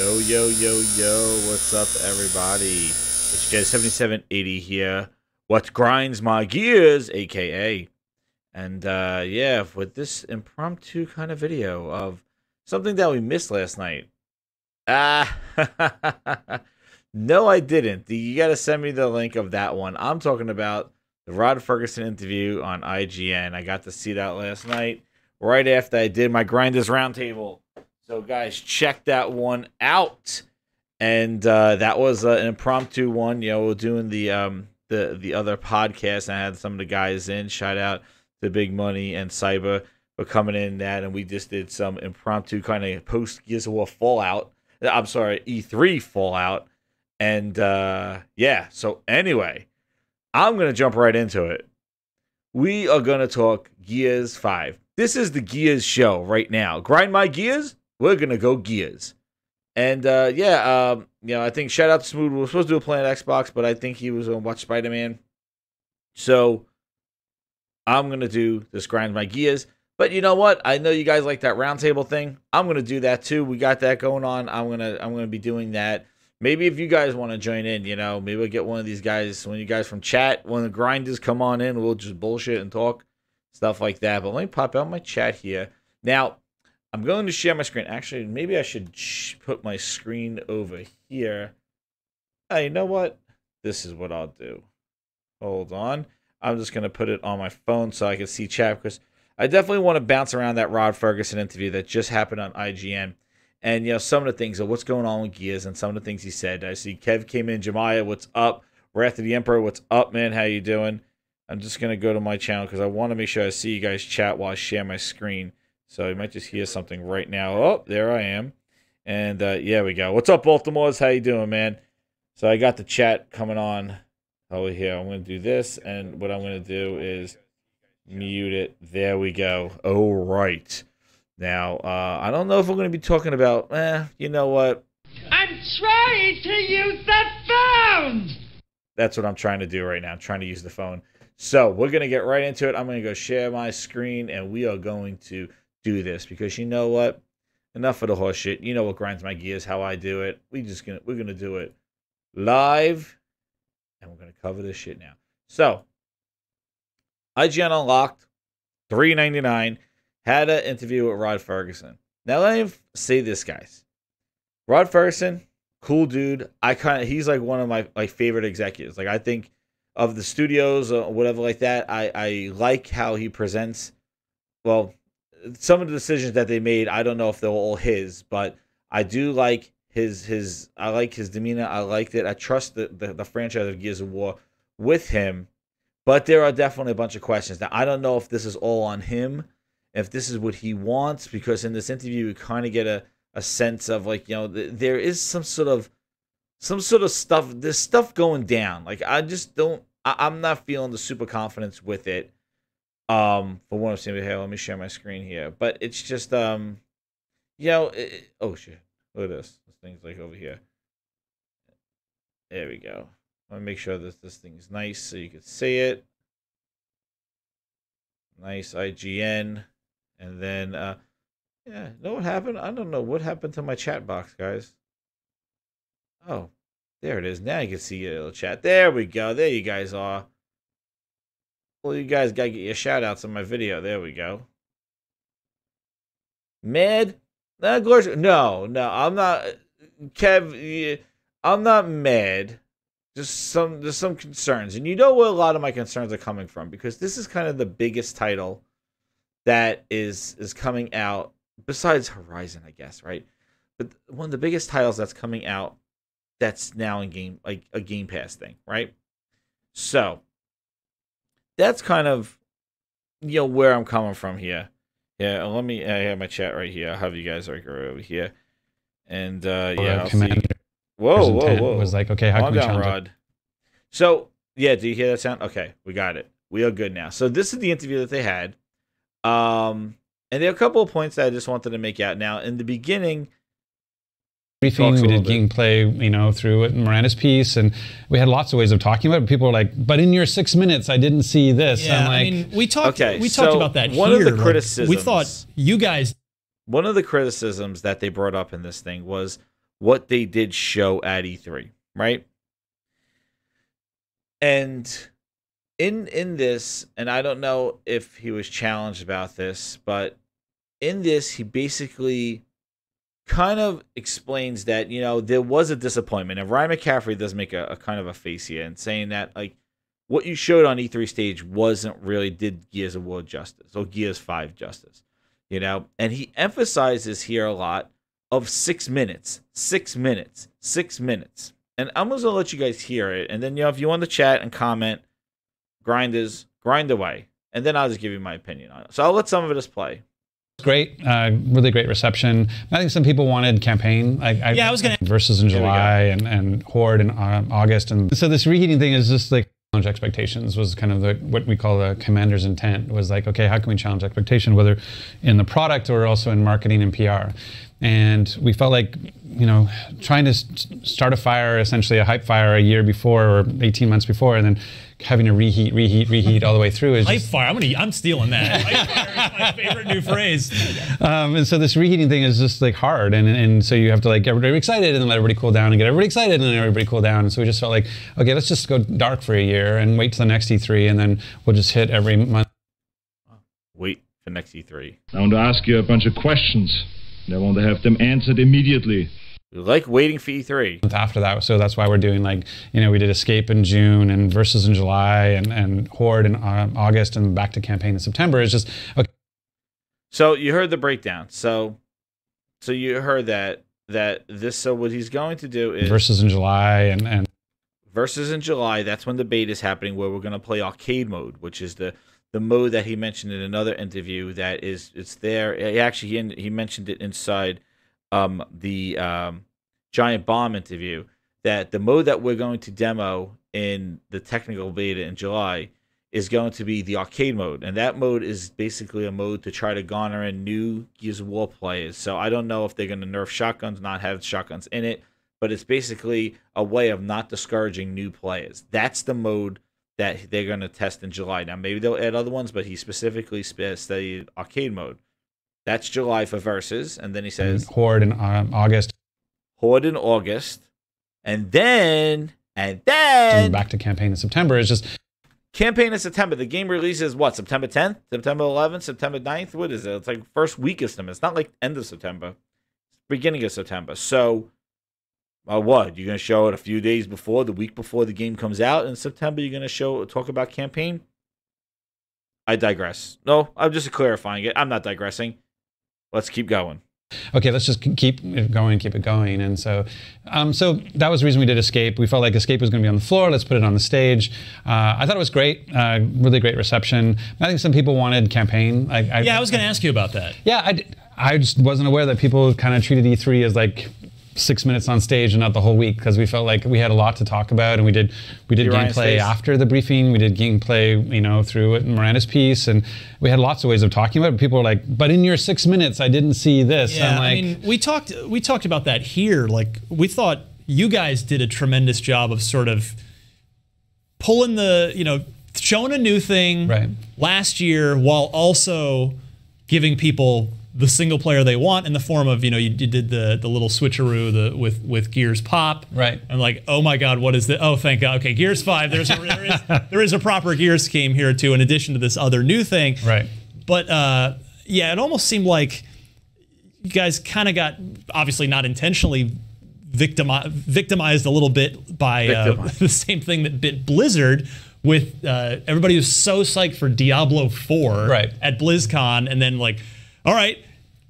Yo, yo, yo, yo, what's up, everybody? It's Jay7780 here. What grinds my gears, aka. And yeah, with this impromptu kind of video of something that we missed last night. Ah, no, I didn't. You got to send me the link of that one. I'm talking about the Rod Ferguson interview on IGN. I got to see that last night, right after I did my Grinders Roundtable. So, guys, check that one out. And that was an impromptu one. You know, we're doing the other podcast. And I had some of the guys in. Shout out to Big Money and Cyber for coming in that. And we just did some impromptu kind of post Gears of War Fallout. I'm sorry, E3 Fallout. And yeah, so anyway, I'm going to jump right into it. We are going to talk Gears 5. This is the Gears show right now. Grind my gears. We're going to go Gears. And, yeah, you know, I think shout out to Smooth. We were supposed to do a Planet Xbox, but I think he was going to watch Spider-Man. So, I'm going to do this Grind My Gears. But you know what? I know you guys like that roundtable thing. I'm going to do that too. We got that going on. I'm going to be doing that. Maybe if you guys want to join in, you know, maybe we'll get one of these guys, one of you guys from chat, when the grinders come on in, we'll just bullshit and talk, stuff like that. But let me pop out my chat here. Now, I'm going to share my screen. Actually, maybe I should put my screen over here. Hey, you know what? This is what I'll do. Hold on. I'm just going to put it on my phone so I can see chat, because I definitely want to bounce around that Rod Ferguson interview that just happened on IGN. And, you know, some of the things of what's going on with Gears and some of the things he said. I see Kev came in. Jemiah, what's up? Wrath of the Emperor, what's up, man? How you doing? I'm just going to go to my channel because I want to make sure I see you guys chat while I share my screen. So you might just hear something right now. Oh, there I am. And, yeah, we go. What's up, Baltimore's? How you doing, man? So I got the chat coming on over here. I'm going to do this. And what I'm going to do is mute it. There we go. All right. Now, I don't know if we're going to be talking about, you know what? I'm trying to use the phone! That's what I'm trying to do right now. I'm trying to use the phone. So, we're going to get right into it. I'm going to go share my screen, and we are going to do this. Because you know what? Enough of the horse shit. You know what grinds my gears, how I do it. We're going to do it live, and we're going to cover this shit now. So, IGN Unlocked, $3.99. Had an interview with Rod Ferguson. Now let me say this, guys. Rod Ferguson, cool dude. He's like one of my favorite executives. Like, I think of the studios or whatever like that. I like how he presents. Well, some of the decisions that they made, I don't know if they're all his, but I do like his. I like his demeanor. I liked it. I trust the franchise of Gears of War with him. But there are definitely a bunch of questions. Now I don't know if this is all on him, if this is what he wants, because in this interview you kind of get a sense of, like, you know, there is some sort of stuff, there's stuff going down. Like, I'm not feeling the super confidence with it. For what I'm saying here, let me share my screen here. But it's just, you know, oh shit, look at this. This thing's like over here. There we go. Let me make sure that this thing's nice so you can see it. Nice IGN. And then, yeah, know what happened? I don't know what happened to my chat box, guys. Oh, there it is. Now you can see your little chat. There we go. There you guys are. Well, you guys got to get your shout outs on my video. There we go. Mad? No, I'm not. Kev, I'm not mad. There's some concerns. And you know where a lot of my concerns are coming from, because this is kind of the biggest title that is coming out, besides Horizon, I guess, right? But one of the biggest titles that's coming out that's now in game, like a Game Pass thing, right? So that's kind of, you know, where I'm coming from here. Yeah, let me. I have my chat right here. I'll have you guys right over here, and yeah, I'll see. Whoa! Was like, okay, how can we challenge Rod? So yeah, do you hear that sound? Okay, we got it. We are good now. So this is the interview that they had. And there are a couple of points that I just wanted to make out. Now, in the beginning, briefing, we did gameplay, you know, through Miranda's piece, and we had lots of ways of talking about it. People were like, "But in your 6 minutes, I didn't see this." Yeah, I'm like, I mean, we talked so about that. One here. of the criticisms, we thought you guys. One of the criticisms that they brought up in this thing was, what they did show at E3, right? And in this, and I don't know if he was challenged about this, but in this, he basically kind of explains that, there was a disappointment. And Ryan McCaffrey does make a kind of a face here and saying that, like, what you showed on E3 stage wasn't really did Gears of War justice or Gears 5 justice, And he emphasizes here a lot of 6 minutes, 6 minutes, 6 minutes. And I'm just going to let you guys hear it. And then, if you want to chat and comment, grind away. And then I'll just give you my opinion on it. So I'll let some of it just play. Great, really great reception. I think some people wanted campaign. I was going to versus in July and Horde in August. And so this reheating thing is just like challenge expectations was kind of what we call the commander's intent was like, okay, how can we challenge expectation, whether in the product or also in marketing and PR? And we felt like, trying to start a fire, essentially a hype fire a year before or 18 months before, and then having to reheat all the way through is hype fire. I'm stealing that. Hype fire is my favorite new phrase. And so this reheating thing is just like hard, and so you have to like get everybody excited and then let everybody cool down and get everybody excited and then everybody cool down. And so we just felt like, okay, let's just go dark for a year and wait till the next E3, and then we'll just hit every month. Wait for next E3. I want to ask you a bunch of questions, and I want to have them answered immediately. We like waiting for E3. After that, so that's why we're doing like, we did Escape in June and Versus in July and Horde in August and back to campaign in September. It's just okay. So you heard the breakdown. So you heard that this. So what he's going to do is Versus in July and Versus in July. That's when the beta is happening, where we're going to play arcade mode, which is the mode that he mentioned in another interview. It's there. He mentioned it inside the Giant Bomb interview, that the mode that we're going to demo in the technical beta in July is going to be the arcade mode. And that mode is basically a mode to try to garner in new Gears of War players. So I don't know if they're going to nerf shotguns, not have shotguns in it, but it's basically a way of not discouraging new players. That's the mode that they're going to test in July. Now, maybe they'll add other ones, but he specifically studied arcade mode. That's July for Versus, and then he says Horde in August. Horde in August, and then back to campaign in September. Is just campaign in September. The game releases what? September 10th, September 11th, September 9th. What is it? It's like first week of September. It's not like end of September. It's beginning of September. So, what? You're gonna show it a few days before, the week before the game comes out in September. You're gonna talk about campaign. I digress. No, I'm just clarifying it. I'm not digressing. Let's keep going. Okay, let's just keep it going. And so so that was the reason we did Escape. We felt like Escape was going to be on the floor. Let's put it on the stage. I thought it was great, really great reception. I think some people wanted campaign. I was going to ask you about that. Yeah, I just wasn't aware that people kind of treated E3 as like 6 minutes on stage and not the whole week, because we felt like we had a lot to talk about, and we did gameplay after the briefing. We did gameplay, through Miranda's piece, and we had lots of ways of talking about it. But people were like, "But in your 6 minutes, I didn't see this." Yeah, we talked about that here. Like, we thought you guys did a tremendous job of sort of pulling showing a new thing last year while also giving people the single player they want in the form of, you did the little switcheroo with Gears Pop. Right. And like, oh my God, what is this? Oh, thank God. Okay, Gears 5, there is a proper Gears scheme here too, in addition to this other new thing. Right. But it almost seemed like you guys kind of got, obviously not intentionally, victimized a little bit by the same thing that bit Blizzard, with everybody who's so psyched for Diablo 4 at BlizzCon, and then like, all right,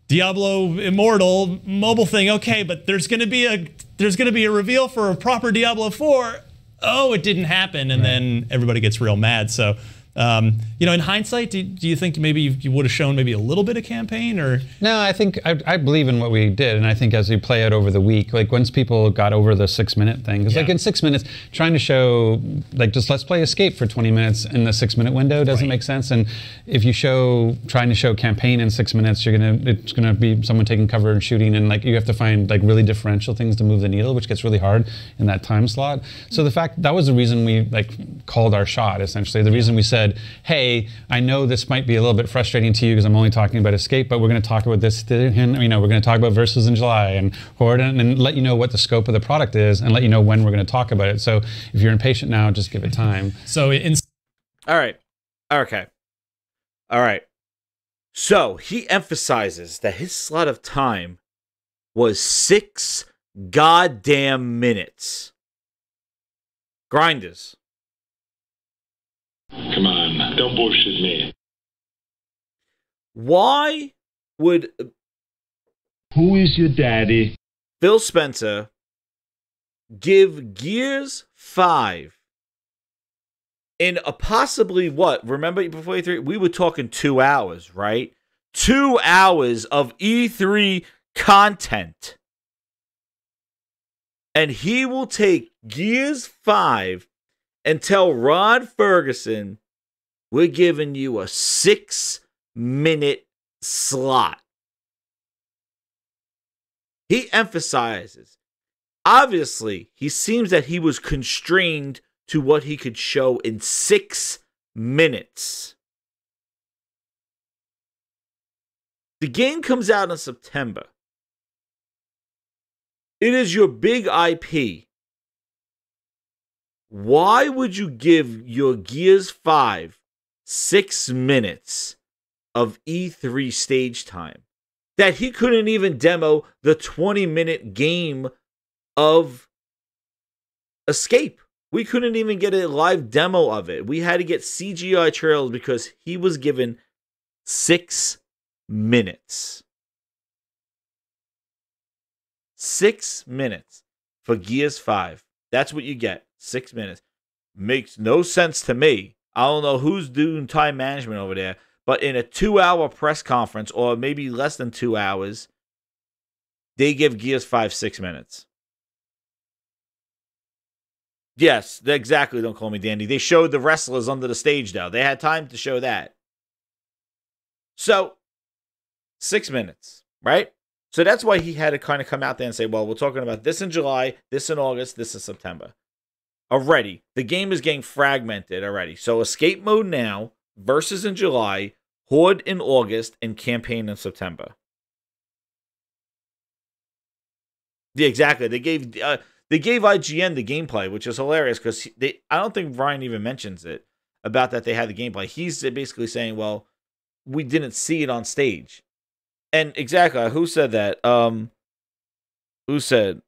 Diablo Immortal mobile thing, okay, but there's gonna be a reveal for a proper Diablo 4. Oh, it didn't happen, and then everybody gets real mad. So, in hindsight, do you think maybe you would have shown maybe a little bit of campaign, or? No, I think I believe in what we did, and I think as we play it over the week, like once people got over the 6 minute thing, because like in 6 minutes, trying to show like just let's play Escape for 20 minutes in the 6 minute window doesn't make sense. And if you trying to show campaign in 6 minutes, it's gonna be someone taking cover and shooting, and like you have to find like really differential things to move the needle, which gets really hard in that time slot. So that was the reason we like called our shot. Essentially, the reason we said, said, hey, I know this might be a little bit frustrating to you because I'm only talking about Escape, but we're going to talk about this, and we're going to talk about Versus in July and Horde, and let you know what the scope of the product is and let you know when we're going to talk about it. So if you're impatient now, just give it time. So all right. Okay. All right. So he emphasizes that his slot of time was 6 goddamn minutes. Grinders. Come on, don't bullshit me. Why would Who is your daddy? Phil Spencer give Gears 5 in a possibly what? Remember before E3, we were talking 2 hours, right? 2 hours of E3 content. And he will take Gears 5 and tell Rod Ferguson, we're giving you a 6-minute slot. He emphasizes, obviously, he seems that he was constrained to what he could show in 6 minutes. The game comes out in September. It is your big IP. Why would you give your Gears 5 6 minutes of E3 stage time that he couldn't even demo the 20-minute game of Escape? We couldn't even get a live demo of it. We had to get CGI trailers because he was given 6 minutes. 6 minutes for Gears 5. That's what you get. 6 minutes. Makes no sense to me. I don't know who's doing time management over there, but in a 2-hour press conference, or maybe less than 2 hours, they give Gears 5 6 minutes. Yes, exactly. Don't call me Dandy. They showed the wrestlers under the stage, though. They had time to show that. So, 6 minutes, right? So that's why he had to kind of come out there and say, well, we're talking about this in July, this in August, this in September. Already, the game is getting fragmented already. So Escape mode now, Versus in July, Horde in August, and Campaign in September. Yeah, exactly. They gave IGN the gameplay, which is hilarious because I don't think Ryan even mentions it about that they had the gameplay. He's basically saying, well, we didn't see it on stage. And exactly, who said that? Who said?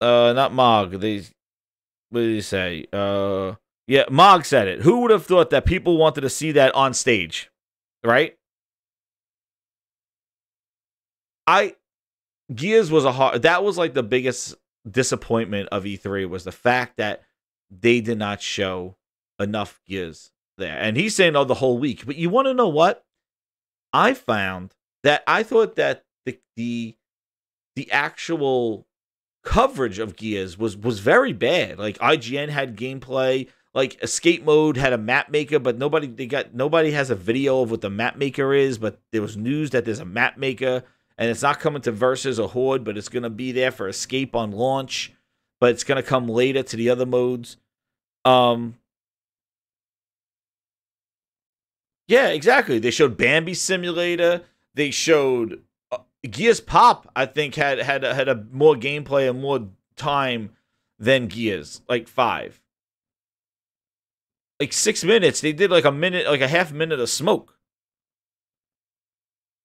Not Mog. What did he say? Yeah, Mog said it. Who would have thought that people wanted to see that on stage? Right? Gears was that was like the biggest disappointment of E3 was the fact that they did not show enough Gears there. And he's saying, oh, the whole week. But you want to know what? I found that I thought that the actual coverage of Gears was very bad. Like IGN had gameplay, like Escape mode had a map maker, but nobody has a video of what the map maker is, but there was news that there's a map maker and it's not coming to Versus or Horde, but it's going to be there for Escape on launch, but it's going to come later to the other modes. Yeah, exactly. They showed Bambi Simulator. They showed Gears Pop. I think had a more gameplay and more time than Gears, like 5. Like 6 minutes. They did like a minute, like a half minute of smoke.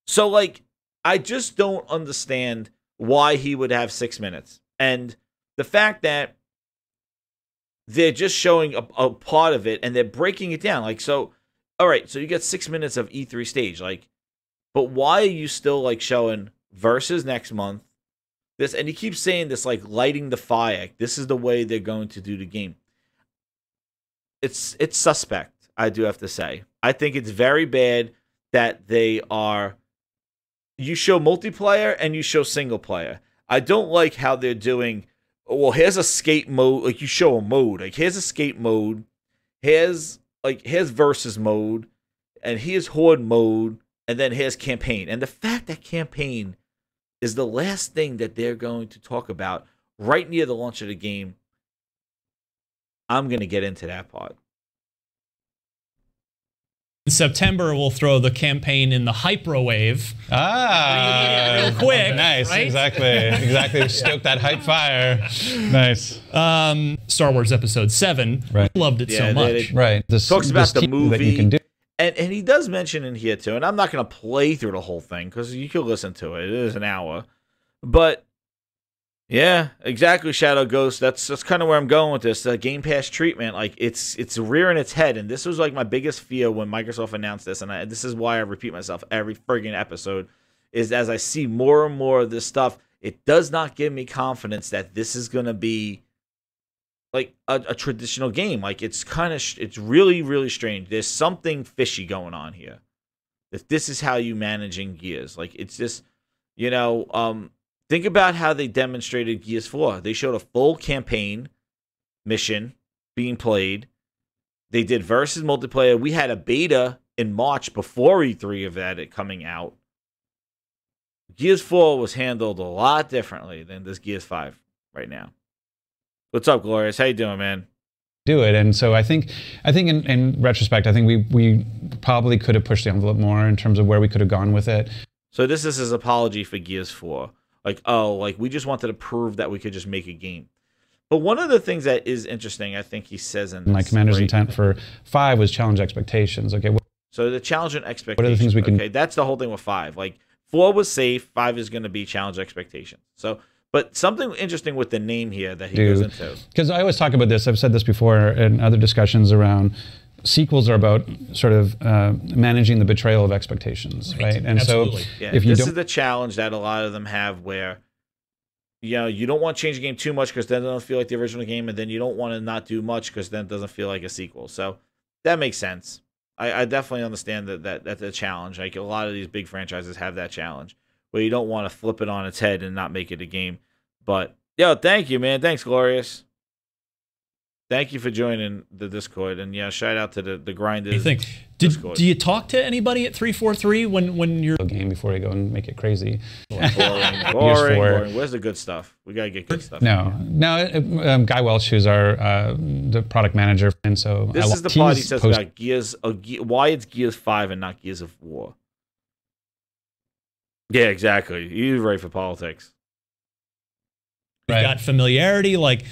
So like, I just don't understand why he would have 6 minutes, and the fact that they're just showing a part of it and they're breaking it down. Like so. All right, so you get 6 minutes of E3 stage, like, but why are you still like showing Versus next month? This, and he keeps saying this, like lighting the fire. This is the way they're going to do the game. It's suspect, I do have to say. I think it's very bad that they are. You show multiplayer and you show single player. I don't like how they're doing. Well, here's Escape mode. Like you show a mode. Like here's Escape mode. Here's Versus mode, and here's Horde mode, and then here's Campaign. And the fact that Campaign is the last thing that they're going to talk about right near the launch of the game, I'm going to get into that part. In September, we'll throw the campaign in the hyperwave. Real quick. Nice, right? exactly. Stoke that hype fire. Nice. Star Wars Episode 7. Right. Loved it so much. Right. Talks about the movie. That you can do. And he does mention in here, too, and I'm not going to play through the whole thing because you can listen to it. It is an hour. But, yeah, exactly, Shadow Ghost. That's kind of where I'm going with this. The Game Pass treatment, like, it's rearing its head. And this was, like, my biggest fear when Microsoft announced this. And this is why I repeat myself every friggin' episode, is as I see more and more of this stuff, it does not give me confidence that this is going to be like a traditional game. Like, it's kind of it's really, really strange. There's something fishy going on here. If this is how you managing Gears, like, it's just, think about how they demonstrated Gears 4. They showed a full campaign mission being played. They did versus multiplayer. We had a beta in March before E3 of that coming out. Gears 4 was handled a lot differently than this Gears 5 right now. What's up, Glorious? How you doing, man? Do it. And so I think in retrospect, I think we probably could have pushed the envelope more in terms of where we could have gone with it. So this is his apology for Gears 4. We just wanted to prove that we could just make a game. But one of the things that is interesting, I think he says in this, my commander's intent for 5 was challenge expectations. Okay. So the challenge and expectations. What are the things we can? Okay, that's the whole thing with 5. Like, 4 was safe. 5 is going to be challenge expectations. So. But something interesting with the name here that he goes into. Because I always talk about this. I've said this before in other discussions around sequels are about sort of managing the betrayal of expectations, right? And absolutely. so yeah, if you this is the challenge that a lot of them have where, you don't want to change the game too much because then it doesn't feel like the original game, and then you don't want to not do much because then it doesn't feel like a sequel. So that makes sense. I definitely understand that's a challenge. Like, a lot of these big franchises have that challenge, where you don't want to flip it on its head and not make it a game. But, thank you, man. Thanks, Glorious. Thank you for joining the Discord. And, shout out to the Grinders. Do you talk to anybody at 343 when you're... game before you go and make it crazy. Boring. Where's the good stuff? We got to get good stuff. No. Guy Welch, who's our the product manager. And so this is the part he says about Gears, why it's Gears 5 and not Gears of War. Yeah, exactly. He's ready for politics. You've got familiarity. Like,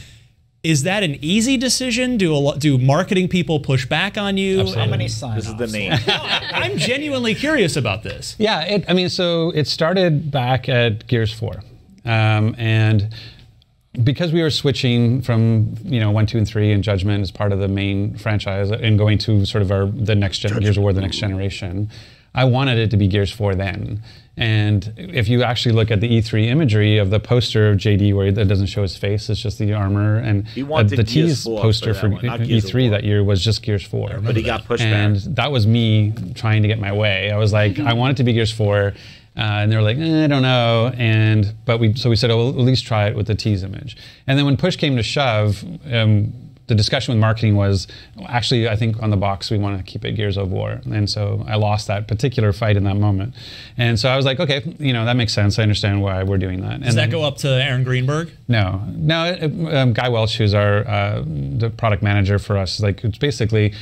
is that an easy decision? Do marketing people push back on you? Absolutely. How many sign-offs? This is the name. I'm genuinely curious about this. Yeah, so it started back at Gears 4. And because we were switching from 1, 2, and 3 and Judgment as part of the main franchise and going to sort of the next Gears of War, the next generation, I wanted it to be Gears 4 then. And if you actually look at the E3 imagery of the poster of JD, where that doesn't show his face, it's just the armor, and the tease poster for E3 that year was just Gears 4. But he got pushed back. And that was me trying to get my way. I was like, I want it to be Gears 4. And they were like, I don't know. But we said, we'll at least try it with the tease image. And then when push came to shove, the discussion with marketing was, actually, I think on the box, we want to keep it Gears of War. And so I lost that particular fight in that moment. And so I was like, okay, that makes sense. I understand why we're doing that. Does that go up to Aaron Greenberg? No. Guy Welch, who's our the product manager for us, it's basically...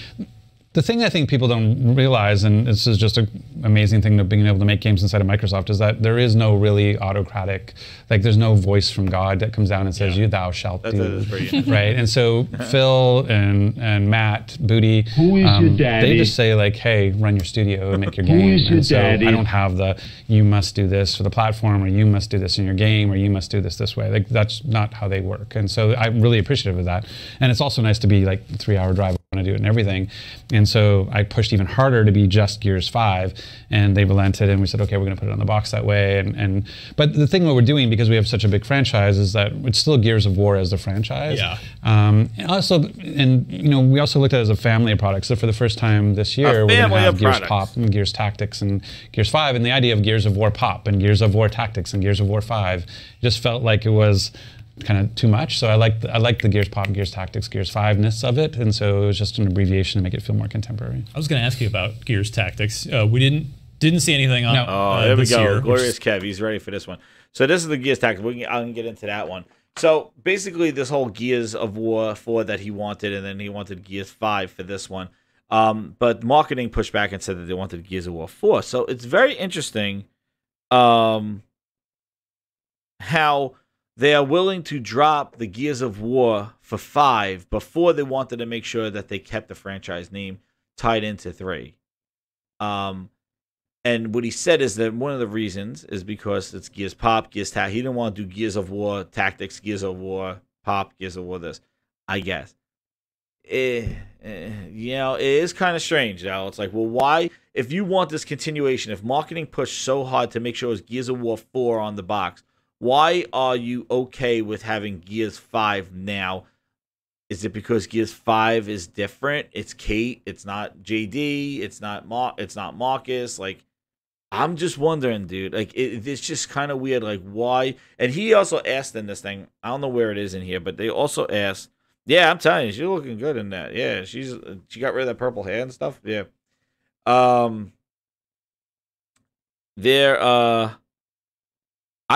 The thing I think people don't realize, and this is just an amazing thing of being able to make games inside of Microsoft, is that there is no really autocratic, there's no voice from God that comes down and says, "You thou shalt do," right? And so Phil and Matt Booty, who is your daddy? They just say "Hey, run your studio and make your game." Who is your daddy? I don't have the "you must do this for the platform," or "you must do this in your game," or "you must do this way." That's not how they work. And so I'm really appreciative of that. And it's also nice to be 3-hour drive. To do it and everything, and so I pushed even harder to be just Gears 5, and they relented, and we said, okay, we're going to put it on the box that way. But the thing what we're doing, because we have such a big franchise, is that it's still Gears of War as the franchise. Yeah. We also looked at it as a family of products. So for the first time this year, we're going to have Gears Pop and Gears Tactics and Gears 5, and the idea of Gears of War Pop and Gears of War Tactics and Gears of War 5 just felt like it was kind of too much. So I like the Gears Pop, Gears Tactics, Gears 5-ness of it, and so it was just an abbreviation to make it feel more contemporary. I was going to ask you about Gears Tactics. We didn't see anything on. No. There we go. Year, Glorious Kev, he's ready for this one. So this is the Gears Tactics. I can get into that one. So basically, this whole Gears of War 4 that he wanted, and then he wanted Gears 5 for this one. But marketing pushed back and said that they wanted Gears of War 4. So it's very interesting how they are willing to drop the Gears of War for 5 before they wanted to make sure that they kept the franchise name tied into 3. And what he said is that one of the reasons is because it's Gears Pop, Gears Tactics. He didn't want to do Gears of War Tactics, Gears of War Pop, Gears of War this, I guess. It is kind of strange now. It's like, well, why? If you want this continuation, if marketing pushed so hard to make sure it's Gears of War 4 on the box, why are you okay with having Gears 5 now? Is it because Gears 5 is different? It's Kate. It's not JD. It's not Marcus. Like, I'm just wondering, dude. Like, it's just kind of weird. Like, why? And he also asked in this thing. I don't know where it is in here, but they also asked. Yeah, I'm telling you, she's looking good in that. Yeah, she got rid of that purple hair and stuff. Yeah. I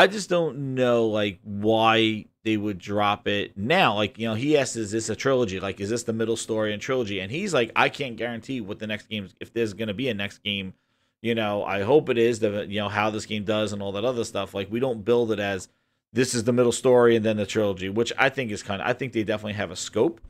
just don't know, like, why they would drop it now. Like, he asked, is this a trilogy? Like, is this the middle story and trilogy? And he's like, I can't guarantee what the next game, if there's going to be a next game. I hope it is, how this game does and all that other stuff. Like, we don't build it as this is the middle story and then the trilogy, which I think is I think they definitely have a scope.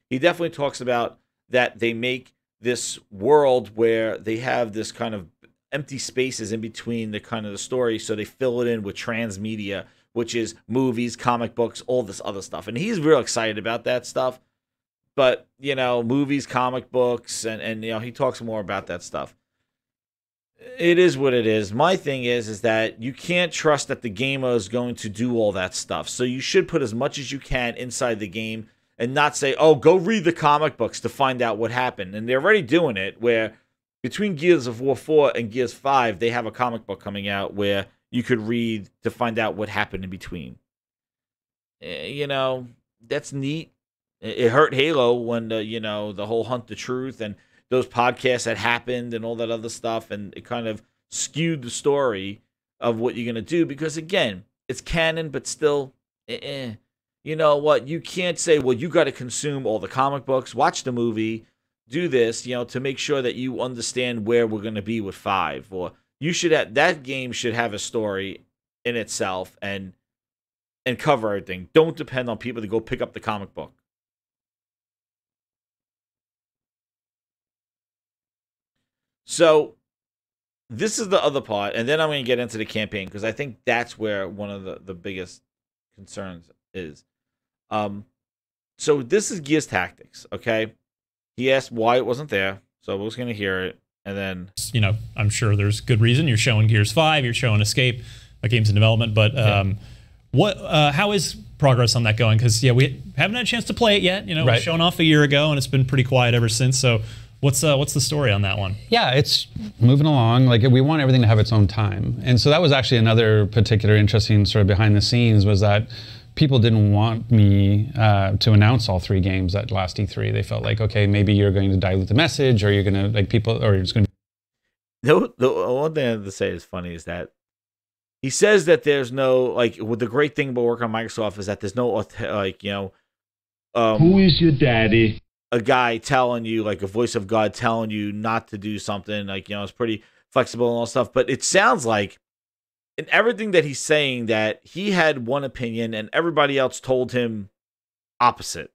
He definitely talks about that they make this world where they have this kind of empty spaces in between the kind of the story, so they fill it in with transmedia, which is movies, comic books, all this other stuff. And he's real excited about that stuff. But, movies, comic books, and he talks more about that stuff. It is what it is. My thing is that you can't trust that the gamer is going to do all that stuff. So you should put as much as you can inside the game and not say, oh, go read the comic books to find out what happened. And they're already doing it, where between Gears of War 4 and Gears 5, they have a comic book coming out where you could read to find out what happened in between. That's neat. It hurt Halo when the whole Hunt the Truth and those podcasts that happened and all that other stuff, and it kind of skewed the story of what you're going to do, because, again, it's canon, but still, you know what? You can't say, well, you got to consume all the comic books, watch the movie, do this, to make sure that you understand where we're going to be with 5. Or you should have, that game should have a story in itself and cover everything. Don't depend on people to go pick up the comic book. So this is the other part, and then I'm going to get into the campaign, because I think that's where one of the biggest concerns is. So this is Gears Tactics, okay? He asked why it wasn't there, so we're just going to hear it, and then... I'm sure there's good reason. You're showing Gears 5, you're showing Escape, a game's in development, but how is progress on that going? Because, we haven't had a chance to play it yet. It was shown off a year ago, and it's been pretty quiet ever since, so... What's the story on that one? Yeah, it's moving along. Like, we want everything to have its own time. And so that was actually another particular interesting sort of behind the scenes, was that people didn't want me to announce all 3 games at last E3. They felt like, okay, maybe you're going to dilute the message, or you're going to, like, people, or you're just going to... The one thing I have to say is funny is that he says that there's no, like, the great thing about working on Microsoft is that there's no, like, who is your daddy? A guy telling you, like a voice of God telling you not to do something, like, it's pretty flexible and all stuff. But it sounds like in everything that he's saying that he had one opinion and everybody else told him opposite.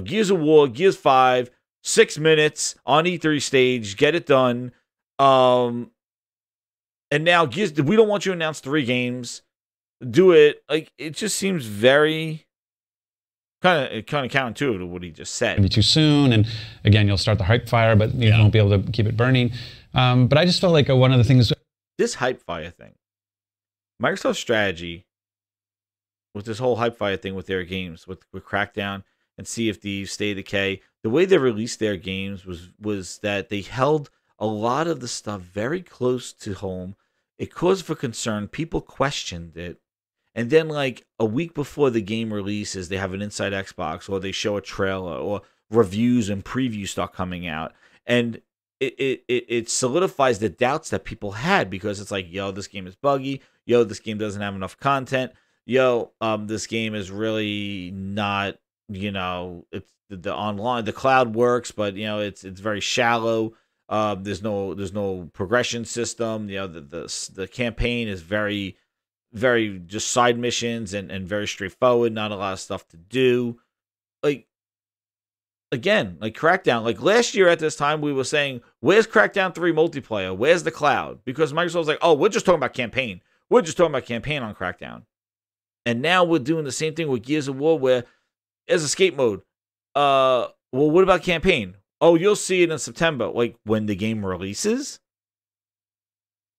Gears of War, Gears 5, 6 minutes on E3 stage, get it done. And now Gears, we don't want you to announce 3 games. Do it. Like, it just seems very... Kind of counterintuitive to what he just said. Maybe too soon, and again, you'll start the hype fire, but you won't be able to keep it burning. But I just felt like one of the things... This hype fire thing, Microsoft's strategy with this whole hype fire thing with their games, with Crackdown and Sea of Thieves, State of Decay, the way they released their games was that they held a lot of the stuff very close to home. It caused for concern. People questioned it. And then, like, a week before the game releases, they have an Inside Xbox, or they show a trailer, or reviews and previews start coming out. And it solidifies the doubts that people had, because it's like, yo, this game is buggy. Yo, this game doesn't have enough content. Yo, this game is really not you know, it's the online, the cloud works, but you know, it's very shallow. There's no progression system. You know, the campaign is very just side missions and very straightforward. Not a lot of stuff to do. Like, again, like Crackdown. Like last year at this time, we were saying, "Where's Crackdown 3 multiplayer? Where's the cloud?" Because Microsoft was like, "Oh, we're just talking about campaign. We're just talking about campaign on Crackdown." And now we're doing the same thing with Gears of War, where there's escape mode. Well, what about campaign? Oh, you'll see it in September. Like, when the game releases?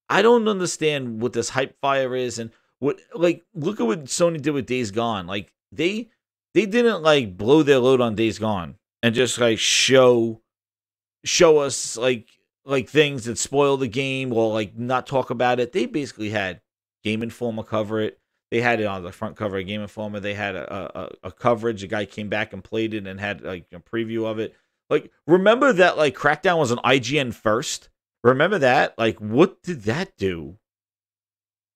I don't understand what this hype fire is, and what, like, look at what Sony did with Days Gone. Like, they didn't, like, blow their load on Days Gone and just, like, show us, like things that spoil the game or, like, not talk about it. They basically had Game Informer cover it. They had it on the front cover of Game Informer. They had a coverage. A guy came back and played it and had, like, a preview of it. Like, remember that, like, Crackdown was on IGN first? Remember that? Like, what did that do?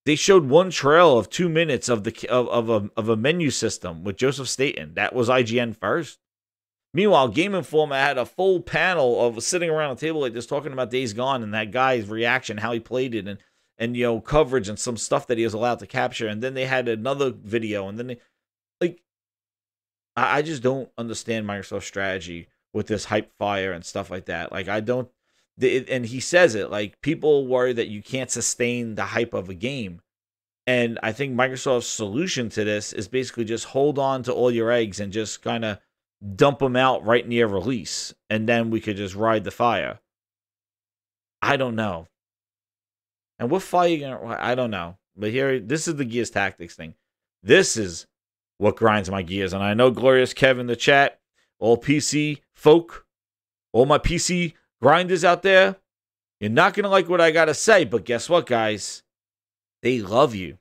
They showed one trail of 2 minutes of a menu system with Joseph Staten. That was IGN first. Meanwhile, Game Informer had a full panel of sitting around a table like this talking about Days Gone and that guy's reaction, how he played it, and you know, coverage and some stuff that he was allowed to capture. And then they had another video, and then they, like, I just don't understand Microsoft's strategy with this hype fire and stuff like that. Like, I don't, and he says it, like, people worry that you can't sustain the hype of a game. And I think Microsoft's solution to this is basically just hold on to all your eggs and just kind of dump them out right near release. And then we could just ride the fire. I don't know. And what fire you gonna, I don't know. But here, this is the Gears Tactics thing. This is what grinds my gears. And I know Glorious Kev in the chat, all PC folk, all my PC grinders out there, you're not going to like what I got to say, but guess what, guys? They love you.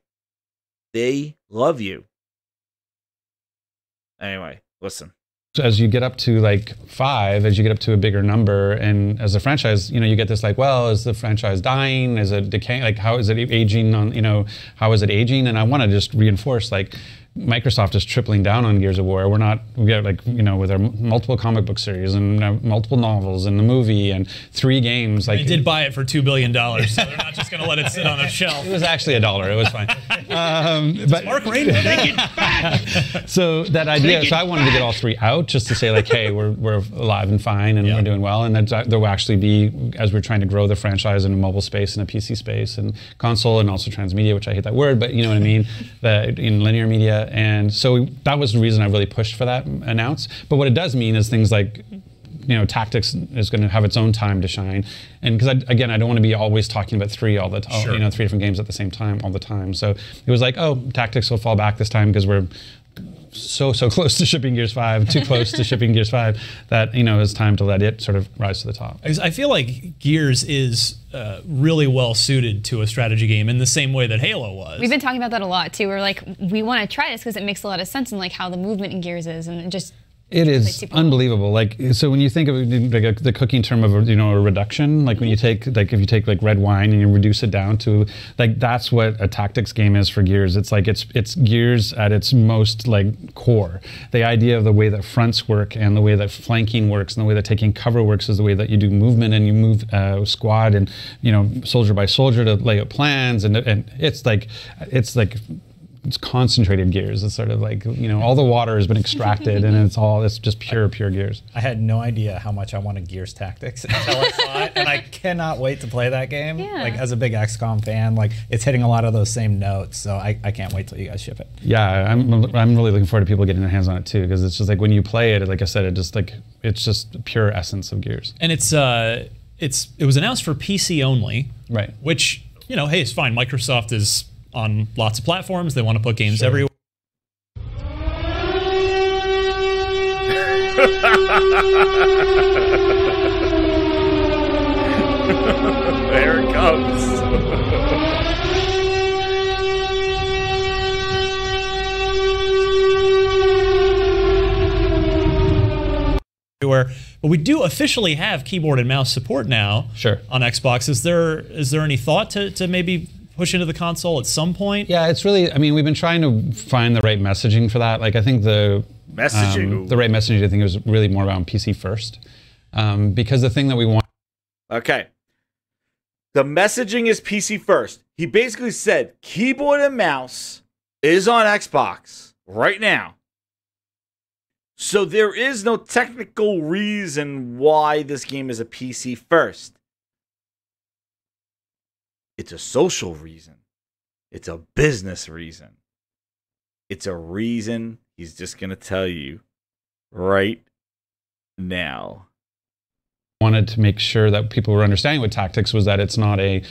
They love you. Anyway, listen. So as you get up to like 5, as you get up to a bigger number, and as a franchise, you know, you get this like, well, is the franchise dying? Is it decaying? Like, how is it aging on, you know, how is it aging? And I want to just reinforce, like, Microsoft is tripling down on Gears of War. We got, like, you know, with our multiple comic book series and multiple novels and the movie and 3 games. Like, they did buy it for $2 billion, so they're not just going to let it sit on a shelf. It was actually $1. It was fine. But Mark Rain, make it back. So that idea. So I wanted to get all 3 out just to say, like, hey, we're alive and fine and we're doing well, and that there will actually be, as we're trying to grow the franchise in a mobile space and a PC space and console and also transmedia, which I hate that word, but you know what I mean, that in linear media. And so that was the reason I really pushed for that announce. But what it does mean is things like, you know, Tactics is going to have its own time to shine. And because, again, I don't want to be always talking about 3 all the time, you know, 3 different games at the same time all the time. So it was like, oh, Tactics will fall back this time because we're so close to shipping Gears 5, too close to shipping Gears 5, that, you know, it's time to let it sort of rise to the top. I feel like Gears is really well suited to a strategy game in the same way that Halo was. We've been talking about that a lot too. We're like, we want to try this because it makes a lot of sense and like how the movement in Gears is, and it just. It is unbelievable. Like, so when you think of like the cooking term of, you know, a reduction, like when you take, like, if you take like red wine and you reduce it down to, like, that's what a tactics game is for Gears. It's like, it's Gears at its most, like, core. The idea of the way that fronts work and the way that flanking works and the way that taking cover works is the way that you do movement, and you move squad and, you know, soldier by soldier to lay out plans, and it's like it's concentrated Gears. It's sort of like, you know, all the water has been extracted and it's just pure Gears. I had no idea how much I wanted Gears Tactics until I saw it, and I cannot wait to play that game. Yeah. Like, as a big XCOM fan, like, it's hitting a lot of those same notes, so I can't wait till you guys ship it. Yeah, I'm really looking forward to people getting their hands on it too, because it's just like when you play it, like I said, it's just pure essence of Gears. And it was announced for PC only, right? Which, you know, hey, it's fine. Microsoft is on lots of platforms. They want to put games everywhere. There it comes. But we do officially have keyboard and mouse support now. Sure. On Xbox. Is there any thought to maybe push into the console at some point? Yeah, it's really, I mean, we've been trying to find the right messaging for that. Like, I think the right messaging, I think, was really more around PC first. Because the thing that we want. Okay. The messaging is PC first. He basically said keyboard and mouse is on Xbox right now. So there is no technical reason why this game is a PC first. It's a social reason. It's a business reason. It's a reason he's just going to tell you right now. Wanted to make sure that people were understanding with Tactics was that it's not a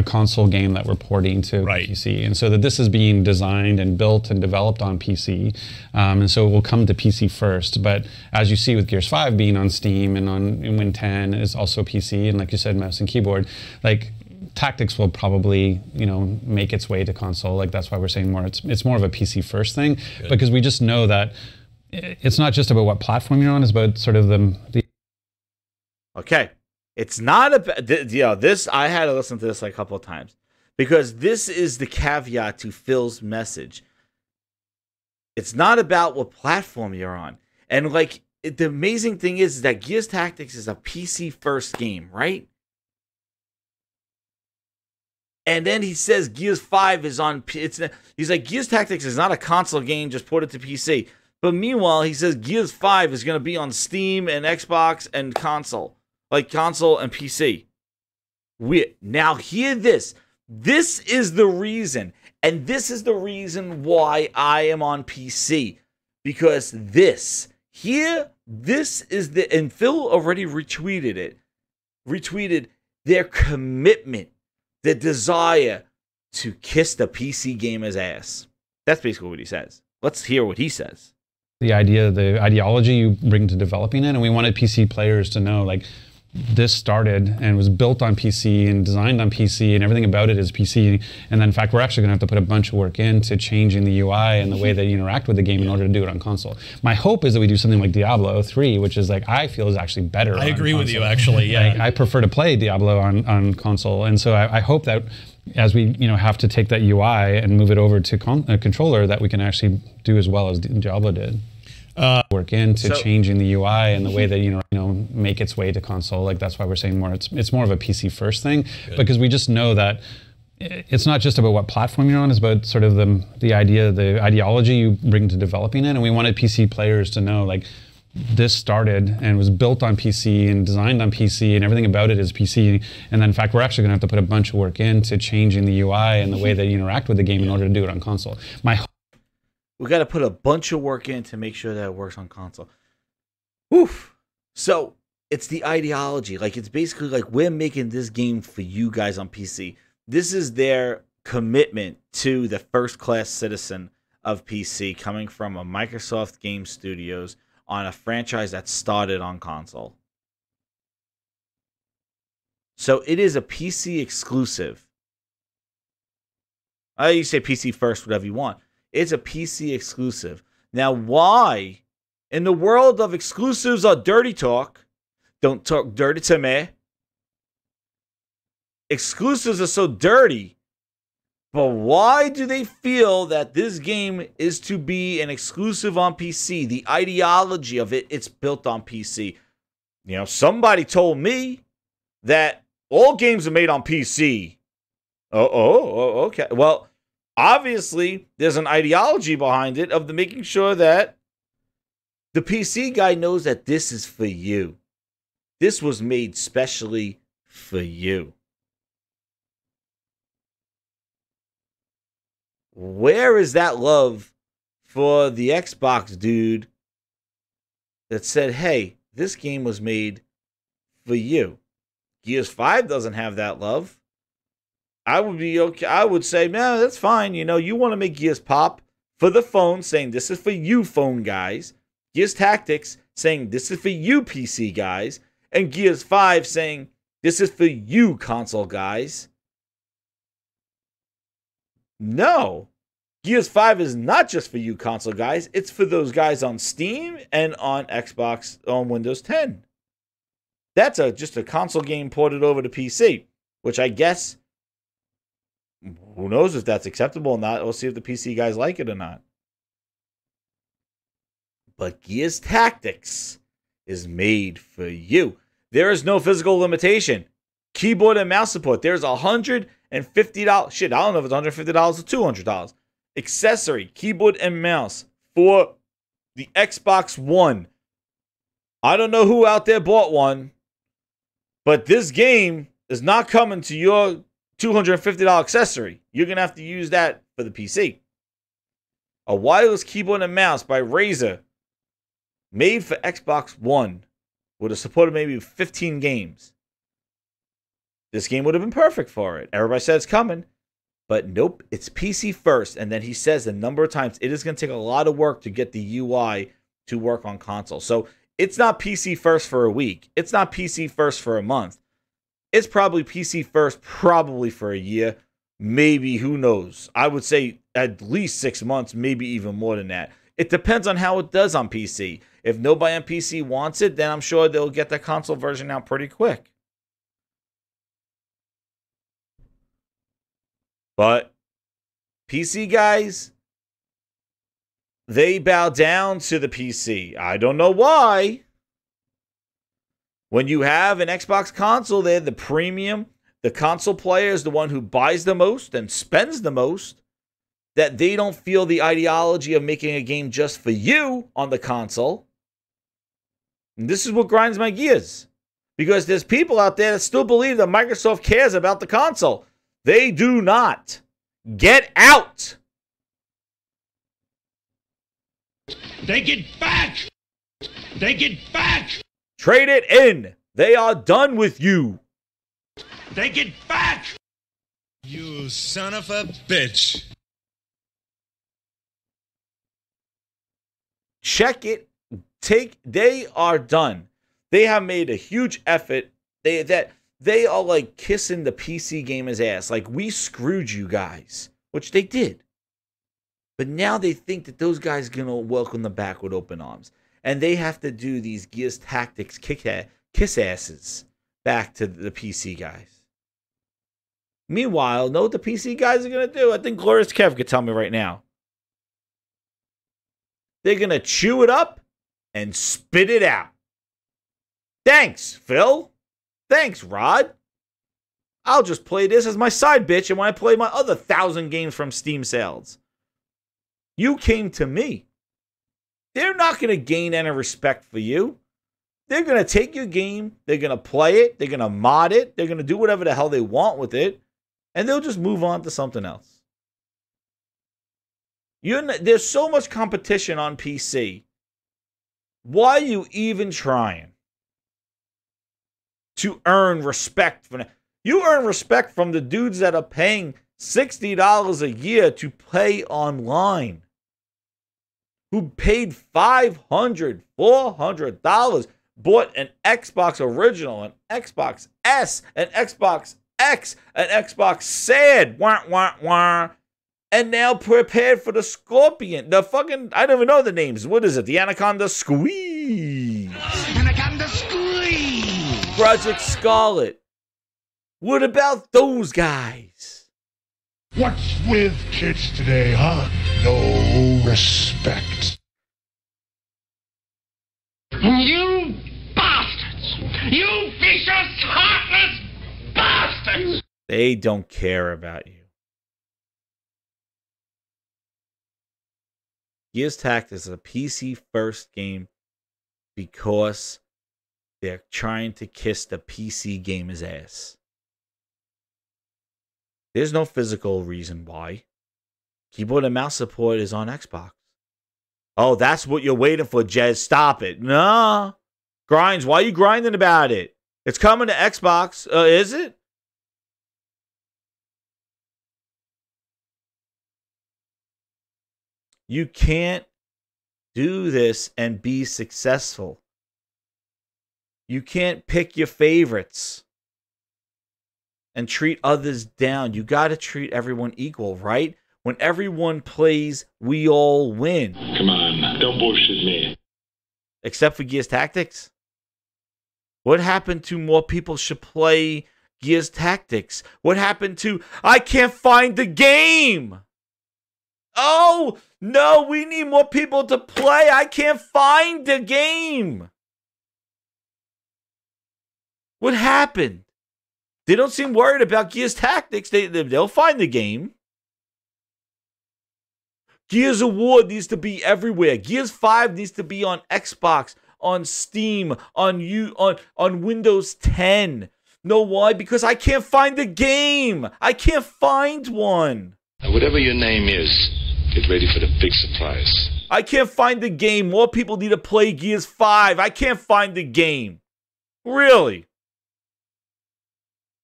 console game that we're porting to PC, and so that this is being designed and built and developed on PC, and so it will come to PC first. But as you see with Gears 5 being on Steam and on Win 10 is also PC, and like you said, mouse and keyboard, like Tactics will probably, you know, make its way to console. Like that's why we're saying more. It's more of a PC first thing. Good. Because we just know that it's not just about what platform you're on; it's about sort of the Okay, it's not about, this, I had to listen to this like a couple of times because this is the caveat to Phil's message. It's not about what platform you're on. And like, the amazing thing is that Gears Tactics is a PC first game, right? And then he says Gears 5 is on, he's like, Gears Tactics is not a console game, just port it to PC. But meanwhile, he says Gears 5 is going to be on Steam and Xbox and console. Like console and PC. Now hear this. This is the reason. And this is the reason why I am on PC. Because this is the, and Phil already retweeted it. Retweeted their commitment, their desire to kiss the PC gamer's ass. That's basically what he says. Let's hear what he says. The idea, the ideology you bring to developing it. And we wanted PC players to know, like, this started and was built on PC and designed on PC and everything about it is PC. And then in fact, we're actually going to have to put a bunch of work into changing the UI and the way that you interact with the game in order to do it on console. My hope is that we do something like Diablo 3, which is like, I feel is actually better. I agree with you, actually, yeah. Like, I prefer to play Diablo on console. And so I hope that as we have to take that UI and move it over to a controller, that we can actually do as well as Diablo did. Work into changing the UI and the way that make its way to console. Like that's why we're saying more. It's more of a PC first thing. Good. Because we just know that it's not just about what platform you're on. It's about sort of the idea, the ideology you bring to developing it. And we wanted PC players to know, like, this started and was built on PC and designed on PC and everything about it is PC. And then in fact, we're actually going to have to put a bunch of work into changing the UI and the way that you interact with the game in order to do it on console. We got to put a bunch of work in to make sure that it works on console. Oof. So it's the ideology. Like, it's basically like we're making this game for you guys on PC. This is their commitment to the first-class citizen of PC coming from a Microsoft Game Studios on a franchise that started on console. So it is a PC exclusive. You say PC first, whatever you want. It's a PC exclusive. Now, why in the world of exclusives or dirty talk, don't talk dirty to me. Exclusives are so dirty, but why do they feel that this game is to be an exclusive on PC? The ideology of it, it's built on PC. Somebody told me that all games are made on PC. Okay. Well, obviously, there's an ideology behind it of making sure that the PC guy knows that this is for you. This was made specially for you. Where is that love for the Xbox dude that said, hey, this game was made for you? Gears 5 doesn't have that love. I would be okay. I would say, man, that's fine. You want to make Gears pop for the phone, saying this is for you, phone guys. Gears Tactics saying this is for you, PC guys. And Gears 5 saying this is for you, console guys. No. Gears 5 is not just for you, console guys. It's for those guys on Steam and on Xbox on Windows 10. That's just a console game ported over to PC, which I guess who knows if that's acceptable or not. We'll see if the PC guys like it or not. But Gears Tactics is made for you. There is no physical limitation. Keyboard and mouse support. There's $150. Shit, I don't know if it's $150 or $200. Accessory, keyboard and mouse for the Xbox One. I don't know who out there bought one, but this game is not coming to your $250 accessory. You're going to have to use that for the PC. A wireless keyboard and mouse by Razer, made for Xbox One, would have supported maybe 15 games. This game would have been perfect for it. Everybody said it's coming, but nope, it's PC first. And then he says a number of times it is going to take a lot of work to get the UI to work on console. So it's not PC first for a week. It's not PC first for a month. It's probably PC first probably for a year. Maybe, who knows? I would say at least 6 months, maybe even more than that. It depends on how it does on PC. If nobody on PC wants it, then I'm sure they'll get the console version out pretty quick. But PC guys, they bow down to the PC. I don't know why. When you have an Xbox console, they're the premium. The console player is the one who buys the most and spends the most. That they don't feel the ideology of making a game just for you on the console. And this is what grinds my gears. Because there's people out there that still believe that Microsoft cares about the console. They do not. Get out! Take it back! Take it back! Trade it in! They are done with you! Take it back! You son of a bitch! Check it. They are done. They have made a huge effort. They are like kissing the PC gamer's ass. Like, we screwed you guys, which they did. But now they think that those guys are going to welcome them back with open arms. And they have to do these Gears Tactics kiss asses back to the PC guys. Meanwhile, know what the PC guys are going to do? I think Glorious Kev could tell me right now. They're going to chew it up and spit it out. Thanks, Phil. Thanks, Rod. I'll just play this as my side bitch and when I play my other 1,000 games from Steam sales. You came to me. They're not going to gain any respect for you. They're going to take your game. They're going to play it. They're going to mod it. They're going to do whatever the hell they want with it. And they'll just move on to something else. There's so much competition on PC. Why are you even trying to earn respect from it? You earn respect from the dudes that are paying $60 a year to play online. Who paid $500, $400, bought an Xbox original, an Xbox S, an Xbox X, an Xbox SAD, wah, wah, wah, and now prepared for the Scorpion. The fucking, I don't even know the names. What is it? The Anaconda Squeeze. Anaconda Squeeze. Project Scarlet. What about those guys? What's with kids today, huh? No respect. You bastards! You vicious, heartless bastards! They don't care about you. Gears Tactics is a PC first game because they're trying to kiss the PC gamer's ass. There's no physical reason why. Keyboard and mouse support is on Xbox. Oh, that's what you're waiting for, Jez. Stop it. Nah. Grinds, why are you grinding about it? It's coming to Xbox. Is it? You can't do this and be successful. You can't pick your favorites and treat others down. You got to treat everyone equal, right? When everyone plays, we all win. Come on, don't bullshit me. Except for Gears Tactics. What happened to more people should play Gears Tactics? What happened to I can't find the game? Oh, no, we need more people to play. I can't find the game. What happened? They don't seem worried about Gears Tactics. They'll find the game. Gears of War needs to be everywhere. Gears 5 needs to be on Xbox, on Steam, on Windows 10. Know why? Because I can't find the game. I can't find one. Whatever your name is, get ready for the big surprise. I can't find the game. More people need to play Gears 5. I can't find the game. Really?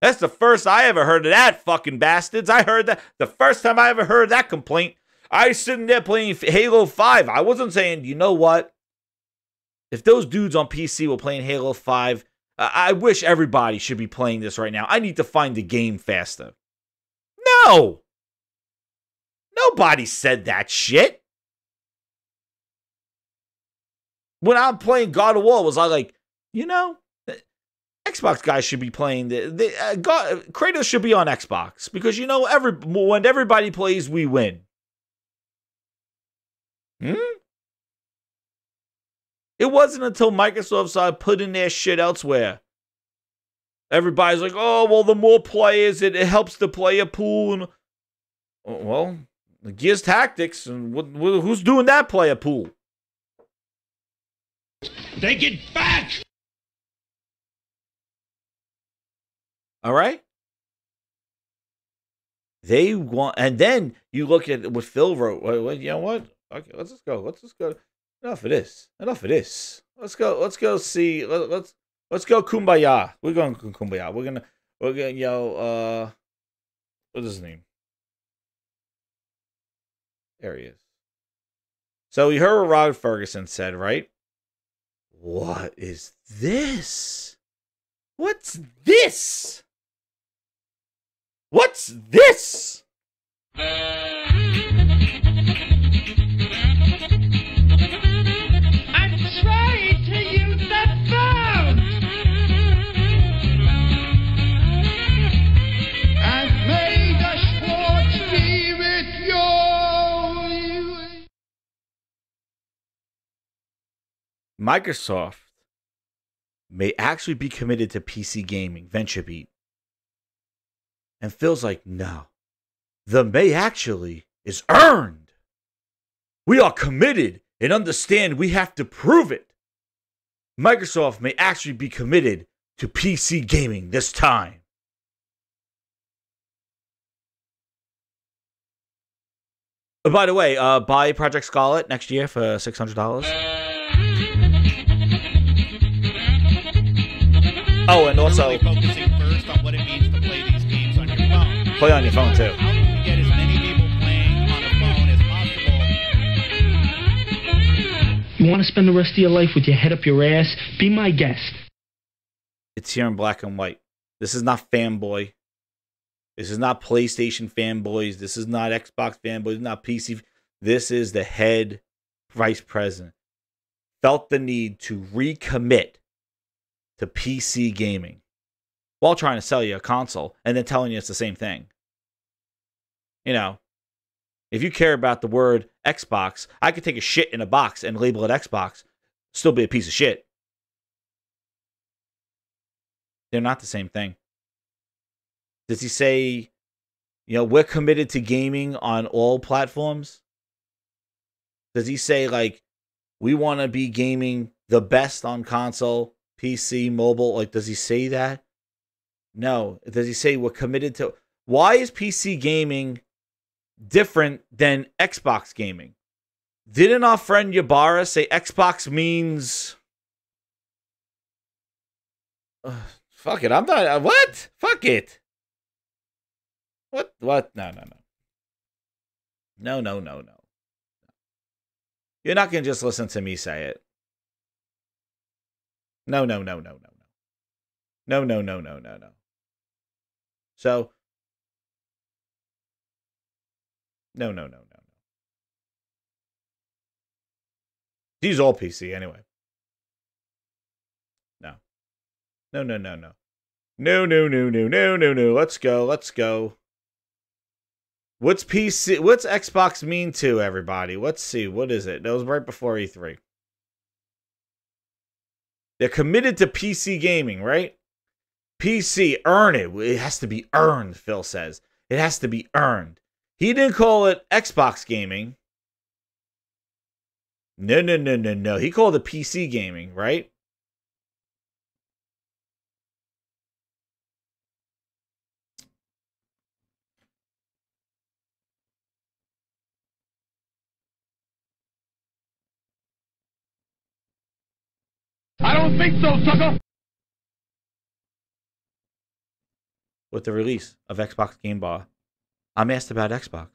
That's the first I ever heard of that, fucking bastards. I heard that the first time I ever heard that complaint. I was sitting there playing Halo 5. I wasn't saying, you know what? If those dudes on PC were playing Halo 5, I wish everybody should be playing this right now. I need to find the game faster. No! Nobody said that shit. When I'm playing God of War, was I like, you know, Xbox guys should be playing Kratos should be on Xbox because you know when everybody plays, we win. It wasn't until Microsoft started putting their shit elsewhere. Everybody's like, oh, well, the more players, it helps the player pool. And well, the Gears Tactics, and who's doing that player pool? Take it back! All right? They want, and then you look at what Phil wrote. Well, you know what? Okay, let's just go. Enough of this. Let's go see. Let's go Kumbaya. We're going Kumbaya. We're gonna what's his name? There he is. So you heard what Rod Ferguson said, right? What is this? What's this? What's this? I'm trying to use the phone! And may the Schwartz be with you! Microsoft may actually be committed to PC gaming, VentureBeat. And Phil's like, no. The may actually is earned. We are committed and understand we have to prove it. Microsoft may actually be committed to PC gaming this time. Oh, by the way, buy Project Scarlet next year for $600. Oh, and also focusing first on what it means to play these games on your phone. Play on your phone too. How can we get as many people playing on a phone as possible? You want to spend the rest of your life with your head up your ass? Be my guest. It's here in black and white. This is not fanboy. This is not PlayStation fanboys. This is not Xbox fanboys. This is not PC. This is the head vice president. Felt the need to recommit to PC gaming while trying to sell you a console and then telling you it's the same thing. You know, if you care about the word Xbox, I could take a shit in a box and label it Xbox, still be a piece of shit. They're not the same thing. Does he say, you know, we're committed to gaming on all platforms? Does he say, like, we want to be gaming the best on console, PC, mobile? Like, does he say that? No. Does he say we're committed to... Why is PC gaming different than Xbox gaming? Didn't our friend Yabara say Xbox means... fuck it, I'm not... what? Fuck it. What? No. No. You're not going to just listen to me say it. No. No. So, no. These all PC anyway. No. No. Let's go. What's PC? What's Xbox mean to everybody? Let's see. What is it? That was right before E3. They're committed to PC gaming, right? PC, earn it. It has to be earned, Phil says. It has to be earned. He didn't call it Xbox gaming. No. He called it PC gaming, right? I don't think so, sucker! With the release of Xbox Game Bar, I'm asked about Xbox.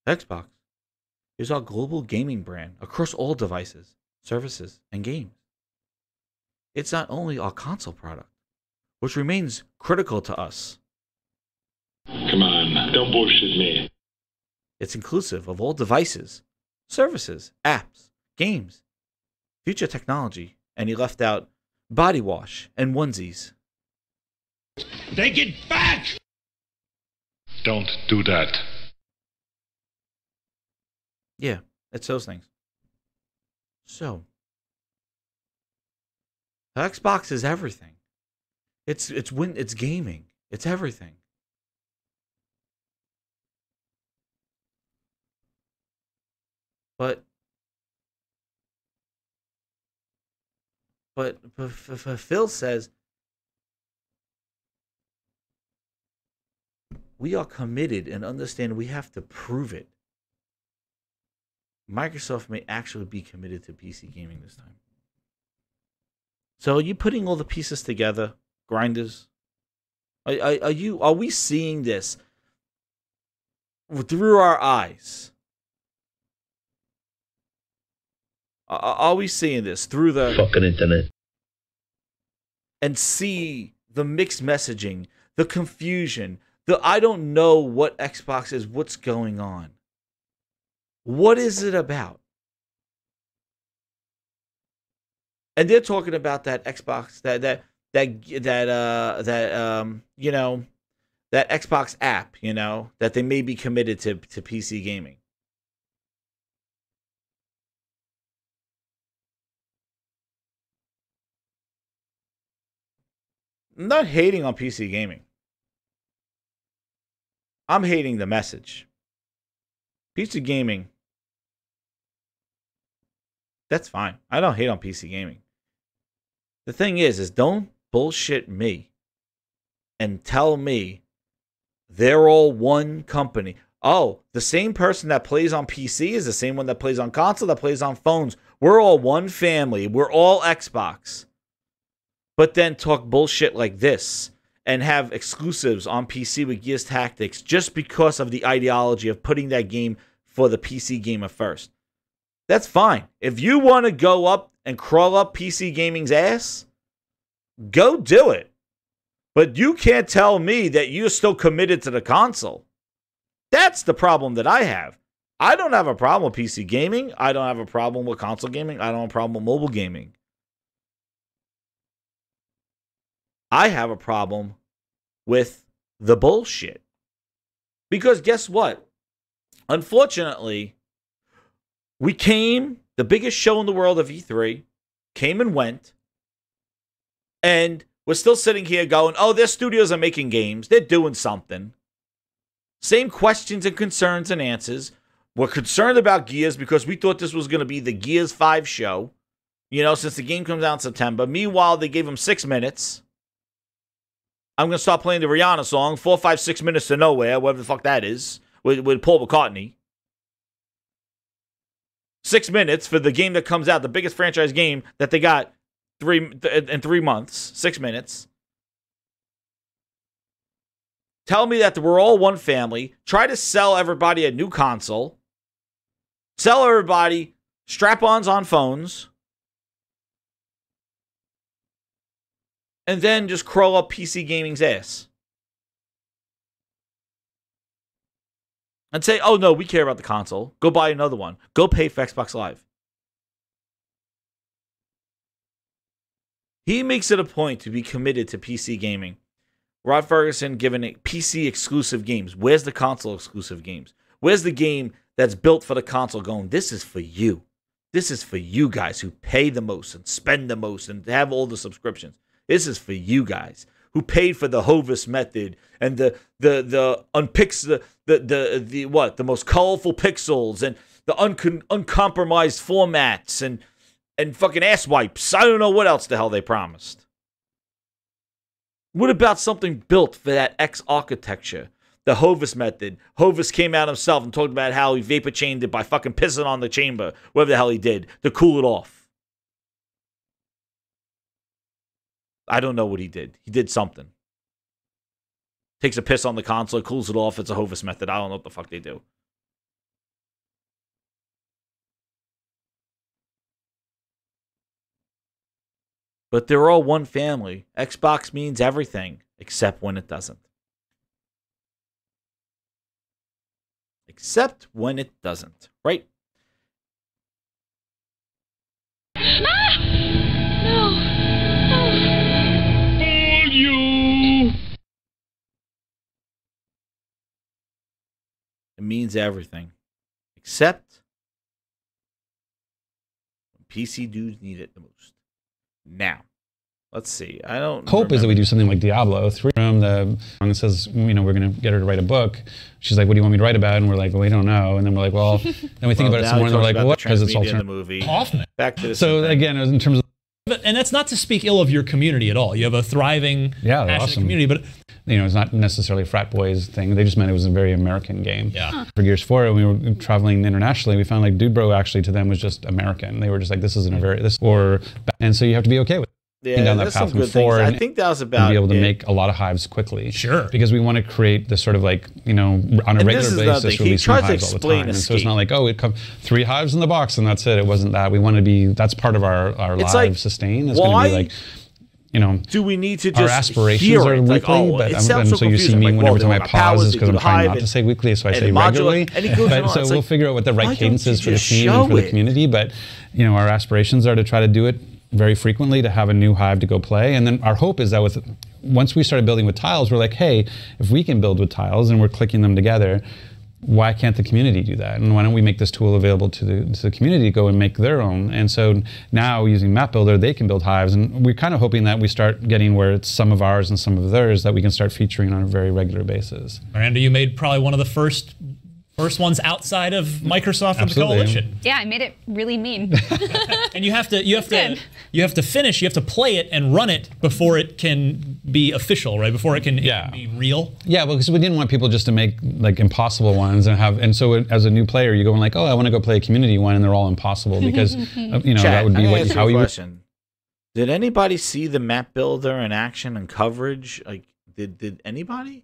Xbox is our global gaming brand across all devices, services, and games. It's not only our console product, which remains critical to us. Come on, don't bullshit me. It's inclusive of all devices, services, apps, games, future technology, and he left out body wash and onesies. Take it back! Don't do that. Yeah, it's those things. So, Xbox is everything. It's gaming. It's everything. But Phil says we are committed and understand we have to prove it. Microsoft may actually be committed to PC gaming this time. So are you putting all the pieces together, grinders? Are we seeing this through our eyes? Are we seeing this through the fucking internet and see the mixed messaging, the confusion, the I don't know what Xbox is, what's going on? What is it about? And they're talking about that Xbox, that Xbox app, that they may be committed to PC gaming. I'm not hating on PC gaming. I'm hating the message. PC gaming, that's fine. I don't hate on PC gaming. The thing is don't bullshit me and tell me they're all one company. Oh, the same person that plays on PC is the same one that plays on console, that plays on phones. We're all one family. We're all Xbox. But then talk bullshit like this and have exclusives on PC with Gears Tactics just because of the ideology of putting that game for the PC gamer first. That's fine. If you want to go up and crawl up PC gaming's ass, go do it. But you can't tell me that you're still committed to the console. That's the problem that I have. I don't have a problem with PC gaming. I don't have a problem with console gaming. I don't have a problem with mobile gaming. I have a problem with the bullshit. Because guess what? Unfortunately, the biggest show in the world of E3, came and went, and we're still sitting here going, oh, their studios are making games. They're doing something. Same questions and concerns and answers. We're concerned about Gears because we thought this was going to be the Gears 5 show, since the game comes out in September. Meanwhile, they gave them 6 minutes. I'm going to start playing the Rihanna song, 4, 5, 6 minutes to nowhere, whatever the fuck that is, with Paul McCartney. 6 minutes for the game that comes out, the biggest franchise game that they got in 3 months. 6 minutes. Tell me that we're all one family. Try to sell everybody a new console. Sell everybody strap-ons on phones. And then just crawl up PC gaming's ass. And say, oh no, we care about the console. Go buy another one. Go pay for Xbox Live. He makes it a point to be committed to PC gaming. Rod Ferguson giving it PC exclusive games. Where's the console exclusive games? Where's the game that's built for the console going, this is for you. This is for you guys who pay the most and spend the most and have all the subscriptions. This is for you guys who paid for the Hovis method and the most colorful pixels and the uncompromised formats and fucking ass wipes. I don't know what else the hell they promised. What about something built for that X architecture? The Hovis method. Hovis came out himself and talked about how he vapor chained it by fucking pissing on the chamber, whatever the hell he did, to cool it off. I don't know what he did. He did something. Takes a piss on the console, cools it off. It's a Hovis method. I don't know what the fuck they do. But they're all one family. Xbox means everything, except when it doesn't. Except when it doesn't, right? Ah! No. All you. It means everything, except when PC dudes need it the most. Now, let's see. I don't hope is that we do something like Diablo 3. The song says, you know, we're going to get her to write a book. She's like, what do you want me to write about? And we're like, well, we don't know. And then we're like, well, then we think about it some more, and we're like, what? Because it's alternative. Movie. Hoffman. Back to this. So again, in terms of, and that's not to speak ill of your community at all. You have a thriving, passionate awesome community, but you know, it's not necessarily a frat boys thing. They just meant it was a very American game. Yeah. For Gears 4, when we were traveling internationally, we found like Dude Bro actually to them was just American. They were just like, this isn't a very and so you have to be okay with it. Yeah, down there's that path some good forward things. I think that was about and be able to it. make a lot of hives quickly. Sure. Because we want to create this sort of like, you know, on a regular basis, release new hives all the time. And so it's not like, oh, it comes 3 hives in the box and that's it. It wasn't that. We want to be, that's part of our live like, sustain. It's going to be like, you know, do we need to just our aspirations hear are it? weekly, like, oh, but it sounds so you see me like, every time I pause is because I'm trying not to say weekly, so I say regularly. But so we'll figure out what the right cadence is for the team and for the community. But you know, our aspirations are to try to do it very frequently, to have a new hive to go play. And then our hope is that once we started building with tiles, we're like, hey, if we can build with tiles and we're clicking them together, why can't the community do that? And why don't we make this tool available to the community to go and make their own? And so now using Map Builder, they can build hives. And we're kind of hoping that we start getting where it's some of ours and some of theirs that we can start featuring on a very regular basis. Miranda, you made probably one of the first ones outside of Microsoft and the coalition. Yeah, I made it really mean. And you have to finish, you have to play it and run it before it can be official, right? Before it can be real. Yeah, well, because we didn't want people just to make like impossible ones and so as a new player, you're going like, oh, I want to go play a community one, and they're all impossible because you know that would be how you would. Did anybody see the Map Builder in action and coverage? Like, did anybody?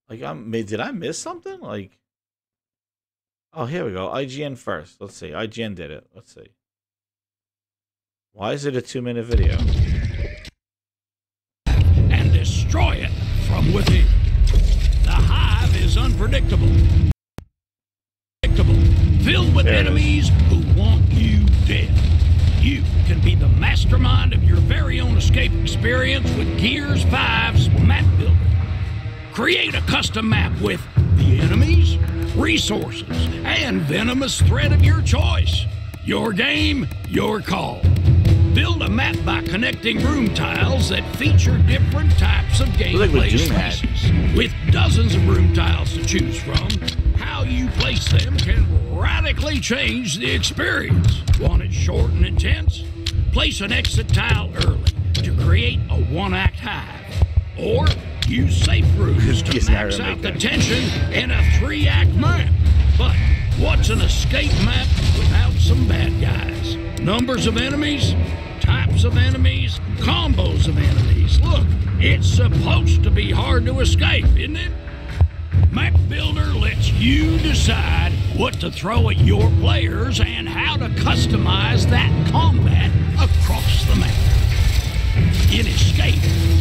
Like, did I miss something? Like, oh, here we go. IGN first. Let's see. IGN did it. Let's see. Why is it a 2-minute video? And destroy it from within. The hive is unpredictable. Filled with enemies who want you dead. You can be the mastermind of your very own escape experience with Gears 5's Map Builder. Create a custom map with the enemies, resources, and venomous threat of your choice. Your game, your call. Build a map by connecting room tiles that feature different types of gameplay spaces. With dozens of room tiles to choose from, how you place them can radically change the experience. Want it short and intense? Place an exit tile early to create a 1-act hive. Or use safe routes to max out the tension in a 3-act map. But what's an escape map without some bad guys? Numbers of enemies, types of enemies, combos of enemies. Look, it's supposed to be hard to escape, isn't it? Map Builder lets you decide what to throw at your players and how to customize that combat across the map. in Escape,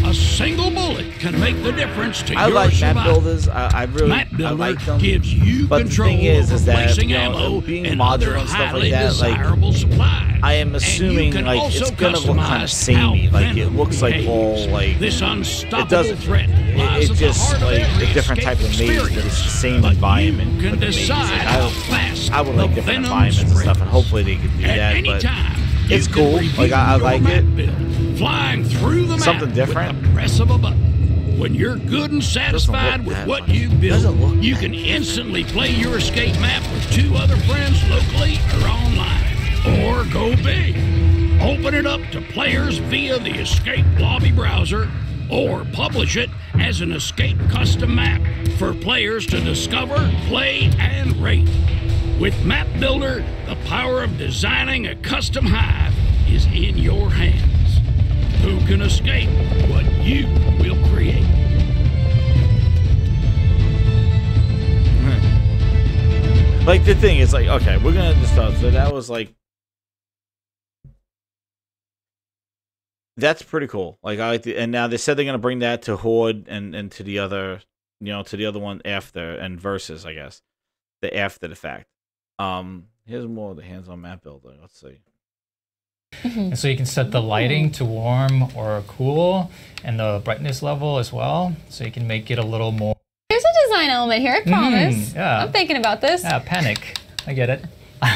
a single bullet can make the difference to I your like survival. map builders. I really Map Builder like them. gives you but control the thing is over that placing ammo, ammo being and modular other and stuff highly like that, desirable supplies. I am assuming can like also it's gonna look kind of customize samey. how Like it Venom looks like all behaves. like This it unstoppable doesn't. threat lies It at the just heart of like every a different type of Escape maze, but it's the same But environment. you can with the maze. decide Like, how fast I would like the different Venom environments and stuff, and spreads. hopefully they could do At that. any But time, it's you cool. can Like I review like your it. map build, flying through the Something map different. with the press of a button. When you're good and satisfied with what you build, you can instantly play your Escape map with 2 other friends locally or online. Or go big. Open it up to players via the Escape lobby browser, or publish it as an Escape custom map for players to discover, play, and rate. With Map Builder, the power of designing a custom hive is in your hands. Who can escape what you will create? Like the thing is like, okay, we're gonna just start. So that was like, that's pretty cool. Like I like the, and now they said they're gonna bring that to Horde and to the other, to the other one after and Versus, I guess, the after the fact. Here's more of the hands-on map builder. Let's see. And so you can set the lighting to warm or cool, and the brightness level as well, so you can make it a little more. There's a design element here, I promise. Yeah. I'm thinking about this. Yeah, panic. I get it. You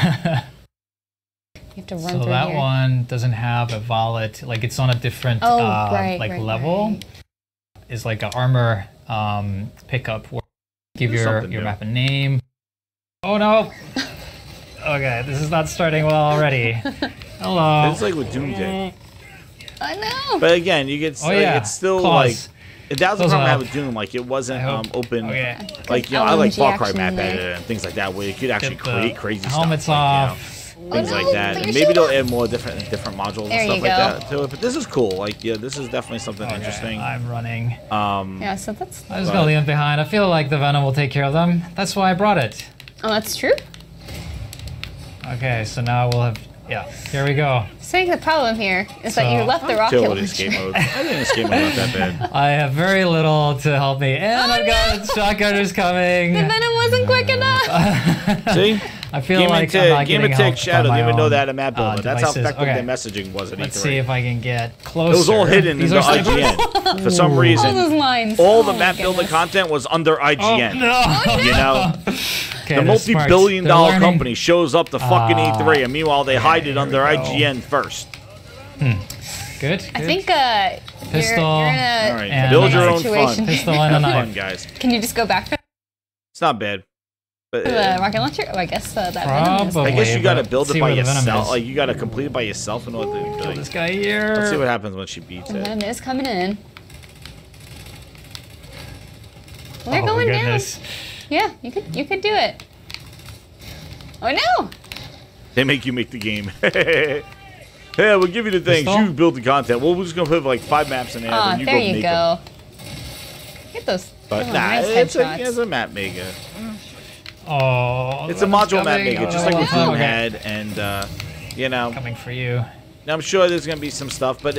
have to run So through that here. one doesn't have a wallet, like it's on a different right, level. It's like an armor pickup where you give your map a name. Oh no! Okay, this is not starting well already. Hello. It's like what Doom did. I know. But again, you get it's still Claws. like that was the Those problem I had help. with Doom. Like it wasn't open. Okay. Like I like LMG Far Cry action map in there. editor and things like that where you could actually Get the create crazy helmets stuff. off. Things like that. Put And your maybe they'll shield add more different modules There and you stuff like go. that to it. But this is cool. Like this is definitely something interesting. I'm running. Yeah, so that's. I was gonna leave them behind. I feel like the Venom will take care of them. That's why I brought it. Oh, that's true. Okay, so now we'll have. Yeah, here we go. So the problem here is that you left the rocket Kill with launcher. escape mode. I think escape mode not that bad. I have very little to help me, and I've got shotgunners coming. The venom wasn't quick enough. See? I feel like I'm not Game getting of Tick help Shadow by didn't even my know own, that in map builder. That's how devices. effective Okay. their messaging was at Let's E3. see if I can get closer. It was all hidden in These the are snipers? IGN. For some All reason, those lines. all Oh the my map builder goodness. content was under IGN. no. You know? Okay, The they're multi-billion smart. dollar They're learning. company shows up to fucking E3, and meanwhile they hide it here under we go. IGN first. Good. I good. think Pistol. you're in a All right, And build your a own situation. fun. Pistol and a Have knife. fun, guys. Can you just go back to It's not bad. But the rocket launcher? Oh, I guess that venom is. Probably. I guess you gotta but build let's it see by where the venom yourself. is. Like you gotta complete it by yourself in order to Kill like, this guy here. let's see what happens when she beats The it. venom is coming in. They're Oh, going down. goodness. Yeah, you could do it. Oh no! They make you make the game. Yeah, we'll give you the things. Pistol? You build the content. We're just gonna put like 5 maps in there, Oh, and you there go you make go. them. Get those. But oh, nah, nice it's headshots. a map maker. Oh, It's a Venom's module map coming. maker, Oh, just like no. what Doom Okay. had, and you know, Coming for you. I'm sure there's gonna be some stuff, but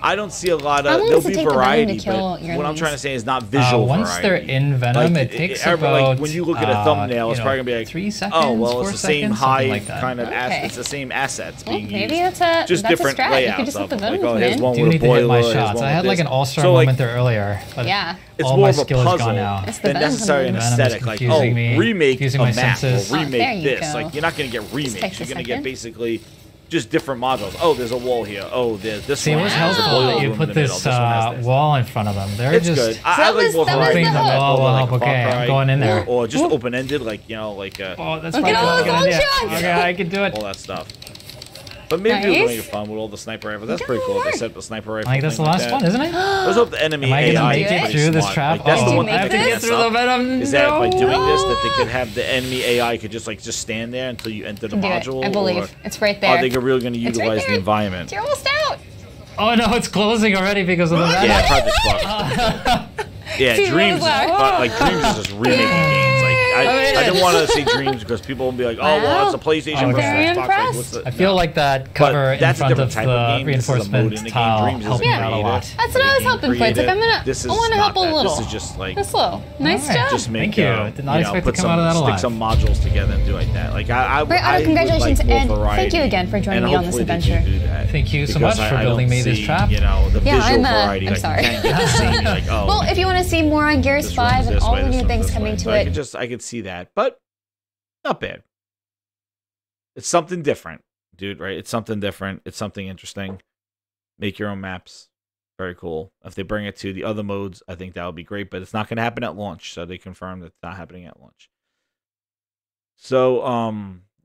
I don't see a lot How of. long There'll does it be take the venom to variety, kill but your what I'm enemies? trying to say is not visual Once variety. they're in Venom, Like, it takes like about when you look at a thumbnail, it's probably gonna be like 3 seconds. oh well, 4 it's the same seconds, something high like that. kind of Okay. it's the same assets Well, being maybe used. that's Just a different strat. You layouts could just of let the them. venom Like, oh, come here's in. one Do with a need to hit boiler. my here's shots. one I with had like this. an all-star So, moment there earlier, but Yeah. It's all more my of a skill is puzzle gone now. It's the than venom necessarily an coming in. Venom is aesthetic. Like, confusing oh, me, remake a confusing my map senses. or Oh, there remake you this. go. Like, you're not going to get takes remakes. a You're going to get second. basically just different modules. Oh, there's a wall here. Oh, there's this See, it one. was has a helpful boiler that you room put in the middle. this This one has this. wall in front of them. They're It's just good. I that like was- more that was variety. the than hook. that, Wall will like help. Far Okay, I'm Cry, going in there. Or just open-ended, like, you know, like Oh, that's Look my at all good those idea. shots. Okay, I can do it. all that stuff. But maybe Nice. we're doing it fun with all the sniper rifles. That's pretty cool. They set up the sniper rifle. I think that's the thing like last that. one, isn't it? Let's hope the enemy Am I AI gonna is make it pretty through this smart. trap? Like, that's Did the you one make thing I this? think Get through the venom. is that by doing this, No. that they could have the enemy AI could just stand there until you enter the Do it. module. I believe or it's right are there. they really going to It's right utilize there. the environment? You're almost out. Oh no, it's closing already because of the venom. Yeah, Project Spark. Yeah, See, Dreams. what was that? Like Dreams is just remaking games. Like I made excited. I didn't want to say Dreams because people will be like, oh, well, it's a PlayStation. I'm versus very Xbox. Like, impressed. I feel like that cover in that's a front of different type of the game. This is a mode reinforcement in the game. tile Dreams is helped me out a creative. lot. That's what I was hoping for. It's like I want to help a little. This is just like this little. Nice Alright. job. just make Thank you. Did not expect to put come out of that stick alive. some modules together and do like that. Like I Great, I would congratulations, like more and thank you variety, again for joining and me on this hopefully they adventure. do that. Thank you so Because much for I building don't me this see, trap. You know, the Yeah, visual I'm variety. I'm like, sorry. You can't get to see like, oh, Well, if you want to see more on Gears this runs 5 and this all way, the this new runs things this way. coming So to I could see that, but not bad. It's something different, dude. Right? It's something different. It's something interesting. Make your own maps. Very cool. If they bring it to the other modes, I think that would be great. But it's not going to happen at launch, so they confirmed that it's not happening at launch. So,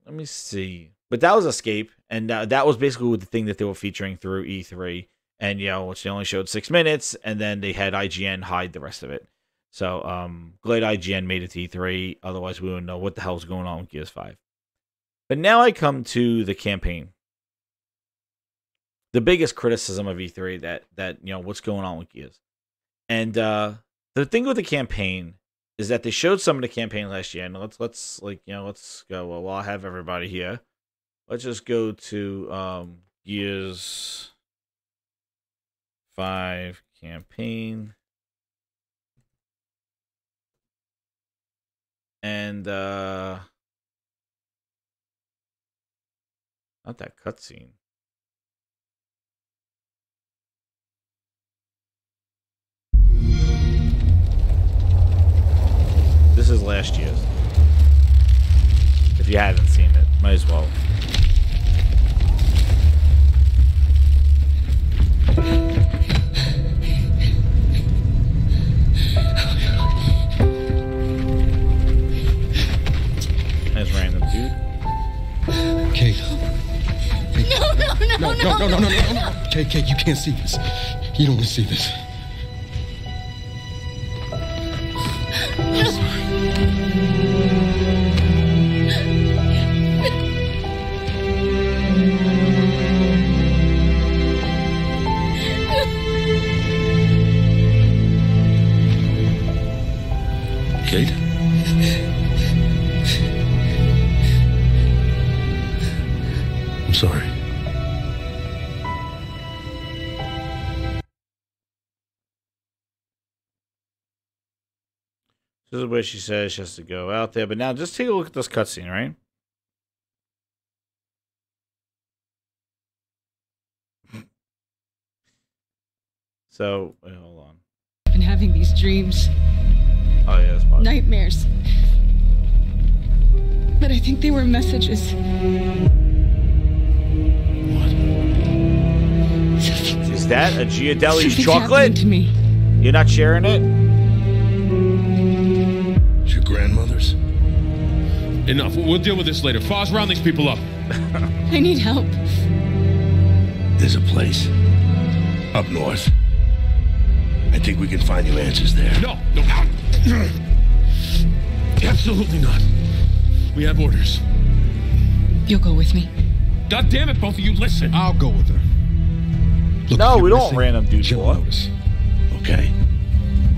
let me see. But that was Escape, and that was basically the thing that they were featuring through E3. And, which they only showed 6 minutes, and then they had IGN hide the rest of it. So, glad IGN made it to E3. Otherwise, we wouldn't know what the hell's going on with Gears 5. But now I come to the campaign. The biggest criticism of E3 that what's going on with Gears. And the thing with the campaign is that they showed some of the campaign last year. And let's go. Well, I'll have everybody here. Let's just go to Gears 5 campaign. And not that cutscene. This is last year's. If you haven't seen it, might as well. That's random, dude. Kate. No. No. Kate, you can't see this. You don't want to see this. Kate? I'm sorry. This is where she says she has to go out there. But now just take a look at this cutscene, right? So, wait, hold on. I've been having these dreams. Oh, yeah, that's possible. Nightmares. But I think they were messages. Is that a Giardelli's Something's chocolate? happening to me. You're not sharing it? It's your grandmother's. Enough. We'll deal with this later. Foz, round these people up. I need help. There's a place up north. I think we can find you answers there. No. Absolutely not. We have orders. You'll go with me. God damn it, both of you, listen. I'll go with her. Look, No, if we you're don't missing, random do she'll for. notice. Okay.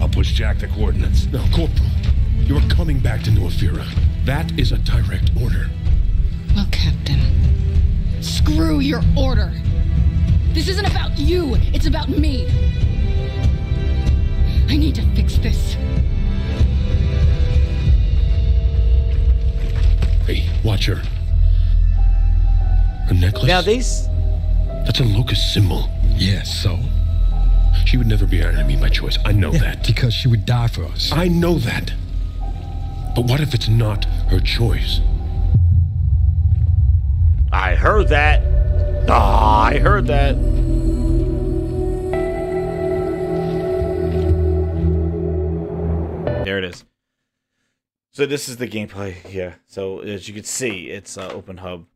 I'll push Jack the coordinates. No, Corporal. You are coming back to New Afira. That is a direct order. Well, Captain, screw your order. This isn't about you. It's about me. I need to fix this. Hey, watch her. A necklace? Now, That's a locust symbol. Yes, so? She would never be our enemy by choice. I know that. Because she would die for us. I know that. But what if it's not her choice? I heard that. I heard that. There it is. So this is the gameplay here. So as you can see, it's open hub.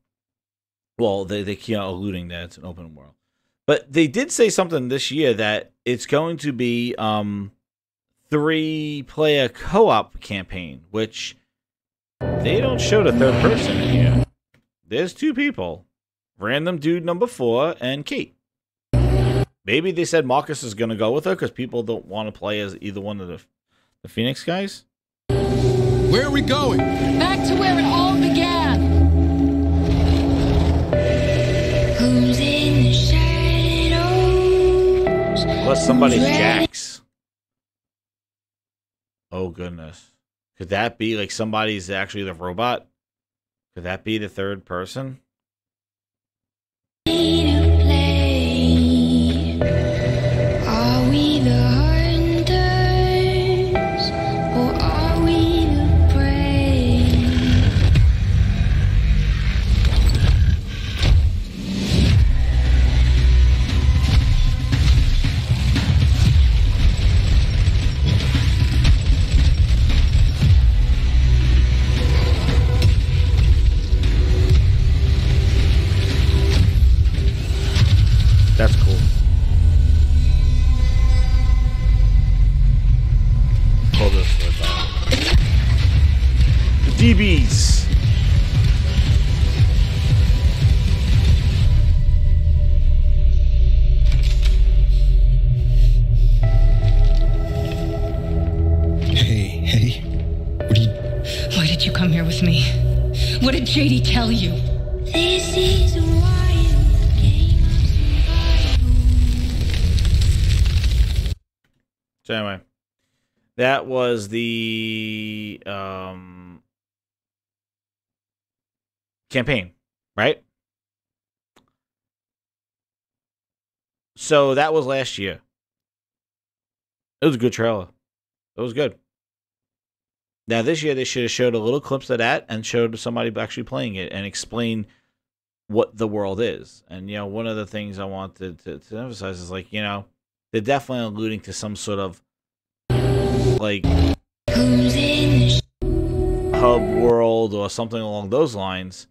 Well, they keep alluding that it's an open world. But they did say something this year that it's going to be 3-player co-op campaign, which they don't show the third person in here. There's 2 people. Random dude number 4 and Kate. Maybe they said Marcus is going to go with her because people don't want to play as either one of the Phoenix guys. Wait Where are we going? Back to where it all began. Who's in the shadows? Plus somebody's Jax. Oh goodness. Could that be like somebody's actually the robot? Could that be the third person? Are we the hunters or are we the prey? That's cool. Pull this with the DBs. Hey. Why did you come here with me? What did JD tell you? This is a wild game of survival. So anyway, that was the campaign, right? So that was last year. It was a good trailer. It was good. Now this year they should have showed a little clips of that and showed somebody actually playing it and explain what the world is. And you know, one of the things I wanted to emphasize is like, you know, they're definitely alluding to some sort of like hub world or something along those lines.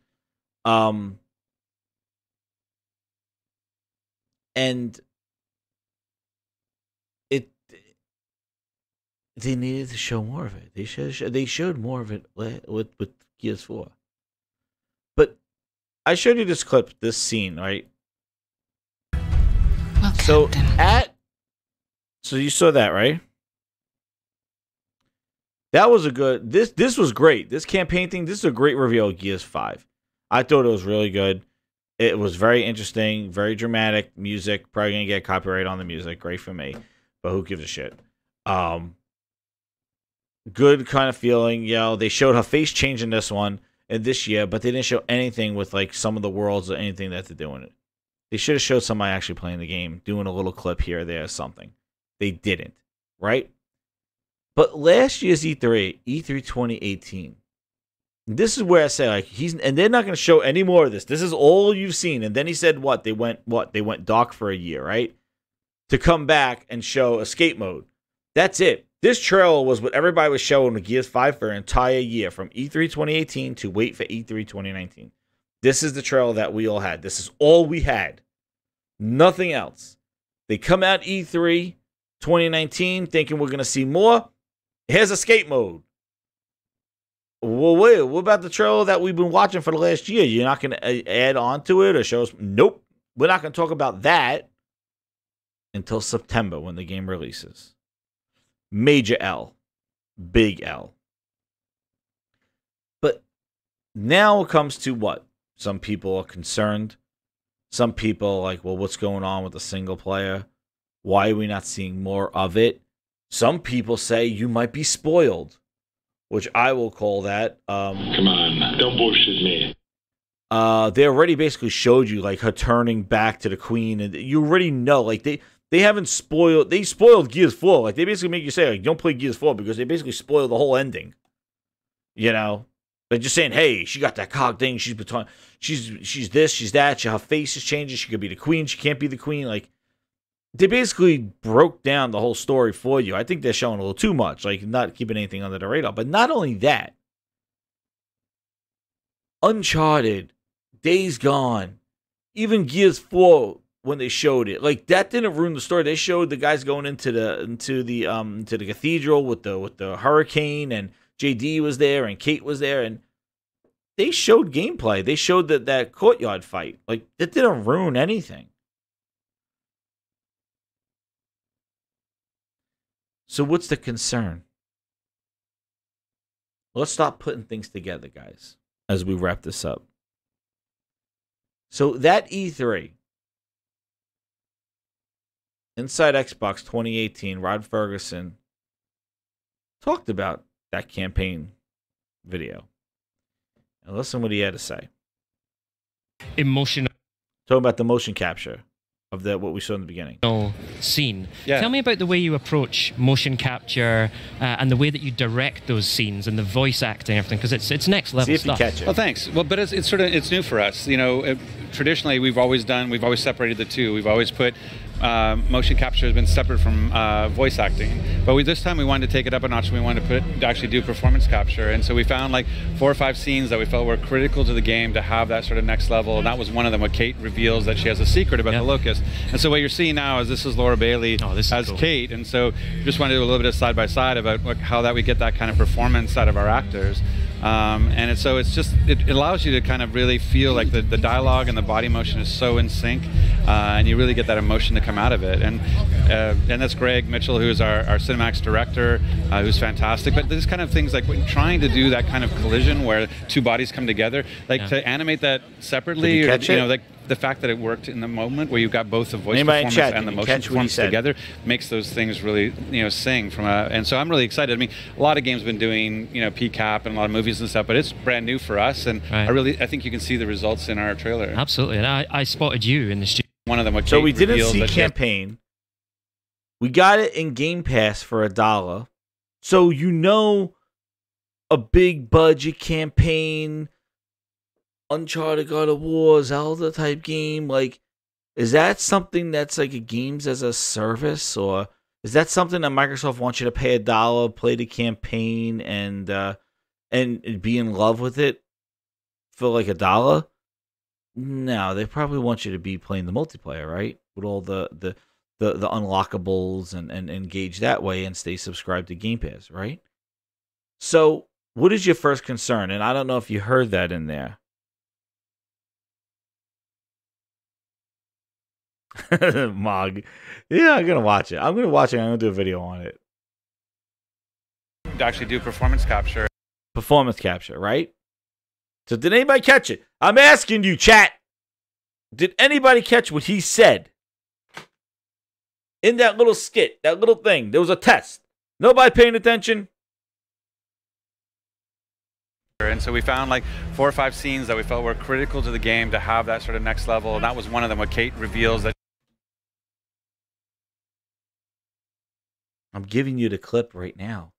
And they needed to show more of it. They showed more of it with Gears 4. But I showed you this clip, this scene, right? Well, so you saw that, right? That was a good. This was great. This campaign thing. This is a great reveal of Gears 5. I thought it was really good. It was very interesting, very dramatic music. Probably gonna get copyright on the music. Great for me, but who gives a shit? Good kind of feeling. You know, they showed her face change in this one and this year, but they didn't show anything with like some of the worlds or anything that they're doing it. They should have showed somebody actually playing the game, doing a little clip here or there or something. They didn't, right? But last year's E3 2018, this is where I say like and they're not going to show any more of this. This is all you've seen. And then he said They went dark for a year, right? To come back and show escape mode. That's it. This trailer was what everybody was showing with Gears 5 for an entire year, from E3 2018 to wait for E3 2019. This is the trailer that we all had. This is all we had. Nothing else. They come out E3 2019 thinking we're going to see more. Here's escape mode. Well, wait, what about the trailer that we've been watching for the last year? You're not going to add on to it or show us? Nope. We're not going to talk about that until September when the game releases. Major L. Big L. But now it comes to what? Some people are concerned. Some people are like, well, what's going on with the single player? Why are we not seeing more of it? Some people say you might be spoiled, which I will call that. Come on, don't bullshit me. They already basically showed you like her turning back to the queen, and you already know like they haven't spoiled. They spoiled Gears 4. Like they basically make you say like don't play Gears 4 because they basically spoiled the whole ending. You know, they're just saying, hey, she got that cog thing. She's this, she's that. Her face is changing. She could be the queen. She can't be the queen. Like they basically broke down the whole story for you. I think they're showing a little too much, like not keeping anything under the radar. But not only that, Uncharted, Days Gone, even Gears 4 when they showed it, like that didn't ruin the story. They showed the guys going into the cathedral with the hurricane, and JD was there and Kate was there, and they showed gameplay. They showed that courtyard fight. Like that didn't ruin anything. So what's the concern? let's stop putting things together, guys, as we wrap this up. So that E3, Inside Xbox 2018, Rod Ferguson talked about that campaign video. And listen what he had to say. Emotional. Talking about the motion capture of what we saw in the beginning. Scene. Yeah. Tell me about the way you approach motion capture and the way that you direct those scenes and the voice acting and everything, because it's next level See if stuff. you catch it. Well, thanks. Well, but it's new for us. You know, traditionally we've always separated the two. We've always put motion capture has been separate from voice acting. But this time we wanted to take it up a notch. We wanted to actually do performance capture, and so we found like 4 or 5 scenes that we felt were critical to the game to have that sort of next level. And that was one of them, where Kate reveals that she has a secret about the locust. And so what you're seing now is this is Laura Bailey as cool. Kate, and so just wanted to do a little bit of side by side about how that we get that kind of performance out of our actors. And it allows you to kind of really feel like the dialogue and the body motion is so in sync, and you really get that emotion to come out of it. And that's Greg Mitchell, who's our Cinemax director, who's fantastic. But there's kind of things like trying to do that kind of collision where 2 bodies come together, to animate that separately, like the fact that it worked in the moment where you got both the voice performance and the motion performance together makes those things really sing from and so I'm really excited. I mean, a lot of games have been doing PCAP and a lot of movies and stuff, but it's brand new for us, and I think you can see the results in our trailer. Absolutely. And I spotted you in the studio. One of them. So we didn't see campaign. We got it in Game Pass for $1. So a big budget campaign, Uncharted, God of War, Zelda type game, like, is that something that's like a games as a service, or is that something that Microsoft wants you to pay $1, play the campaign, and be in love with it for like $1? No, they probably want you to be playing the multiplayer, right? With all the unlockables and engage that way and stay subscribed to Game Pass, right? So, what is your first concern? And I don't know if you heard that in there. Mog. Yeah, I'm gonna watch it. I'm gonna watch it. I'm gonna do a video on it. To actually do performance capture. Performance capture, right? So did anybody catch it? I'm asking you, chat. Did anybody catch what he said? In that little skit, that little thing, there was a test. Nobody paying attention? And so we found like 4 or 5 scenes that we felt were critical to the game to have that sort of next level, and that was one of them, where Kate reveals that. I'm giving you the clip right now.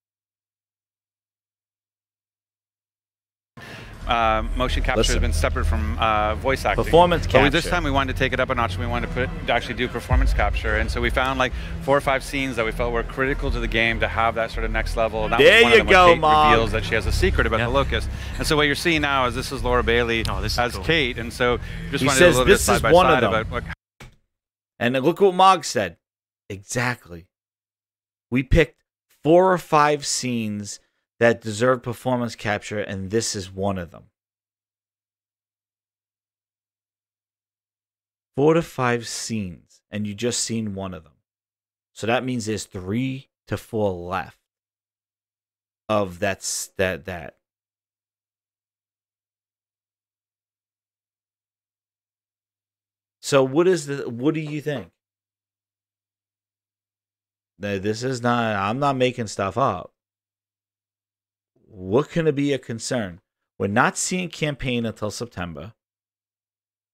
Motion capture has been separate from voice acting. Performance capture. But this time we wanted to take it up a notch. We wanted to actually do performance capture, and so we found like 4 or 5 scenes that we felt were critical to the game to have that sort of next level. And that was one of them, where Kate reveals that she has a secret about the locust. And so what you're seeing now is this is Laura Bailey as cool. Kate, and so just wanted to do a little bit side by side about. And look what Mog said. Exactly. We picked 4 or 5 scenes that deserve performance capture, and this is one of them. 4 to 5 scenes, and you just seen one of them. So that means there's 3 to 4 left of that. So what do you think? This is not, I'm not making stuff up. What can it be a concern? We're not seeing campaign until September.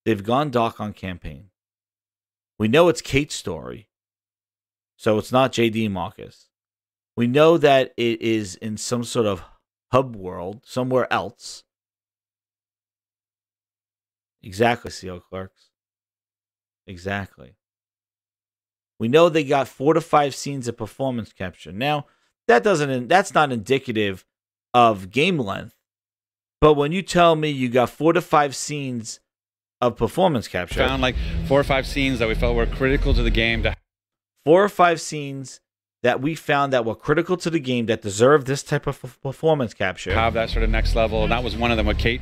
They've gone dark on campaign. We know it's Kate's story, so it's not JD Marcus. We know that it is in some sort of hub world, somewhere else. Exactly, CO Clerks. Exactly. We know they got 4 to 5 scenes of performance capture. Now, that's not indicative of game length. But when you tell me you got 4 to 5 scenes of performance capture, found like 4 or 5 scenes that we felt were critical to the game. 4 or 5 scenes that we found that were critical to the game that deserve this type of performance capture. Have that sort of next level, and that was one of them with Kate.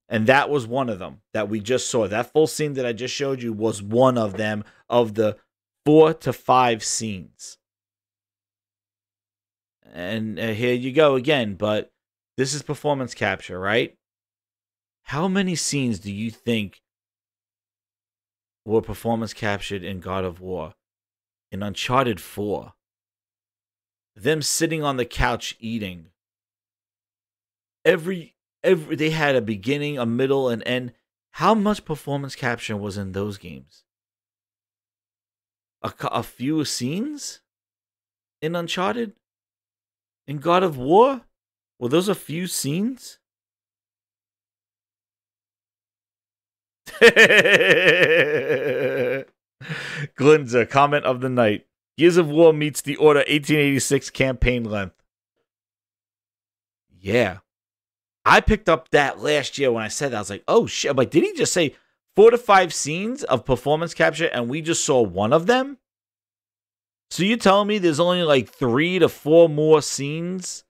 And that was one of them that we just saw. That full scene that I just showed you was one of them, of the 4 to 5 scenes. And here you go again, but this is performance capture, right? How many scenes do you think were performance captured in God of War? In Uncharted 4? Them sitting on the couch eating. Every they had a beginning, a middle, and end. How much performance capture was in those games? A few scenes in Uncharted? In God of War? Were those a few scenes? Glinza, comment of the night. Gears of War meets the Order 1886 campaign length. Yeah. I picked up that last year when I said that. I was like, oh shit. But did he just say 4 to 5 scenes of performance capture and we just saw one of them? So you're telling me there's only like 3 to 4 more scenes?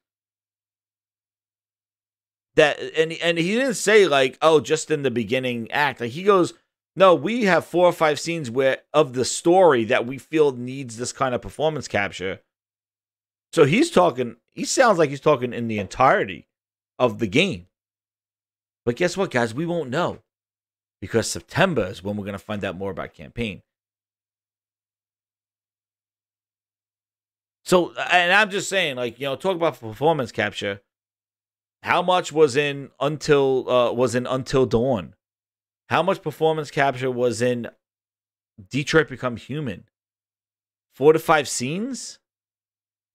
That and he didn't say like, oh, just in the beginning act. Like he goes, no, we have 4 or 5 scenes where of the story that we feel needs this kind of performance capture. So he's talking, he sounds like he's talking in the entirety of the game. But guess what, guys? We won't know. Because September is when we're going to find out more about campaign. So, and I'm just saying, like, you know, talk about performance capture. How much was in Until Dawn? How much performance capture was in Detroit Become Human? 4 to 5 scenes?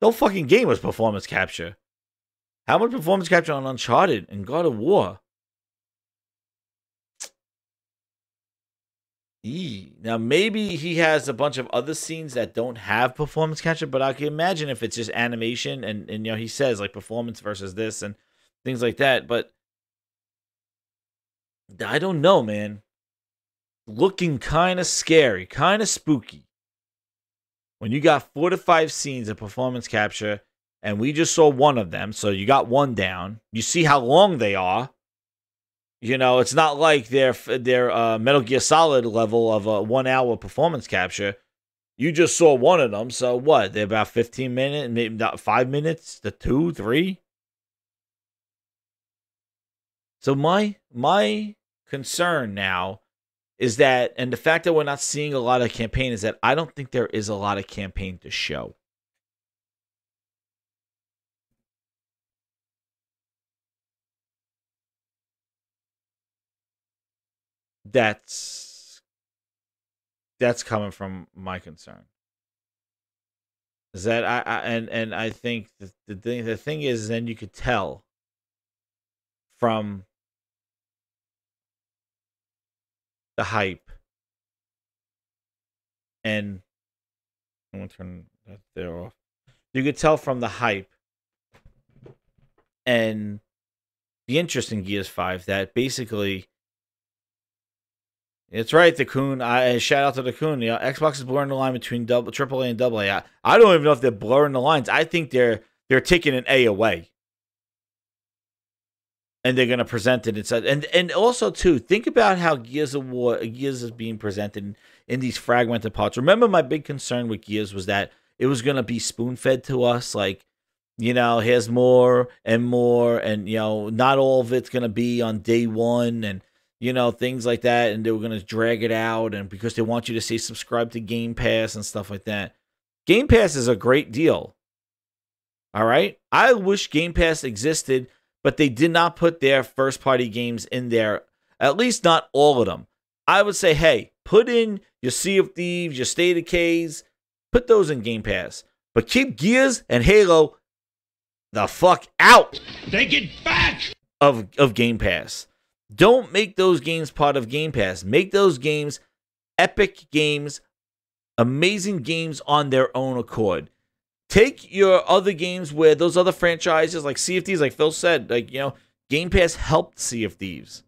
The whole fucking game was performance capture. How much performance capture on Uncharted and God of War? Now, maybe he has a bunch of other scenes that don't have performance capture, but I can imagine if it's just animation and you know, he says like performance versus this and things like that, but I don't know, man. Looking kind of scary, kind of spooky. When you got 4 to 5 scenes of performance capture and we just saw one of them, so you got one down. You see how long they are. You know, it's not like their Metal Gear Solid level of a 1 hour performance capture. You just saw one of them, so what? They're about 15 minutes, maybe not 5 minutes to 2, 3. So my concern now is that, and the fact that we're not seeing a lot of campaign is that I don't think there is a lot of campaign to show. That's coming from my concern. Is that I think the thing is, then you could tell from the hype, and I'm gonna turn that there off. You could tell from the hype and the interest in Gears 5 that basically, it's right, the Coon. I shout out to the Coon. You know, Xbox is blurring the line between AAA and AA. I don't even know if they're blurring the lines. I think they're taking an A away, and they're gonna present it inside. And also too, think about how Gears is being presented in these fragmented parts. Remember, my big concern with Gears was that it was gonna be spoon fed to us, like, you know, here's more, and you know, not all of it's gonna be on day one, and you know, things like that, and they were going to drag it out, and because they want you to say subscribe to Game Pass and stuff like that. Game Pass is a great deal. All right? I wish Game Pass existed, but they did not put their first-party games in there, at least not all of them. I would say, hey, put in your Sea of Thieves, your State of Decay, put those in Game Pass, but keep Gears and Halo the fuck out. Take it back of Game Pass. Don't make those games part of Game Pass. Make those games epic games, amazing games on their own accord. Take your other games where those other franchises like Sea of Thieves, like Phil said, like, you know, Game Pass helped Sea of Thieves.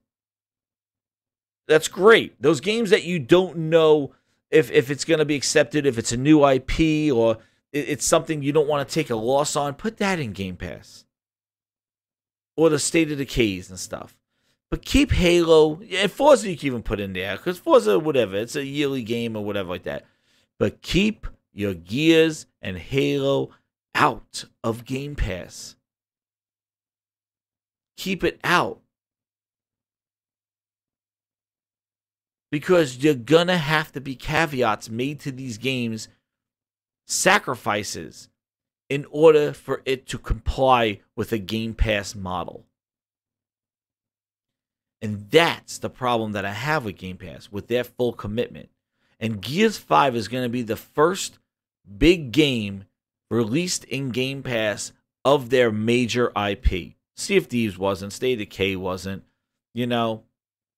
That's great. Those games that you don't know if it's going to be accepted, if it's a new IP or it's something you don't want to take a loss on, put that in Game Pass. Or the State of Decays and stuff. But keep Halo, and Forza you can even put in there, because Forza, whatever, it's a yearly game or whatever like that. But keep your Gears and Halo out of Game Pass. keep it out. Because you're going to have to be caveats made to these games, sacrifices, in order for it to comply with a Game Pass model. And that's the problem that I have with Game Pass, with their full commitment. And Gears 5 is going to be the first big game released in Game Pass of their major IP. Sea of Thieves wasn't, State of Decay wasn't, you know.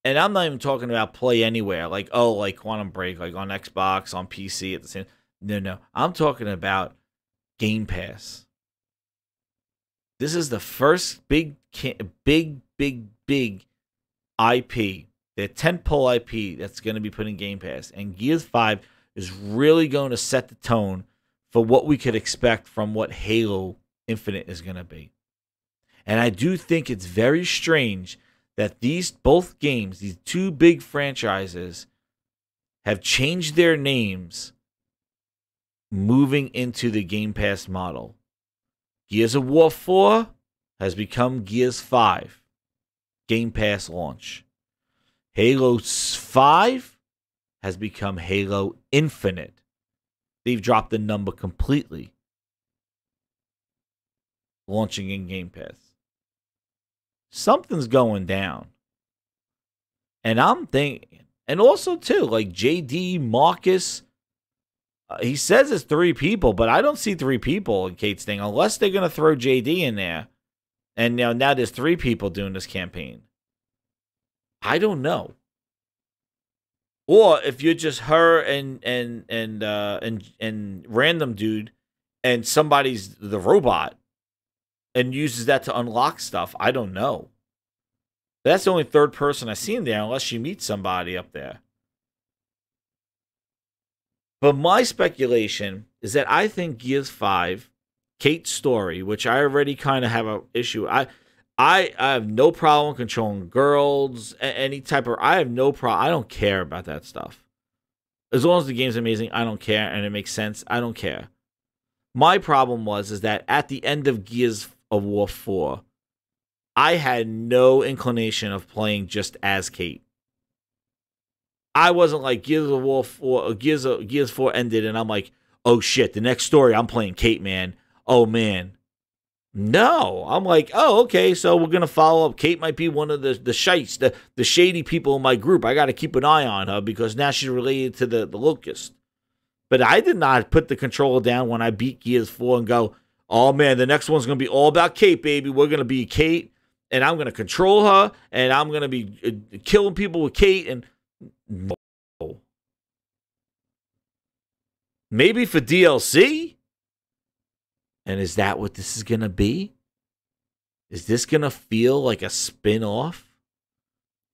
And I'm not even talking about play anywhere, like Quantum Break, like on Xbox, on PC at the same. No. I'm talking about Game Pass. This is the first big IP, their tentpole IP that's going to be put in Game Pass. And Gears 5 is really going to set the tone for what we could expect from what Halo Infinite is going to be. And I do think it's very strange that these both games, these two big franchises, have changed their names moving into the Game Pass model. Gears of War 4 has become Gears 5, Game Pass launch. Halo 5 has become Halo Infinite. They've dropped the number completely, launching in Game Pass. Something's going down. And I'm thinking, and also too, like JD, Marcus, he says it's 3 people, but I don't see 3 people in Kate's thing, unless they're going to throw JD in there. And now there's 3 people doing this campaign. I don't know. Or if you're just her and random dude, and somebody's the robot and uses that to unlock stuff. I don't know. That's the only third person I've seen there, unless she meets somebody up there. But my speculation is that I think Gears 5, Kate's story, which I already kind of have an issue. I have no problem controlling girls, any type of. I have no problem. I don't care about that stuff. As long as the game's amazing, I don't care, and it makes sense. I don't care. My problem is that at the end of Gears of War 4, I had no inclination of playing just as Kate. I wasn't like Gears of War 4, Gears 4 ended, and I'm like, oh shit, the next story, I'm playing Kate, man. Oh man. No, I'm like, oh, okay, so we're going to follow up. Kate might be one of the shites, the shady people in my group. I got to keep an eye on her because now she's related to the Locust. But I did not put the controller down when I beat Gears 4 and go, oh, man, the next one's going to be all about Kate, baby. We're going to be Kate, and I'm going to control her, and I'm going to be killing people with Kate. And no. Maybe for DLC? And is that what this is going to be? Is this going to feel like a spin-off?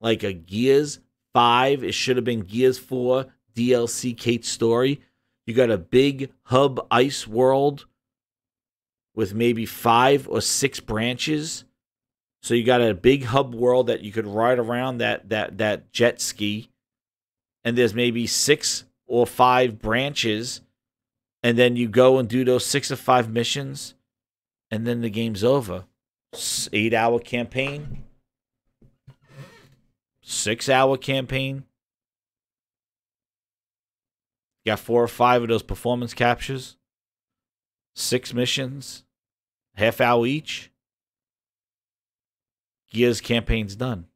Like a Gears 5? It should have been Gears 4 DLC Kate story. You got a big hub ice world with maybe 5 or 6 branches. So you got a big hub world that you could ride around that jet ski. And there's maybe 6 or 5 branches. And then you go and do those 6 or 5 missions. And then the game's over. 8-hour campaign. 6-hour campaign. You got 4 or 5 of those performance captures. 6 missions. Half-hour each. Gears campaign's done.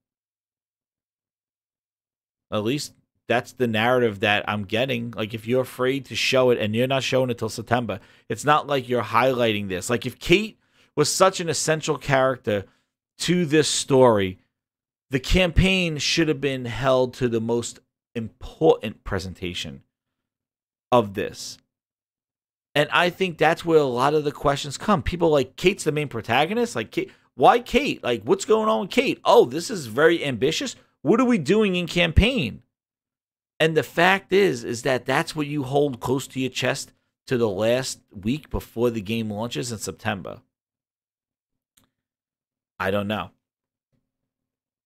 At least that's the narrative that I'm getting. Like, if you're afraid to show it and you're not showing it till September, it's not like you're highlighting this. Like, if Kate was such an essential character to this story, the campaign should have been held to the most important presentation of this. And I think that's where a lot of the questions come. People like, Kate's the main protagonist? Like, Kate, why Kate? Like, what's going on with Kate? Oh, this is very ambitious. What are we doing in campaign? And the fact is that that's what you hold close to your chest to the last week before the game launches in September. I don't know.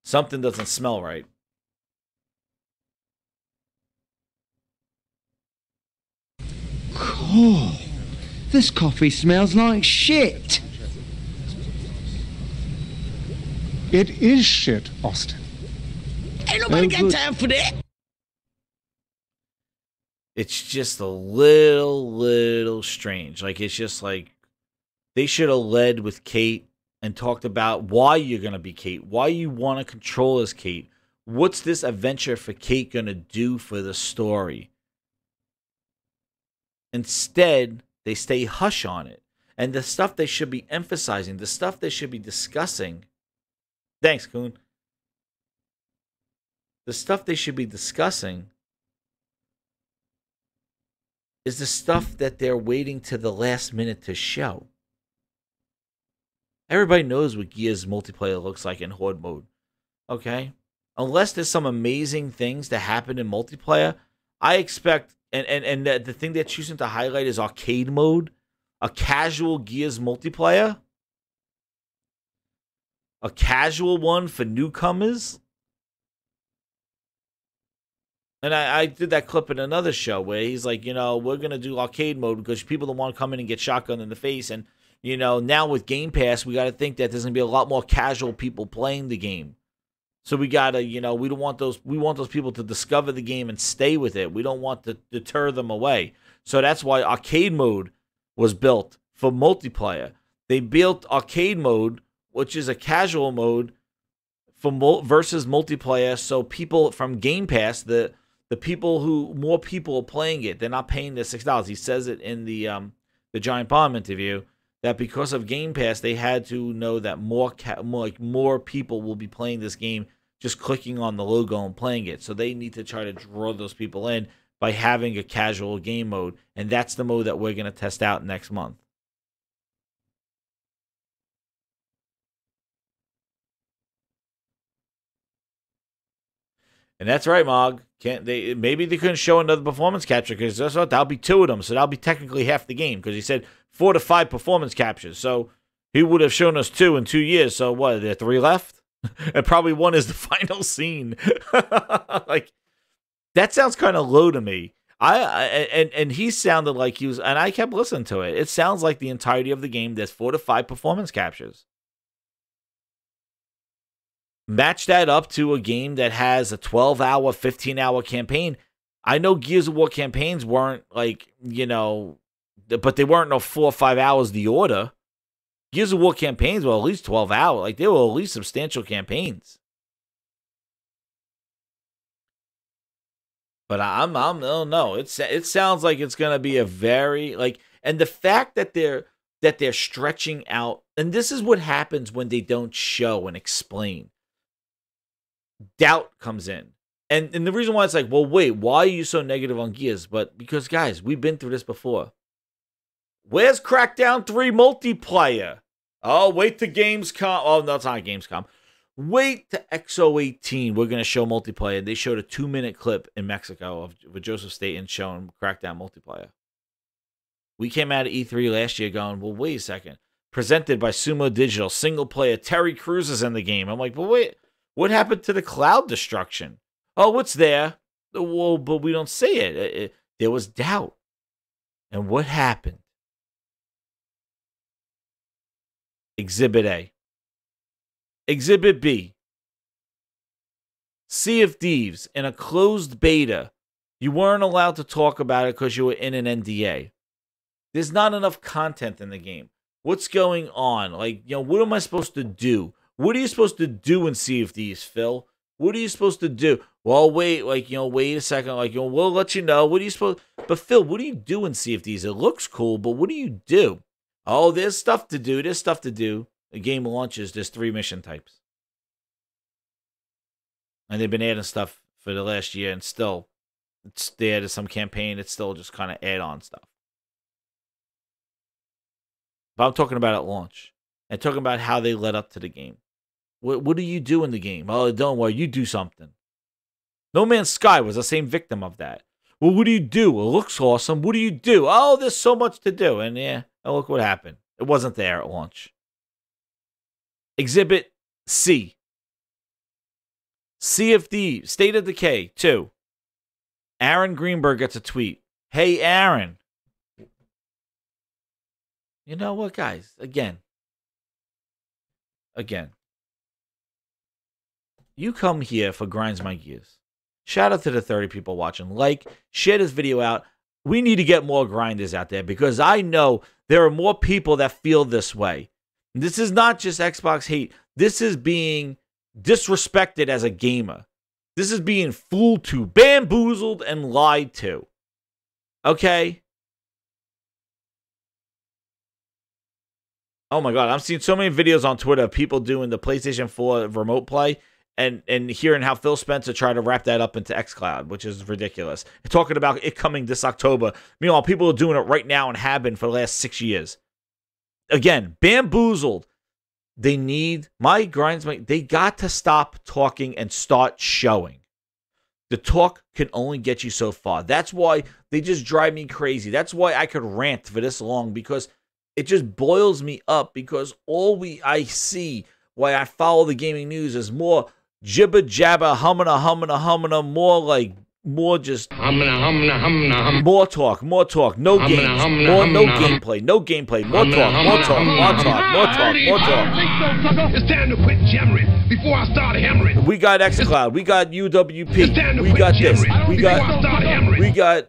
Something doesn't smell right. Oh, this coffee smells like shit. It is shit, Austin. Ain't nobody got time for that. It's just a little strange. Like, it's just like they should have led with Kate and talked about why you're going to be Kate, why you want to control as Kate. What's this adventure for Kate going to do for the story? Instead, they stay hush on it. And the stuff they should be emphasizing, the stuff they should be discussing. Thanks, Kuhn. The stuff they should be discussing is the stuff that they're waiting to the last minute to show. Everybody knows what Gears multiplayer looks like in Horde mode. Okay? Unless there's some amazing things that happen in multiplayer, I expect, and the thing they're choosing to highlight is arcade mode, a casual Gears multiplayer, a casual one for newcomers. And I did that clip in another show where he's like, you know, we're going to do arcade mode because people don't want to come in and get shotgunned in the face. And, you know, now with Game Pass, we got to think that there's going to be a lot more casual people playing the game. So we got to, you know, we want those people to discover the game and stay with it. We don't want to deter them away. So that's why arcade mode was built for multiplayer. They built arcade mode, which is a casual mode for versus multiplayer. So people from Game Pass, the people who more people are playing it, they're not paying the $6. He says it in the Giant Bomb interview that because of Game Pass, they had to know that more people will be playing this game just clicking on the logo and playing it. So they need to try to draw those people in by having a casual game mode, and that's the mode that we're going to test out next month. And that's right, Mog. Maybe they couldn't show another performance capture because that'll be 2 of them, so that'll be technically half the game because he said 4 to 5 performance captures. So he would have shown us 2 in 2 years. So what? Are there 3 left? And probably 1 is the final scene. Like, that sounds kind of low to me. And he sounded like he was, and I kept listening to it. It sounds like the entirety of the game. There's 4 to 5 performance captures. Match that up to a game that has a 12-hour, 15-hour campaign. I know Gears of War campaigns weren't like, you know, but they weren't no 4 or 5 hours the order. Gears of War campaigns were at least 12 hours. Like, they were at least substantial campaigns. But I don't know. It sounds like it's gonna be a very like, and the fact that they're stretching out, and this is what happens when they don't show and explain. Doubt comes in. And the reason why it's like, well, wait, why are you so negative on Gears? But because, guys, we've been through this before. Where's Crackdown 3 multiplayer? Oh, wait till Gamescom. Oh, no, it's not Gamescom. Wait to XO18. We're going to show multiplayer. They showed a 2-minute clip in Mexico with Joseph Staten showing Crackdown multiplayer. We came out of E3 last year going, well, wait a second. Presented by Sumo Digital, single player. Terry Crews is in the game. I'm like, well, wait. What happened to the cloud destruction? Oh, it's there. Well, but we don't see it. There was doubt. And what happened? Exhibit A. Exhibit B. Sea of Thieves in a closed beta. You weren't allowed to talk about it because you were in an NDA. There's not enough content in the game. What's going on? Like, you know, what am I supposed to do? What are you supposed to do in Sea of Thieves, Phil? What are you supposed to do? Well, wait, like, you know, wait a second. Like, you know, we'll let you know. What are you supposed But, Phil, what do you do in Sea of Thieves? It looks cool, but what do you do? Oh, there's stuff to do. There's stuff to do. The game launches. There's 3 mission types. And they've been adding stuff for the last year, and still, they added some campaign. It's still just kind of add-on stuff. But I'm talking about at launch. And talking about how they led up to the game. What do you do in the game? Oh, don't worry, you do something. No Man's Sky was the same victim of that. Well, what do you do? It looks awesome. What do you do? Oh, there's so much to do. And yeah, look what happened. It wasn't there at launch. Exhibit C. Sea of Thieves, State of Decay 2. Aaron Greenberg gets a tweet. Hey, Aaron. You know what, guys? Again. you come here for Grinds My Gears. Shout out to the 30 people watching. Like, share this video out. We need to get more grinders out there because I know there are more people that feel this way. This is not just Xbox hate. This is being disrespected as a gamer. This is being fooled to, bamboozled, and lied to. Okay? Oh my God, I'm seeing so many videos on Twitter of people doing the PlayStation 4 remote play and hearing how Phil Spencer tried to wrap that up into xCloud, which is ridiculous. Talking about it coming this October. Meanwhile, people are doing it right now and have been for the last 6 years. Again, bamboozled. They need, they got to stop talking and start showing. The talk can only get you so far. That's why they just drive me crazy. That's why I could rant for this long, because it just boils me up, because I see, why I follow the gaming news, is more jibber jabber, hummina, more just more talk, no games, no gameplay, more talk. It's time to quit jammering before I start hammering. We got xCloud, we got UWP, we got this, we got.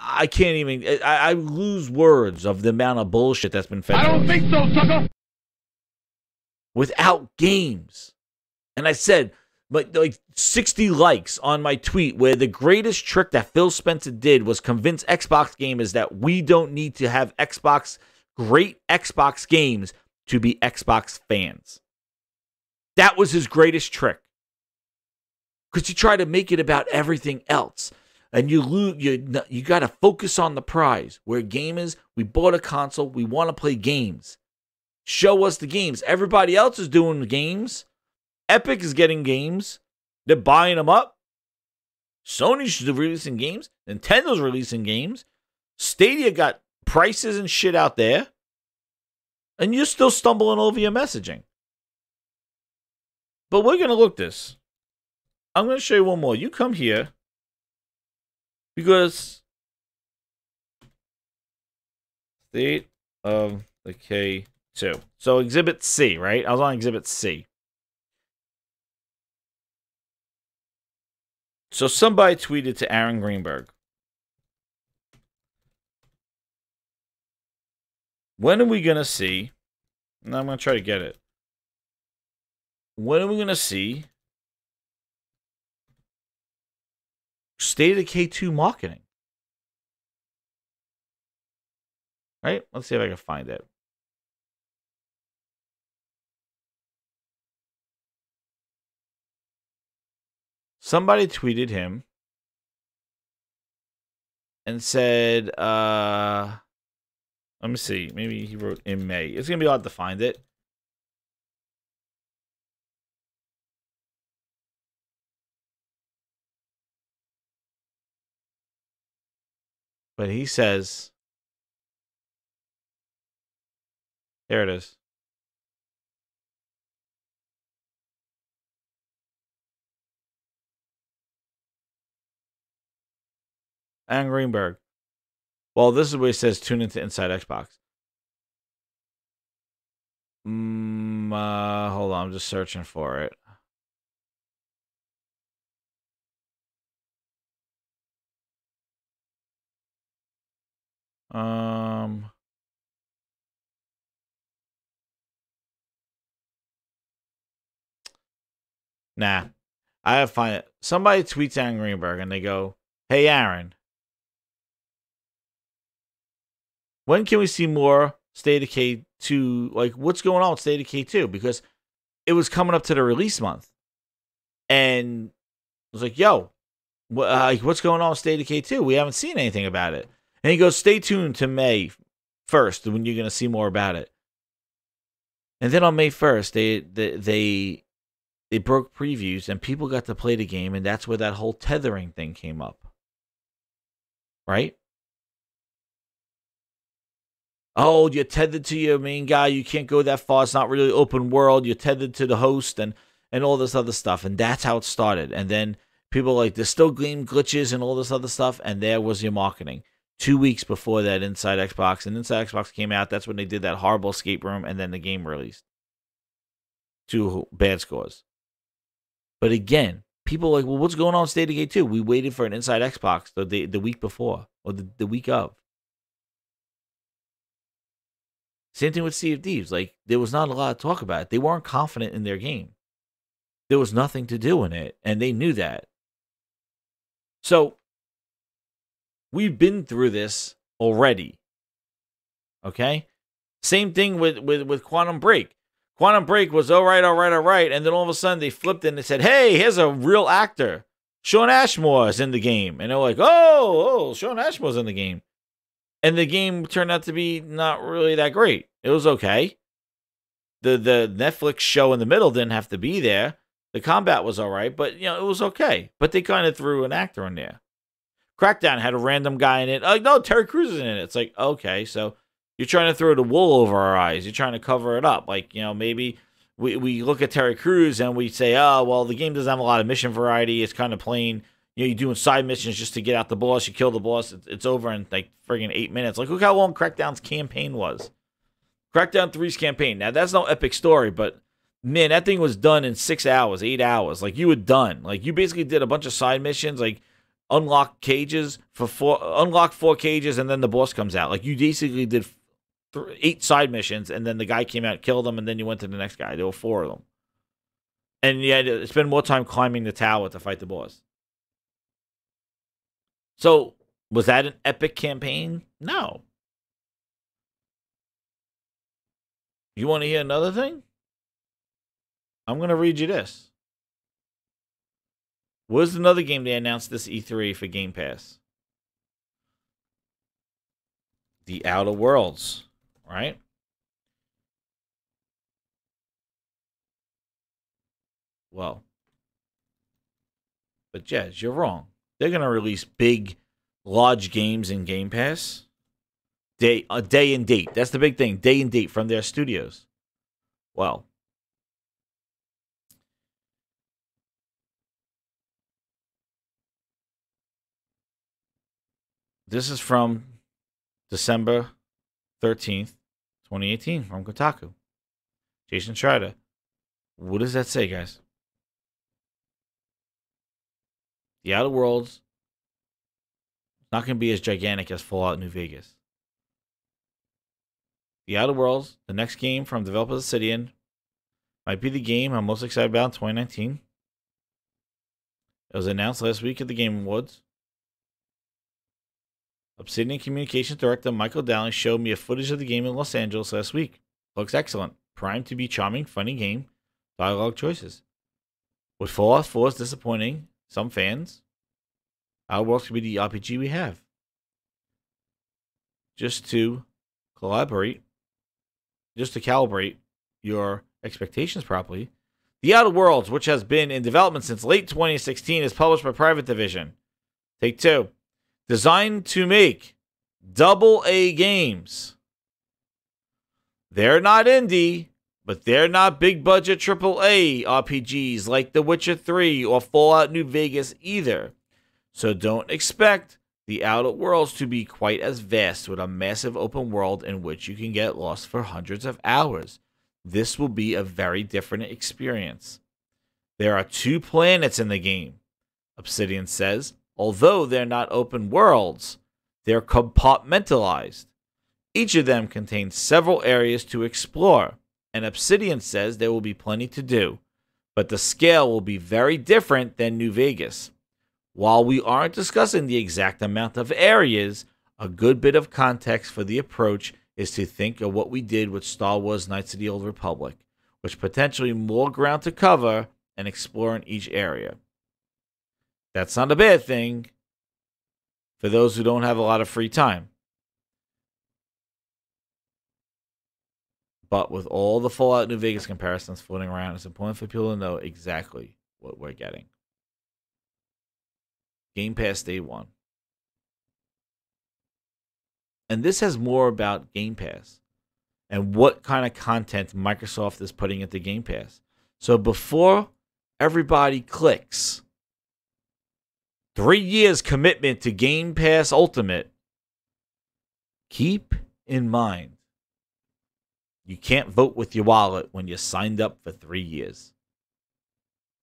I can't even. I lose words of the amount of bullshit that's been fed. I don't think so, sucker. Without games, and I said, like 60 likes on my tweet where the greatest trick that Phil Spencer did was convince Xbox gamers that we don't need to have great Xbox games to be Xbox fans. That was his greatest trick. Because you try to make it about everything else. And you got to focus on the prize. We're gamers. We bought a console. We want to play games. Show us the games. Everybody else is doing games. Epic is getting games. They're buying them up. Sony's releasing games. Nintendo's releasing games. Stadia got prices and shit out there. And you're still stumbling over your messaging. But we're going to look this. I'm going to show you one more. You come here. Because State of Decay 2. So Exhibit C, right? I was on Exhibit C. So somebody tweeted to Aaron Greenberg. When are we going to see... And I'm going to try to get it. When are we going to see State of Decay 2 marketing? Right? Let's see if I can find it. Somebody tweeted him and said, let me see. Maybe he wrote in May. It's going to be hard to find it. But he says, there it is. Aaron Greenberg. Well, this is where he says tune into Inside Xbox. Hold on, I'm just searching for it. Nah. I have to find it. Somebody tweets Aaron Greenberg and they go, "Hey Aaron, when can we see more State of Decay 2? Like, what's going on with State of Decay 2? Because it was coming up to the release month. And I was like, yo, what's going on with State of Decay 2? We haven't seen anything about it. And he goes, stay tuned to May 1st when you're going to see more about it. And then on May 1st, they broke previews and people got to play the game, and that's where that whole tethering thing came up. Right? Oh, you're tethered to your main guy. You can't go that far. It's not really open world. You're tethered to the host and all this other stuff. And that's how it started. And then people were like, there's still game glitches and all this other stuff. And there was your marketing. 2 weeks before that, Inside Xbox. And Inside Xbox came out. That's when they did that horrible escape room. And then the game released. 2 bad scores. But again, people are like, well, what's going on with State of Decay 2? We waited for an Inside Xbox the week before or the week of. Same thing with Sea of Thieves. Like, there was not a lot to talk about. They weren't confident in their game. There was nothing to do in it, and they knew that. So, we've been through this already. Okay? Same thing with Quantum Break. Quantum Break was all right, and then all of a sudden they flipped it and they said, hey, here's a real actor. Sean Ashmore is in the game. And they're like, oh, Sean Ashmore's in the game. And the game turned out to be not really that great. It was okay. The Netflix show in the middle didn't have to be there. The combat was all right, but it was okay. But they kind of threw an actor in there. Crackdown had a random guy in it. Like, no, Terry Crews is in it. It's like, okay, so you're trying to throw the wool over our eyes. You're trying to cover it up. Like, maybe we look at Terry Crews and we say, oh, well, the game doesn't have a lot of mission variety. It's kind of plain. You're doing side missions just to get out the boss. You kill the boss. It's over in like friggin' 8 minutes. Like, look how long Crackdown's campaign was. Crackdown 3's campaign. Now, that's no epic story, but man, that thing was done in 6 hours, 8 hours. Like, you were done. Like, you basically did a bunch of side missions, like unlock cages unlock 4 cages, and then the boss comes out. Like, you basically did 8 side missions, and then the guy came out, killed them, and then you went to the next guy. There were 4 of them. And you had to spend more time climbing the tower to fight the boss. So, was that an epic campaign? No. You want to hear another thing? I'm going to read you this. What is another game they announced this E3 for Game Pass? The Outer Worlds, right? Well, but Jez, you're wrong. They're going to release big, large games in Game Pass. Day and date. That's the big thing. Day and date from their studios. Well, this is from December 13th, 2018 from Kotaku. Jason Schreider. What does that say, guys? The Outer Worlds not going to be as gigantic as Fallout New Vegas. The Outer Worlds, the next game from developers Obsidian, might be the game I'm most excited about in 2019. It was announced last week at the Game Awards. Obsidian Communications Director Michael Dowling showed me a footage of the game in Los Angeles last week. Looks excellent. Primed to be charming, funny game. Dialogue choices. With Fallout 4's disappointing some fans, Outer Worlds could be the RPG we have. Just to calibrate your expectations properly, The Outer Worlds, which has been in development since late 2016, is published by Private Division. Take-Two. Designed to make AA games. They're not indie, but they're not big-budget AAA RPGs like The Witcher 3 or Fallout New Vegas either. So don't expect The Outer Worlds to be quite as vast with a massive open world in which you can get lost for hundreds of hours. This will be a very different experience. There are 2 planets in the game, Obsidian says. Although they're not open worlds, they're compartmentalized. Each of them contains several areas to explore, and Obsidian says there will be plenty to do, but the scale will be very different than New Vegas. While we aren't discussing the exact amount of areas, a good bit of context for the approach is to think of what we did with Star Wars Knights of the Old Republic, with potentially more ground to cover and explore in each area. That's not a bad thing for those who don't have a lot of free time. But with all the Fallout New Vegas comparisons floating around, it's important for people to know exactly what we're getting. Game Pass Day 1. And this has more about Game Pass and what kind of content Microsoft is putting into Game Pass. So before everybody clicks, 3 years commitment to Game Pass Ultimate, keep in mind, you can't vote with your wallet when you're signed up for 3 years.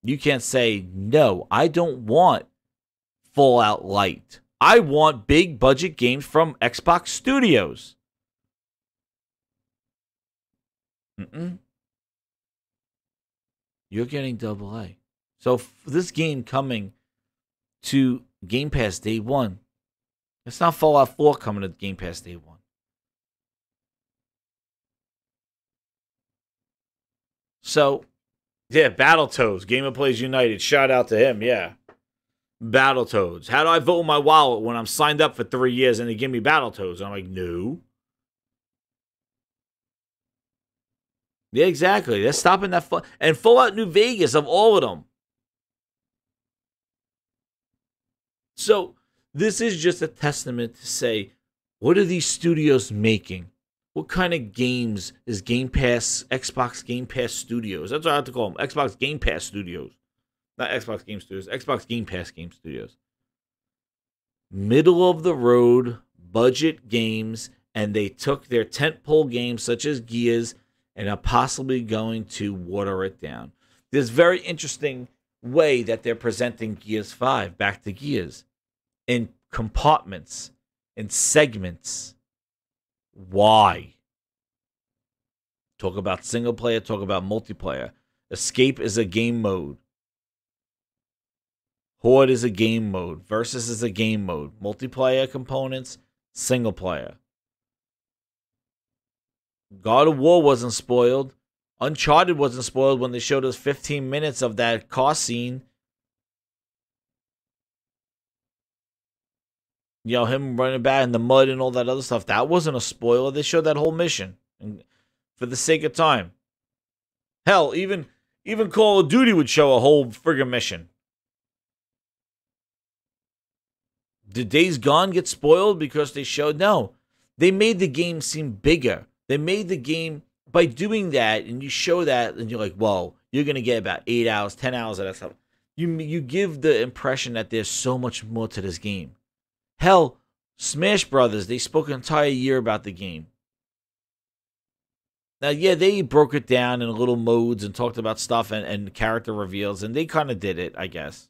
You can't say, no, I don't want Fallout Light. I want big budget games from Xbox Studios. You're getting AA. So this game coming to Game Pass day one, it's not Fallout 4 coming to Game Pass day one. So, yeah, Battletoads, Gamer Plays United. Shout out to him, yeah. Battletoads. How do I vote with my wallet when I'm signed up for 3 years and they give me Battletoads? I'm like, no. Yeah, exactly. They're stopping that. And Fallout New Vegas, of all of them. So, this is just a testament to say, what are these studios making? What kind of games is Game Pass, Xbox Game Pass Studios? That's what I have to call them. Xbox Game Pass Studios. Not Xbox Game Studios. Xbox Game Pass Game Studios. Middle of the road budget games, and they took their tentpole games such as Gears and are possibly going to water it down. There's a very interesting way that they're presenting Gears 5, back to Gears, in compartments, in segments. Why? Talk about single player, talk about multiplayer. Escape is a game mode. Horde is a game mode. Versus is a game mode. Multiplayer components, single player. God of War wasn't spoiled. Uncharted wasn't spoiled when they showed us 15 minutes of that car scene. You know, him running back in the mud and all that other stuff. That wasn't a spoiler. They showed that whole mission. And for the sake of time. Hell, even Call of Duty would show a whole friggin' mission. Did Days Gone get spoiled because they showed? No. They made the game seem bigger. They made the game, by doing that, and you show that, and you're like, whoa, you're going to get about 8 hours, 10 hours of that stuff. You give the impression that there's so much more to this game. Hell, Smash Brothers, they spoke an entire year about the game. Now, yeah, they broke it down in little modes and talked about stuff and character reveals, and they kind of did it, I guess.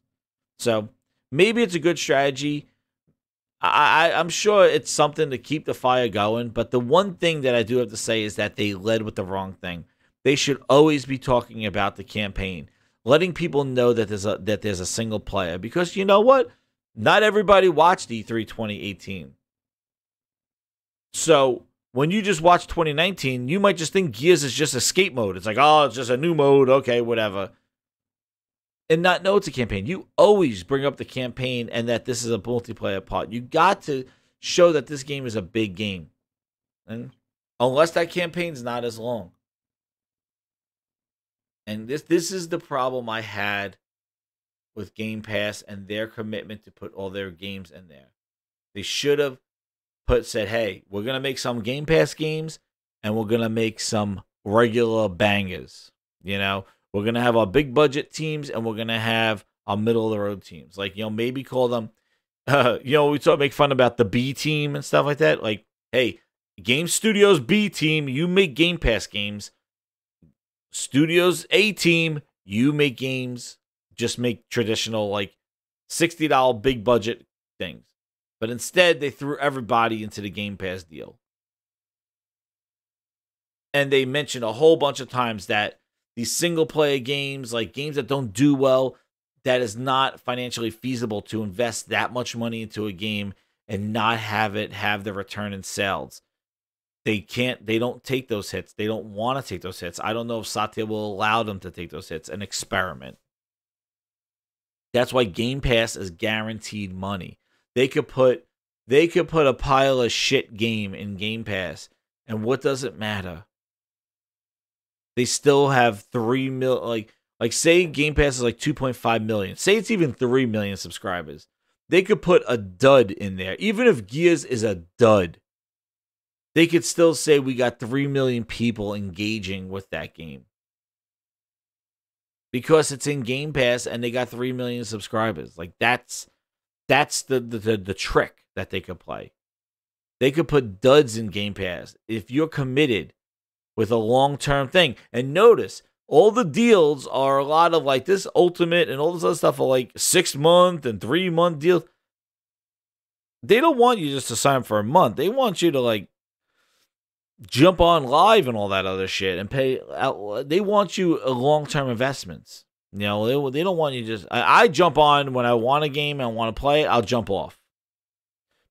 So, maybe it's a good strategy. I'm sure it's something to keep the fire going, but the one thing that I do have to say is that they led with the wrong thing. They should always be talking about the campaign, letting people know that there's a single player, because you know what? Not everybody watched E3 2018. So when you just watch 2019, you might just think Gears is just escape mode. It's like, oh, it's just a new mode, okay, whatever. And not know it's a campaign. You always bring up the campaign and that this is a multiplayer part. You got to show that this game is a big game. And unless that campaign's not as long. And this is the problem I had with Game Pass and their commitment to put all their games in there. They should have said, hey, we're going to make some Game Pass games and we're going to make some regular bangers. You know, we're going to have our big budget teams and we're going to have our middle of the road teams. Like, you know, maybe call them, we sort of make fun about the B team and stuff like that. Like, hey, Game Studios B team, you make Game Pass games. Studios A team, you make games. Just make traditional, like, $60 big budget things. But instead, they threw everybody into the Game Pass deal. And they mentioned a whole bunch of times that these single-player games, like games that don't do well, that is not financially feasible to invest that much money into a game and not have it have the return in sales. They don't take those hits. They don't want to take those hits. I don't know if Satya will allow them to take those hits and experiment. That's why Game Pass is guaranteed money. They could put a pile of shit game in Game Pass, and what does it matter? They still have 3 million, like say Game Pass is like 2.5 million. Say it's even 3 million subscribers. They could put a dud in there. Even if Gears is a dud, they could still say we got 3 million people engaging with that game. Because it's in Game Pass and they got 3 million subscribers. Like that's the trick that they could play. They could put duds in Game Pass if you're committed with a long-term thing. And notice, All the deals are a lot of like this Ultimate and all this other stuff are like 6-month and 3-month deals. They don't want you just to sign up for a month. They want you to like jump on live and all that other shit and pay out. They want you long-term investments. You know, they don't want you just. I jump on when I want a game and want to play. I'll jump off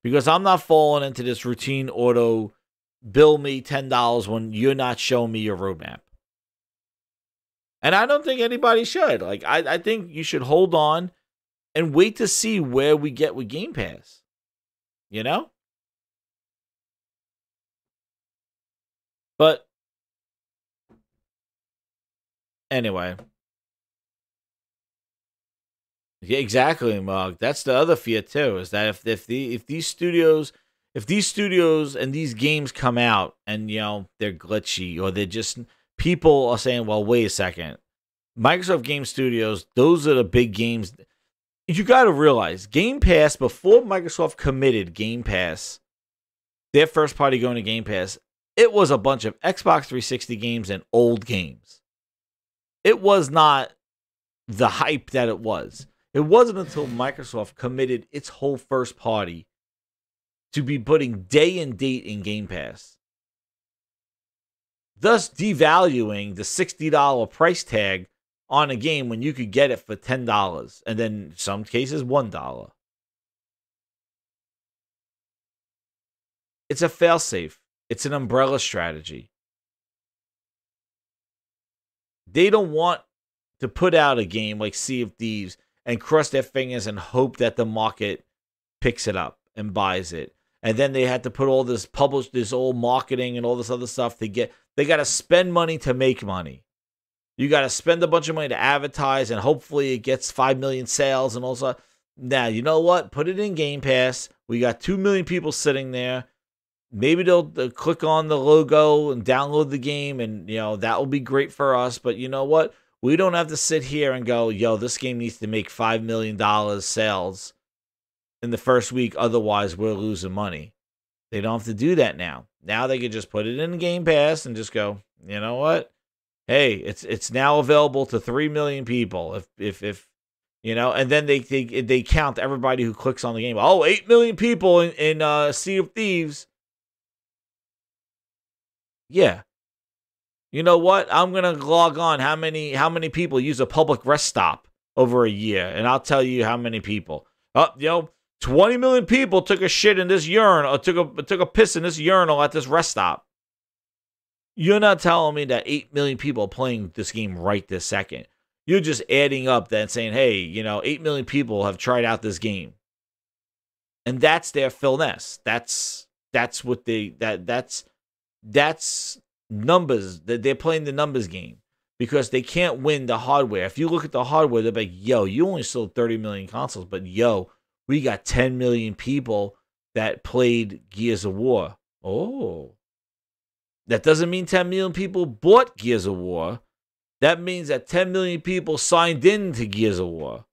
because I'm not falling into this routine auto bill me $10 when you're not showing me your roadmap. And I don't think anybody should. Like, I think you should hold on and wait to see where we get with Game Pass. You know? But anyway. Yeah, exactly, Mug. That's the other fear too, is that if these studios and these games come out and they're glitchy or they're just people are saying, well, wait a second. Microsoft Game Studios, those are the big games. You got to realize Game Pass, before Microsoft committed Game Pass, their first party going to Game Pass, it was a bunch of Xbox 360 games and old games. It was not the hype that it was. It wasn't until Microsoft committed its whole first party to be putting day and date in Game Pass, thus devaluing the $60 price tag on a game when you could get it for $10 and then in some cases $1. It's a failsafe. It's an umbrella strategy. They don't want to put out a game like Sea of Thieves and cross their fingers and hope that the market picks it up and buys it. And then they had to put all this old marketing and all this other stuff to get. They got to spend money to make money. You got to spend a bunch of money to advertise, and hopefully it gets 5 million sales and also. Now, you know what? Put it in Game Pass. We got 2 million people sitting there. Maybe they'll click on the logo and download the game, and that will be great for us. But you know what? We don't have to sit here and go, yo, this game needs to make $5 million sales in the first week. Otherwise, we're losing money. They don't have to do that now. Now they can just put it in Game Pass and just go, you know what? Hey, it's now available to 3 million people. If and then they count everybody who clicks on the game. Oh, 8 million people in Sea of Thieves. Yeah. You know what? I'm gonna log on how many people use a public rest stop over a year, and I'll tell you how many people. 20 million people took a shit in this urinal, or took a piss in this urinal at this rest stop. You're not telling me that 8 million people are playing this game right this second. You're just adding up that and saying, hey, 8 million people have tried out this game, and that's their Philness. That's what that's numbers. They're playing the numbers game because they can't win the hardware. If you look at the hardware, they're like, yo, you only sold 30 million consoles, but yo, we got 10 million people that played Gears of War. Oh, that doesn't mean 10 million people bought Gears of War. That means that 10 million people signed into Gears of War.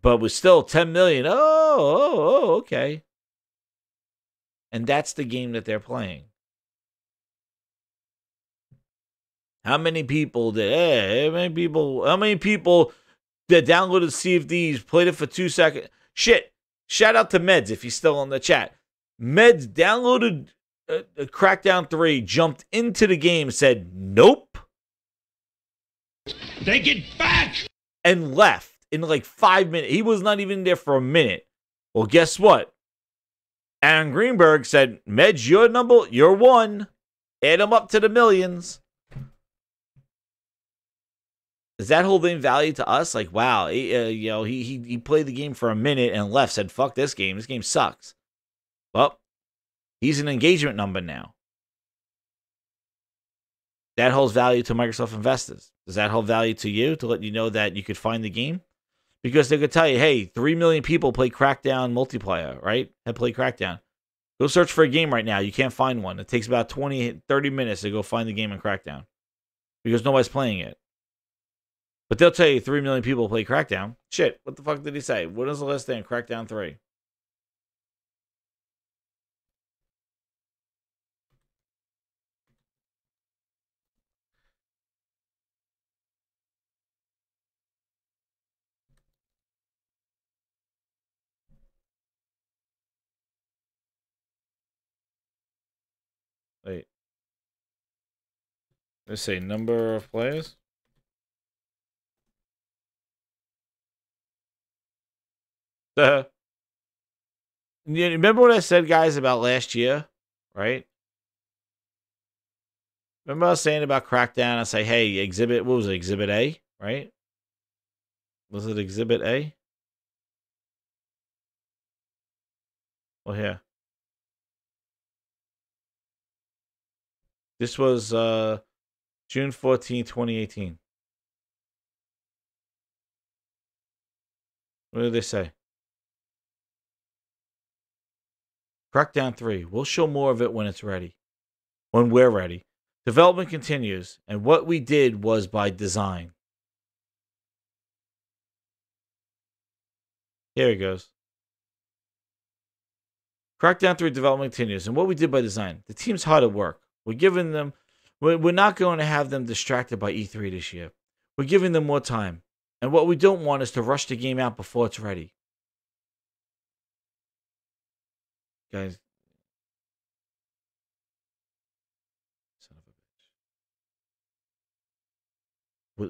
But we're still 10 million. Oh, okay. And that's the game that they're playing. How many people how many people that downloaded Sea of Thieves, played it for 2 seconds? Shit. Shout out to Meds if he's still in the chat. Meds downloaded Crackdown 3, jumped into the game, said, nope. Take it back! And left in like 5 minutes. He was not even there for a minute. Well, guess what? Aaron Greenberg said, Meds, you're one. Add them up to the millions. Is that holding value to us? Like, wow, he played the game for a minute and left, said, fuck this game. This game sucks. Well, he's an engagement number now. That holds value to Microsoft investors. Does that hold value to you to let you know that you could find the game? Because they could tell you, hey, 3 million people play Crackdown multiplayer, right? Have played Crackdown. Go search for a game right now. You can't find one. It takes about 20, 30 minutes to go find the game in Crackdown because nobody's playing it. But they'll tell you 3 million people play Crackdown. Shit, what the fuck did he say? What is the list thing? Crackdown 3. Let's say number of players. You remember what I said, guys, about last year, right? Remember I was saying about Crackdown? I say, hey, exhibit, what was it? Exhibit A, right? Was it Exhibit A? Well, here. This was June 14, 2018. What did they say? Crackdown 3. We'll show more of it when it's ready. When we're ready. Development continues, and what we did was by design. Here it goes. Crackdown 3 development continues, and what we did by design. The team's hard at work. We're not going to have them distracted by E3 this year. We're giving them more time. And what we don't want is to rush the game out before it's ready. Guys. Son of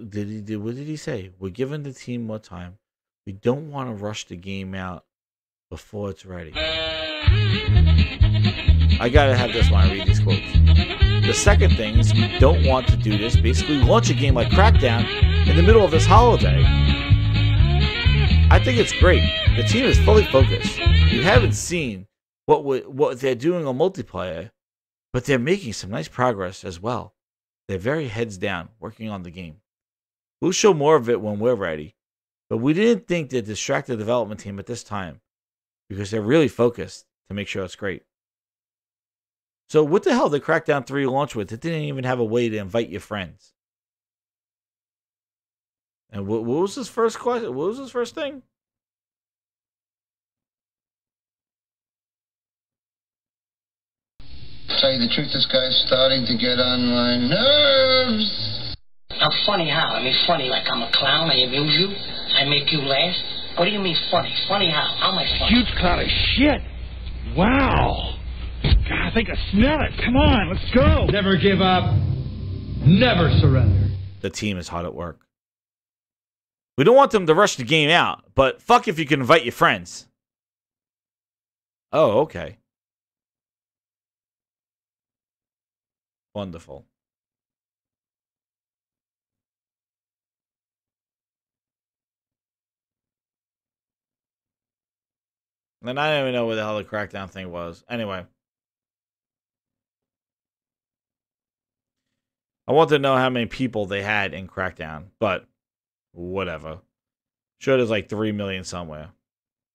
a bitch. What did he say? We're giving the team more time. We don't want to rush the game out before it's ready. I gotta have this when I read these quotes. The second thing is we don't want to do this. Basically, launch a game like Crackdown in the middle of this holiday. I think it's great. The team is fully focused. You haven't seen what they're doing on multiplayer, but they're making some nice progress as well. They're very heads down, working on the game. We'll show more of it when we're ready, but we didn't think to distract the development team at this time because they're really focused to make sure it's great. So what the hell did Crackdown 3 launch with? It didn't even have a way to invite your friends. And what was his first question? What was his first thing? Tell you the truth, this guy's starting to get on my nerves. I'm funny how? I mean funny like I'm a clown, I amuse you, I make you laugh? What do you mean funny? Funny how? How am I funny? Huge cloud of shit. Wow. God, I think I smell it. Come on, let's go. Never give up. Never surrender. The team is hard at work. We don't want them to rush the game out, but fuck if you can invite your friends. Oh, okay. Wonderful. And I don't even know what the hell the Crackdown thing was. Anyway. I want to know how many people they had in Crackdown, but whatever. Sure, there's like 3 million somewhere.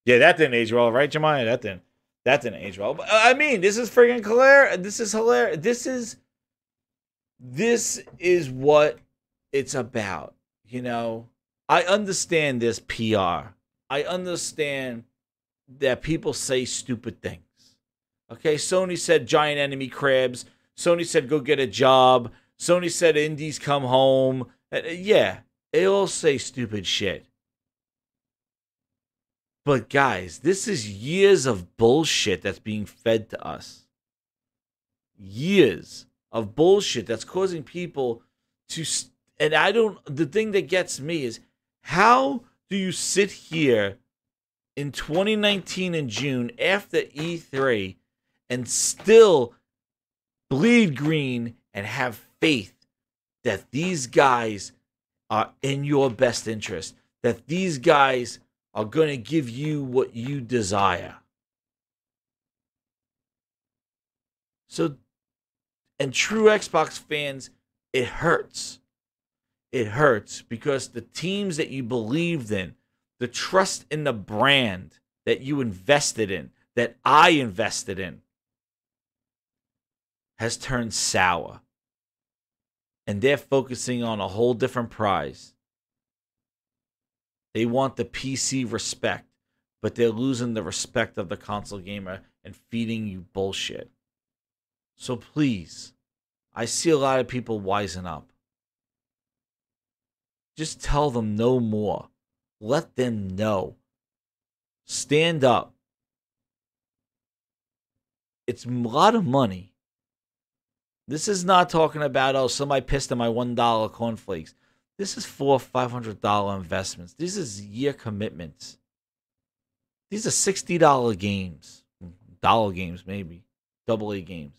Yeah, that didn't age well, right, Jemiah? That didn't age well. But, I mean, this is friggin' hilarious. This is hilarious. This is what it's about. You know, I understand this PR. I understand that people say stupid things. Okay, Sony said giant enemy crabs. Sony said go get a job. Sony said indies come home. Yeah, they all say stupid shit. But guys, this is years of bullshit that's being fed to us. Years of bullshit that's causing people to... And the thing that gets me is, how do you sit here in 2019 in June after E3 and still bleed green and have faith that these guys are in your best interest, that these guys are going to give you what you desire? So, and true Xbox fans, it hurts. It hurts because the teams that you believed in, the trust in the brand that you invested in, that I invested in, has turned sour. And they're focusing on a whole different prize. They want the PC respect, but they're losing the respect of the console gamer and feeding you bullshit. So please, I see a lot of people wisen up. Just tell them no more. Let them know. Stand up. It's a lot of money. This is not talking about, oh, somebody pissed in my $1 cornflakes. This is $400-$500 investments. These is year commitments. These are $60 games. Dollar games, maybe. AA games.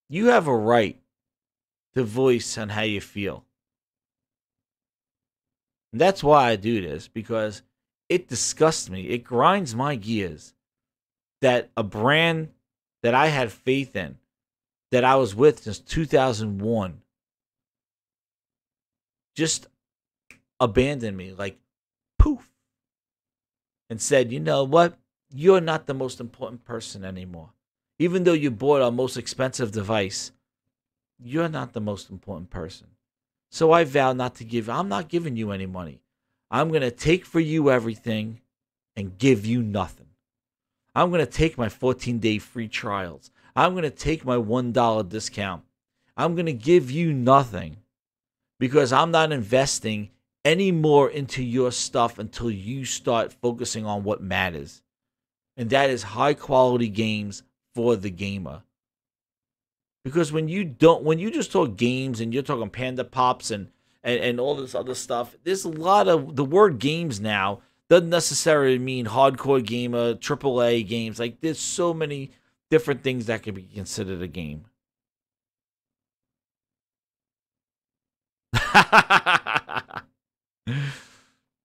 You have a right to voice on how you feel. And that's why I do this, because it disgusts me. It grinds my gears that a brand that I had faith in, that I was with since 2001, just abandoned me, like poof, and said, you know what? You're not the most important person anymore. Even though you bought our most expensive device, you're not the most important person. So I vow not to give. I'm not giving you any money. I'm going to take for you everything and give you nothing. I'm going to take my 14-day free trials. I'm going to take my $1 discount. I'm going to give you nothing because I'm not investing any more into your stuff until you start focusing on what matters. And that is high quality games for the gamer. Because when you just talk games and you're talking Panda Pops and all this other stuff, there's a lot of the word games now doesn't necessarily mean hardcore gamer, AAA games. Like there's so many different things that can be considered a game.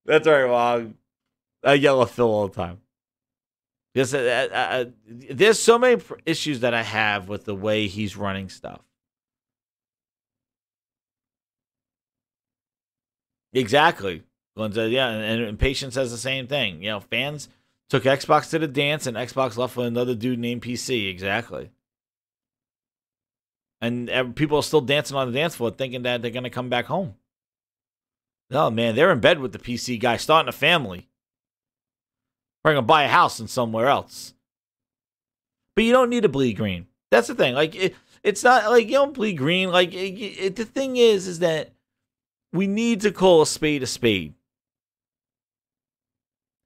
That's all right, well, I yell at Phil all the time. Because there's so many issues that I have with the way he's running stuff. Exactly. Yeah, and Patience says the same thing. You know, fans took Xbox to the dance, and Xbox left with another dude named PC. Exactly. And people are still dancing on the dance floor thinking that they're going to come back home. No, man, they're in bed with the PC guy, starting a family. Probably going to buy a house in somewhere else. But you don't need to bleed green. That's the thing. Like, it's not like you don't bleed green. Like, the thing is that we need to call a spade a spade.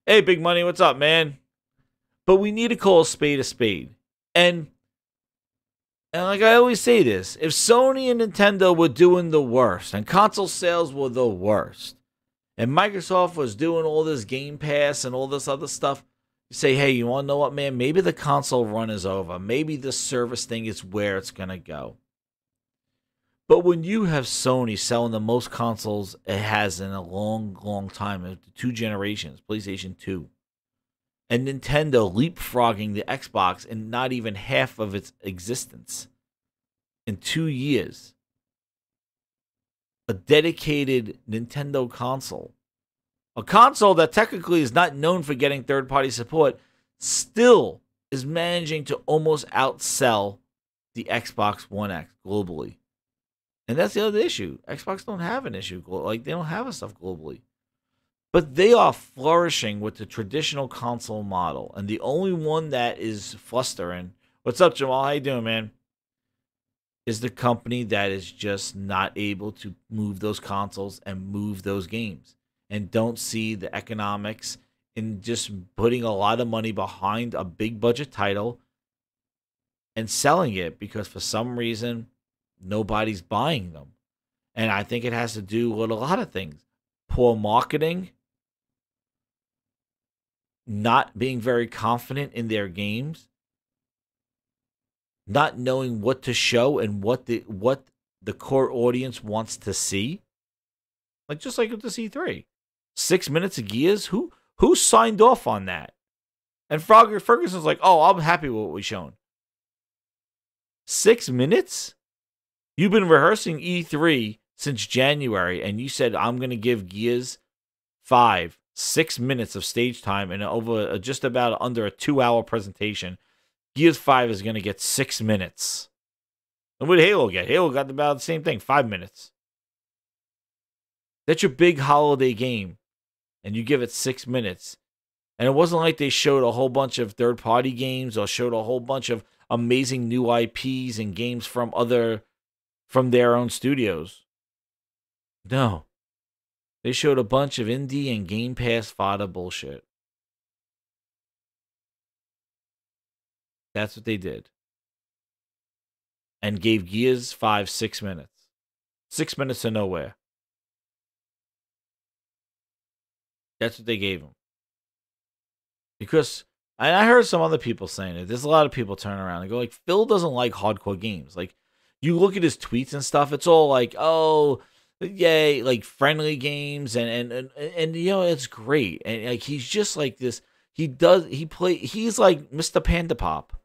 Hey, Big Money, what's up, man? But we need to call a spade a spade. And like I always say this, if Sony and Nintendo were doing the worst, and console sales were the worst, and Microsoft was doing all this Game Pass and all this other stuff, you say, hey, you want to know what, man? Maybe the console run is over. Maybe the service thing is where it's going to go. But when you have Sony selling the most consoles it has in a long, long time, 2 generations, PlayStation 2, and Nintendo leapfrogging the Xbox in not even half of its existence in 2 years, a dedicated Nintendo console, a console that technically is not known for getting third-party support, still is managing to almost outsell the Xbox One X globally. And that's the other issue. Xbox don't have an issue. Like, they don't have a stuff globally. But they are flourishing with the traditional console model. And the only one that is flustering, what's up, Jamal? How you doing, man? Is the company that is just not able to move those consoles and move those games. And don't see the economics in just putting a lot of money behind a big budget title and selling it because for some reason nobody's buying them. And I think it has to do with a lot of things. Poor marketing, not being very confident in their games, not knowing what to show and what the core audience wants to see. Like just like with the C3. 6 minutes of Gears? Who signed off on that? And Ferguson's like, oh, I'm happy with what we've shown. 6 minutes? You've been rehearsing E3 since January, and you said, I'm going to give Gears 5 6 minutes of stage time and over just about under a 2-hour presentation. Gears 5 is going to get 6 minutes. And what did Halo get? Halo got about the same thing, 5 minutes. That's your big holiday game, and you give it 6 minutes. And it wasn't like they showed a whole bunch of third-party games or showed a whole bunch of amazing new IPs and games from their own studios. No. They showed a bunch of indie and Game Pass fodder bullshit. That's what they did. and gave Gears 5 6 minutes. 6 minutes to nowhere. That's what they gave him. Because, and I heard some other people saying it. There's a lot of people turning around and go like, Phil doesn't like hardcore games. Like, you look at his tweets and stuff, it's all like, oh, yay, like friendly games, and you know, it's great. And like, he's just like this. He's like Mr. Panda Pop.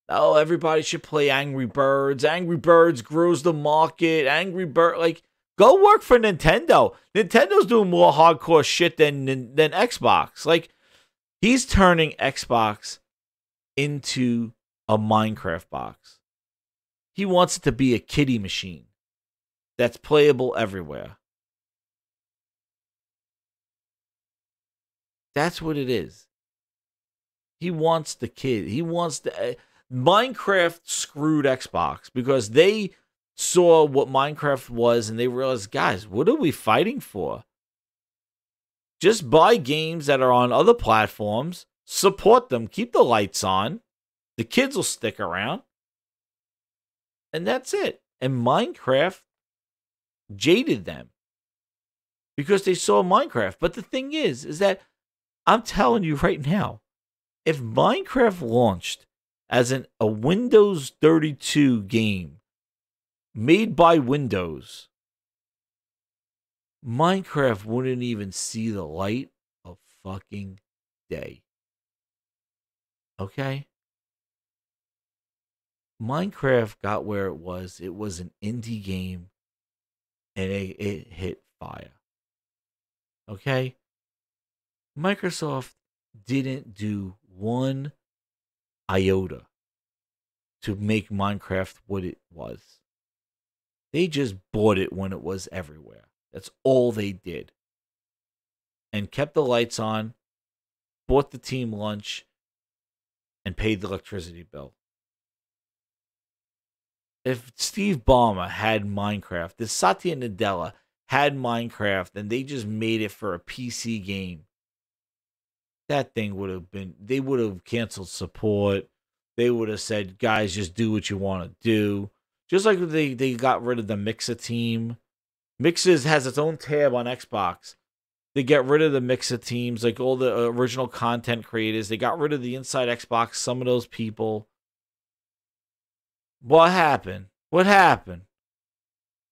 Oh, everybody should play Angry Birds. Angry Birds grows the market. Angry Bird, like, go work for Nintendo. Nintendo's doing more hardcore shit than Xbox. Like, he's turning Xbox into a Minecraft box. He wants it to be a kiddie machine that's playable everywhere. That's what it is. He wants the kid. He wants the... Minecraft screwed Xbox because they saw what Minecraft was and they realized, guys, what are we fighting for? Just buy games that are on other platforms, support them, keep the lights on, the kids will stick around, and that's it. And Minecraft jaded them because they saw Minecraft. But the thing is that I'm telling you right now, if Minecraft launched as a Windows 32 game made by Windows, Minecraft wouldn't even see the light of fucking day. Okay? Minecraft got where it was. It was an indie game, and it hit fire. Okay? Microsoft didn't do one iota to make Minecraft what it was. They just bought it when it was everywhere. That's all they did. And kept the lights on, bought the team lunch, and paid the electricity bill. If Steve Ballmer had Minecraft, if Satya Nadella had Minecraft, and they just made it for a PC game, that thing would have been, they would have canceled support. They would have said, guys, just do what you want to do. Just like they got rid of the Mixa team. Mixes has its own tab on Xbox. They get rid of the Mixa teams, like all the original content creators. They got rid of the Inside Xbox, some of those people. What happened? What happened?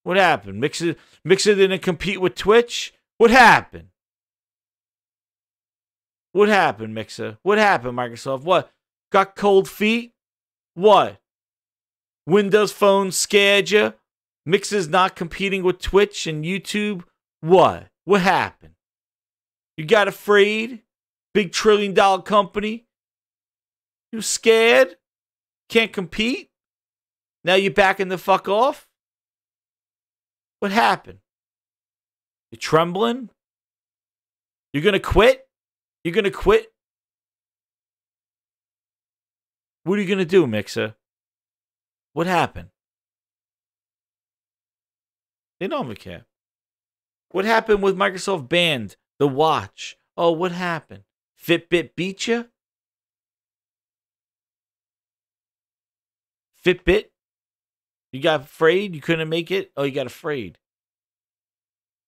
What happened? Mixa didn't compete with Twitch? What happened? What happened, Mixa? What happened, Microsoft? What? Got cold feet? What? Windows Phone scared you? Mixa's not competing with Twitch and YouTube? What? What happened? You got afraid? Big $1 trillion company? You scared? Can't compete? Now you're backing the fuck off? What happened? You trembling? You're gonna quit? You're gonna quit? What are you gonna do, Mixa? What happened? They don't have a cap. What happened with Microsoft Band, the watch? Oh, what happened? Fitbit beat you? Fitbit? You got afraid? You couldn't make it? Oh, you got afraid.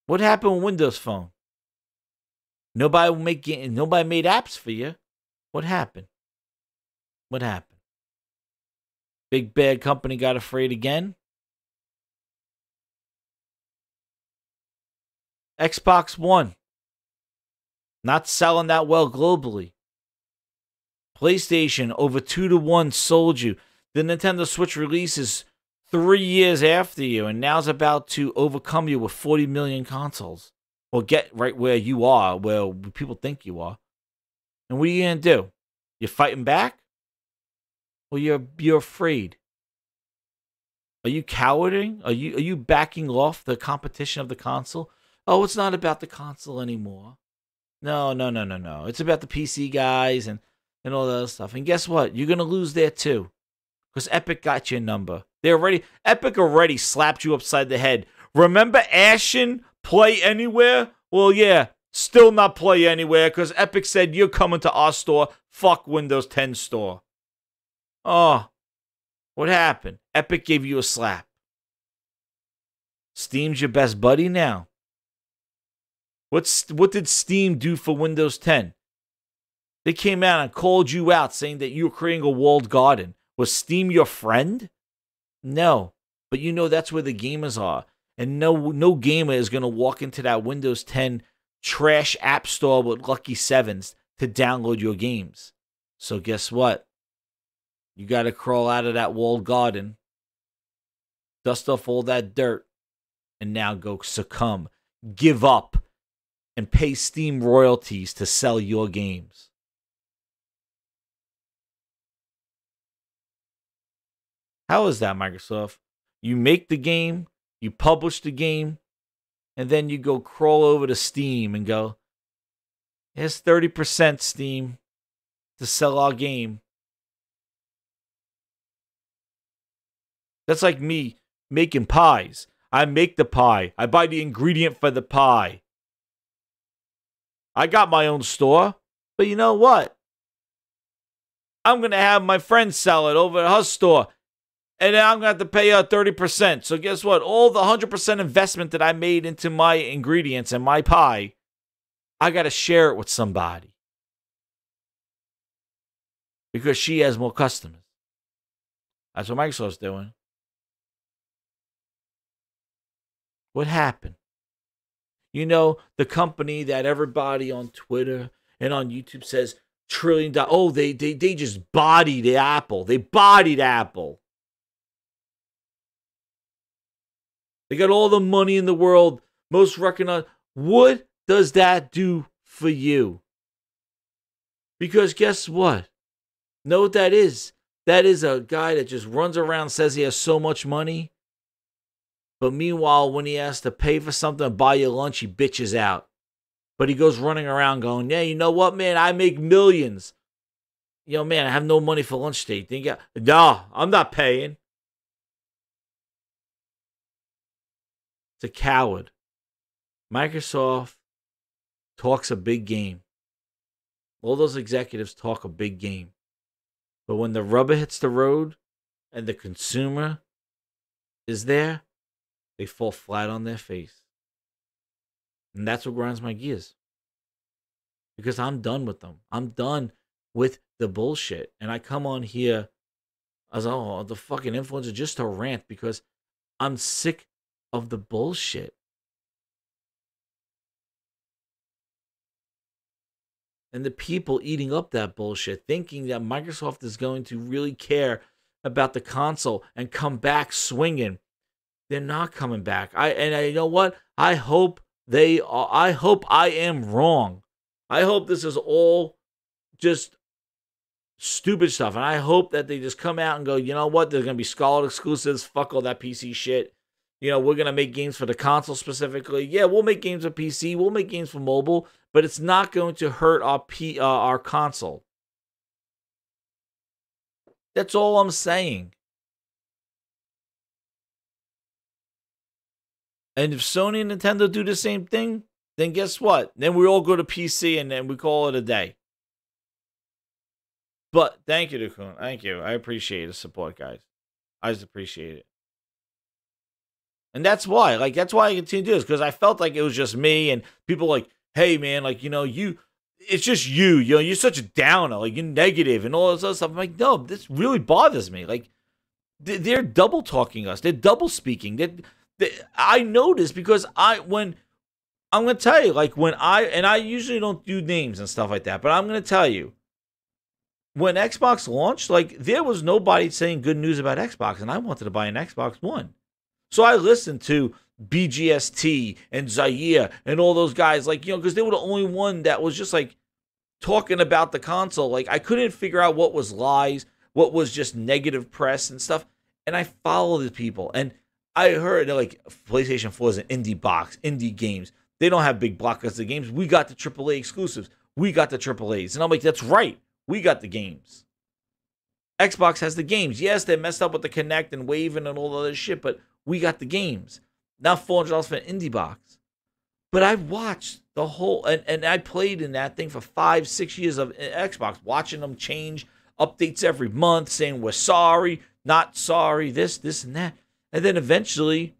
What happened with Windows Phone? Nobody made apps for you. What happened? What happened? Big bad company got afraid again? Xbox One. Not selling that well globally. PlayStation over 2-1 sold you. The Nintendo Switch releases 3 years after you, and now's about to overcome you with 40 million consoles. Or get right where you are, where people think you are. And what are you going to do? You're fighting back? Or you're afraid? Are you cowarding? Are you backing off the competition of the console? Oh, it's not about the console anymore. No. It's about the PC guys and all that other stuff. And guess what? You're going to lose there too. Because Epic got your number. Epic already slapped you upside the head. Remember Ashen Play Anywhere? Well, yeah, still not Play Anywhere because Epic said you're coming to our store. Fuck Windows 10 store. Oh, What happened? Epic gave you a slap. Steam's your best buddy now. What did Steam do for Windows 10? They came out and called you out saying that you were creating a walled garden. Was Steam your friend? No. But you know that's where the gamers are. And no gamer is going to walk into that Windows 10 trash app store with Lucky 7s to download your games. So guess what? You got to crawl out of that walled garden, dust off all that dirt, and now go succumb, give up, and pay Steam royalties to sell your games. How is that, Microsoft? You make the game, you publish the game, and then you go crawl over to Steam and go, here's 30% Steam to sell our game. That's like me making pies. I make the pie. I buy the ingredient for the pie. I got my own store, but you know what? I'm going to have my friend sell it over at her store, and then I'm going to have to pay her 30%. So guess what? All the 100% investment that I made into my ingredients and my pie, I got to share it with somebody because she has more customers. That's what Microsoft's doing. What happened? You know, the company that everybody on Twitter and on YouTube says $1 trillion. Oh, they just bodied Apple. They bodied Apple. They got all the money in the world, most recognized. What does that do for you? Because guess what? Know what that is? That is a guy that just runs around, says he has so much money. But meanwhile, when he has to pay for something to buy you lunch, he bitches out. But he goes running around going, yeah, you know what, man? I make millions. You know, man, I have no money for lunch today. No, I'm not paying. It's a coward. Microsoft talks a big game. All those executives talk a big game. But when the rubber hits the road and the consumer is there, they fall flat on their face. And that's what grinds my gears. Because I'm done with them. I'm done with the bullshit. And I come on here as the fucking influencer just to rant because I'm sick of the bullshit. And the people eating up that bullshit, thinking that Microsoft is going to really care about the console and come back swinging. They're not coming back. You know what? I hope they are. I hope I am wrong. I hope this is all just stupid stuff. And I hope that they just come out and go, you know what? There's going to be Scarlet exclusives. Fuck all that PC shit. You know, we're going to make games for the console specifically. Yeah, we'll make games for PC. We'll make games for mobile. But it's not going to hurt our console. That's all I'm saying. And if Sony and Nintendo do the same thing, then guess what? Then we all go to PC and then we call it a day. But thank you, Dukun. Thank you. I appreciate the support, guys. I just appreciate it. And that's why. That's why I continue to do this. Because I felt like it was just me and people like, hey, man, it's just you. You know, you're such a downer. You're negative and all this other stuff. I'm like, no, this really bothers me. They're double talking us. They're double speaking. I noticed because I'm going to tell you, I usually don't do names and stuff like that, but I'm going to tell you, when Xbox launched, there was nobody saying good news about Xbox, and I wanted to buy an Xbox One. So I listened to BGST and Zaire and all those guys, because they were the only one that was just talking about the console. I couldn't figure out what was lies, what was just negative press and stuff. And I followed the people, and I heard PlayStation 4 is an indie box, indie games. They don't have big blockbuster games. We got the AAA exclusives. We got the AAAs. And I'm like, that's right. We got the games. Xbox has the games. Yes, they messed up with the Kinect and Waving and all the other shit, but we got the games. Not $400 for an indie box. But I watched the whole, and I played in that thing for 5-6 years of Xbox, watching them change updates every month, saying we're sorry. not sorry, this, and that. And then eventually,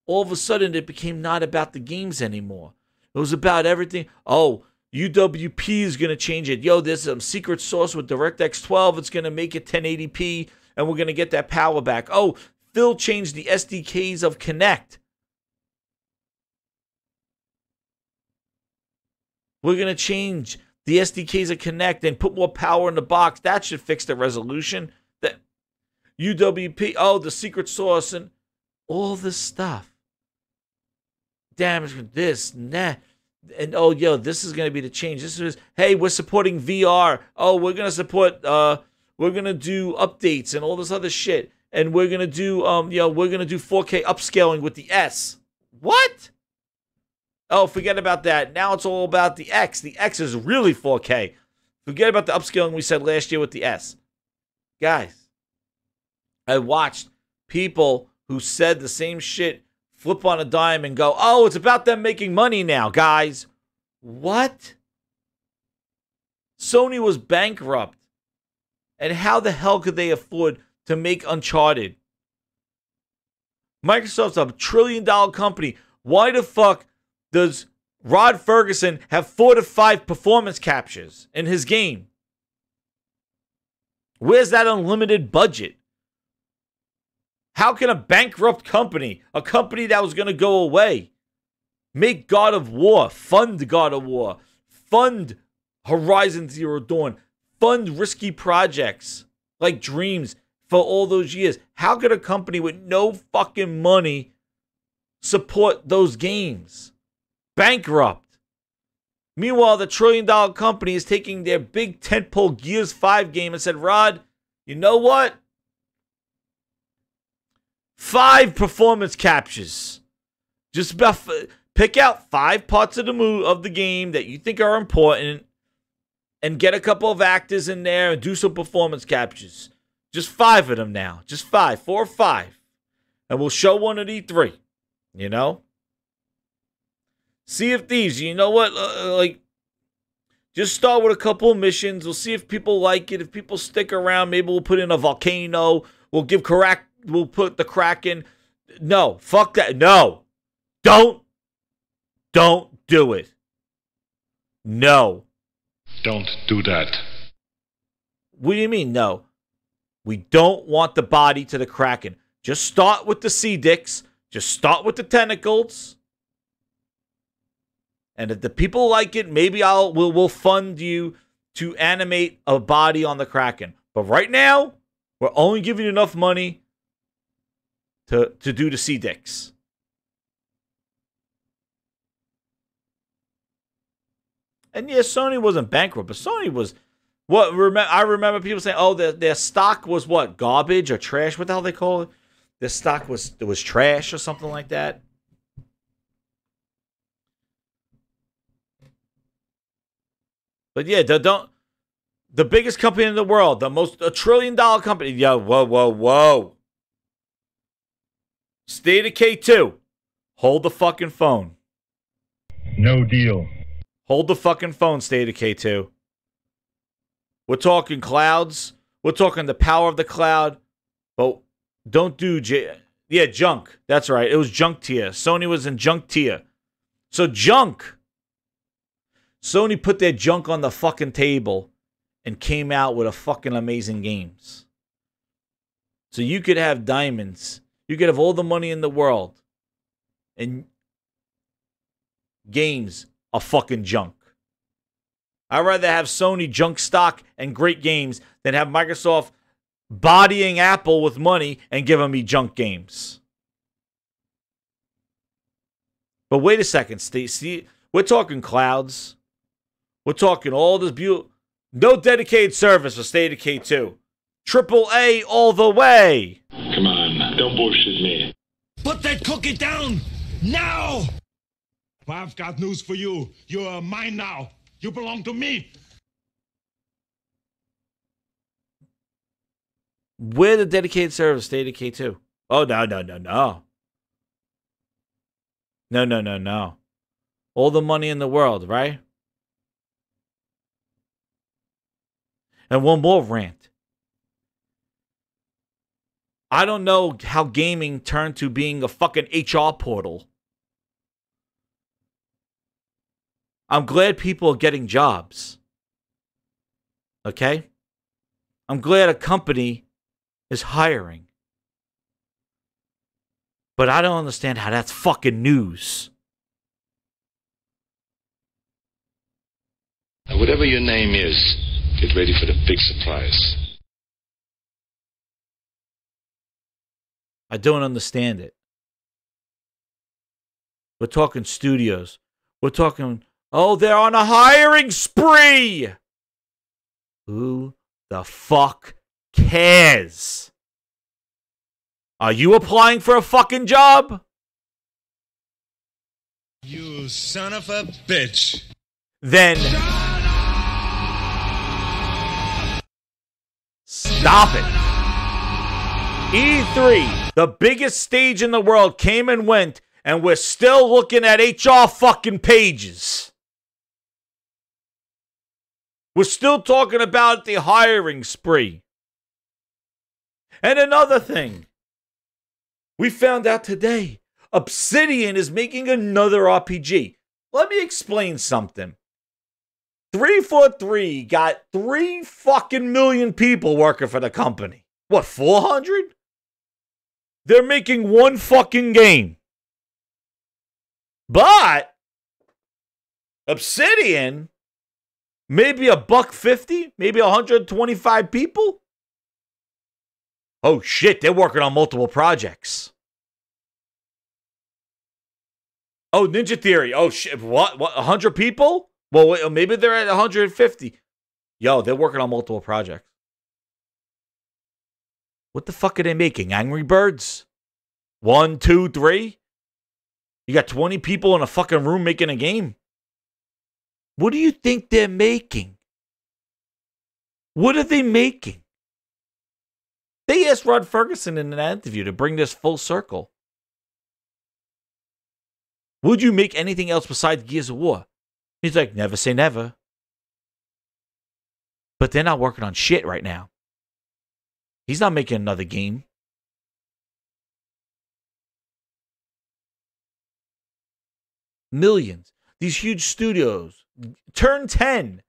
all of a sudden, it became not about the games anymore. It was about everything. Oh, UWP is going to change it. Yo, there's some secret sauce with DirectX 12. It's going to make it 1080p, and we're going to get that power back. Oh, Phil changed the SDKs of Kinect. We're going to change the SDKs of Kinect and put more power in the box. That should fix the resolution. That UWP, oh, the secret sauce and all this stuff. Damage this and that. And oh, yo, this is gonna be the change. This is, hey, we're supporting VR. Oh, we're gonna support we're gonna do updates and all this other shit. And we're gonna do we're gonna do 4K upscaling with the S. What? Oh, forget about that. Now it's all about the X. The X is really 4K. Forget about the upscaling we said last year with the S. Guys, I watched people who said the same shit flip on a dime and go, oh, it's about them making money now, guys. What? Sony was bankrupt. And how the hell could they afford to make Uncharted? Microsoft's a $1 trillion company. Why the fuck does Rod Ferguson have 4 to 5 performance captures in his game? Where's that unlimited budget? How can a bankrupt company, a company that was going to go away, make God of War, fund God of War, fund Horizon Zero Dawn, fund risky projects like Dreams for all those years? How could a company with no fucking money support those games? Bankrupt. Meanwhile, the $1 trillion company is taking their big tentpole Gears 5 game and said, Rod, you know what? 5 performance captures. Just about pick out 5 parts of the game that you think are important and get a couple of actors in there and do some performance captures. Just 5 of them now. Just 5. 4 or 5. And we'll show one at E3. You know? Sea of Thieves, you know what? Just start with a couple of missions. We'll see if people like it. If people stick around, maybe we'll put in a volcano. We'll put the Kraken. No, fuck that. No. Don't do it. No. Don't do that. What do you mean, no? We don't want the body to the Kraken. Just start with the sea dicks. Just start with the tentacles. And if the people like it, maybe we'll fund you to animate a body on the Kraken. But right now, we're only giving you enough money to do the sea dicks. And yeah, Sony wasn't bankrupt, but Sony was what? I remember people saying, "Oh, their stock was what? Garbage or trash? What the hell they call it? Their stock was trash or something like that." But yeah, the biggest company in the world, a $1 trillion company. Yo, whoa. State of K2. Hold the fucking phone. No deal. Hold the fucking phone, State of K2. We're talking clouds. We're talking the power of the cloud. But don't do junk. That's right. It was junk tier. Sony was in junk tier. So junk. Sony put their junk on the fucking table and came out with a fucking amazing games. So you could have diamonds. You could have all the money in the world. And games are fucking junk. I'd rather have Sony junk stock and great games than have Microsoft bodying Apple with money and giving me junk games. But wait a second, Steve. We're talking clouds. We're talking all this beautiful. No dedicated service for State of K2. AAA all the way. Come on, don't bullshit me. Put that cookie down now! I've got news for you. You're mine now. You belong to me. Where the dedicated service State of K2? Oh, no. No. All the money in the world, right? And one more rant. I don't know how gaming turned to being a fucking HR portal. I'm glad people are getting jobs. Okay? I'm glad a company is hiring. But I don't understand how that's fucking news. Now, whatever your name is, get ready for the big surprise. I don't understand it. We're talking studios. We're talking, oh, they're on a hiring spree. Who the fuck cares? Are you applying for a fucking job? You son of a bitch. Then stop it. E3, the biggest stage in the world, came and went, and we're still looking at HR fucking pages. We're still talking about the hiring spree. And another thing, we found out today, Obsidian is making another RPG. Let me explain something. 343 got 3 fucking million people working for the company. What, 400? They're making one fucking game. But Obsidian, maybe $150, maybe 125 people. Oh shit, they're working on multiple projects. Oh, Ninja Theory. Oh shit, what 100 people? Well, wait, maybe they're at 150. Yo, they're working on multiple projects. What the fuck are they making? Angry Birds? 1, 2, 3? You got 20 people in a fucking room making a game. What do you think they're making? What are they making? They asked Rod Ferguson in an interview to bring this full circle. Would you make anything else besides Gears of War? He's like, never say never. But they're not working on shit right now. He's not making another game. Millions. These huge studios. Turn 10.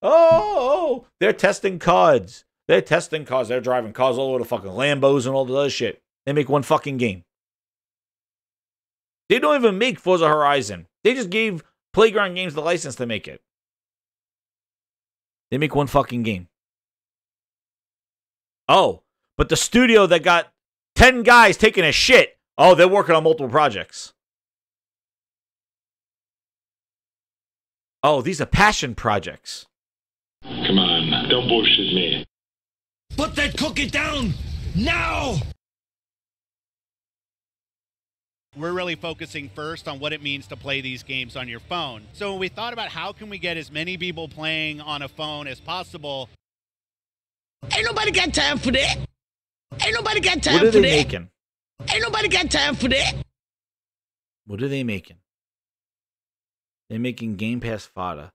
Oh, they're testing cards. They're testing cars. They're driving cars all over the fucking Lambos and all the other shit. They make one fucking game. They don't even make Forza Horizon. They just gave Playground Games the license to make it. They make one fucking game. Oh, but the studio that got 10 guys taking a shit, oh, they're working on multiple projects. Oh, these are passion projects. Come on, don't bullshit me. Put that cookie down now! We're really focusing first on what it means to play these games on your phone. So we thought about how can we get as many people playing on a phone as possible. Ain't nobody got time for that. Ain't nobody got time for that. What are they making? Ain't nobody got time for that. What are they making? They're making Game Pass fodder.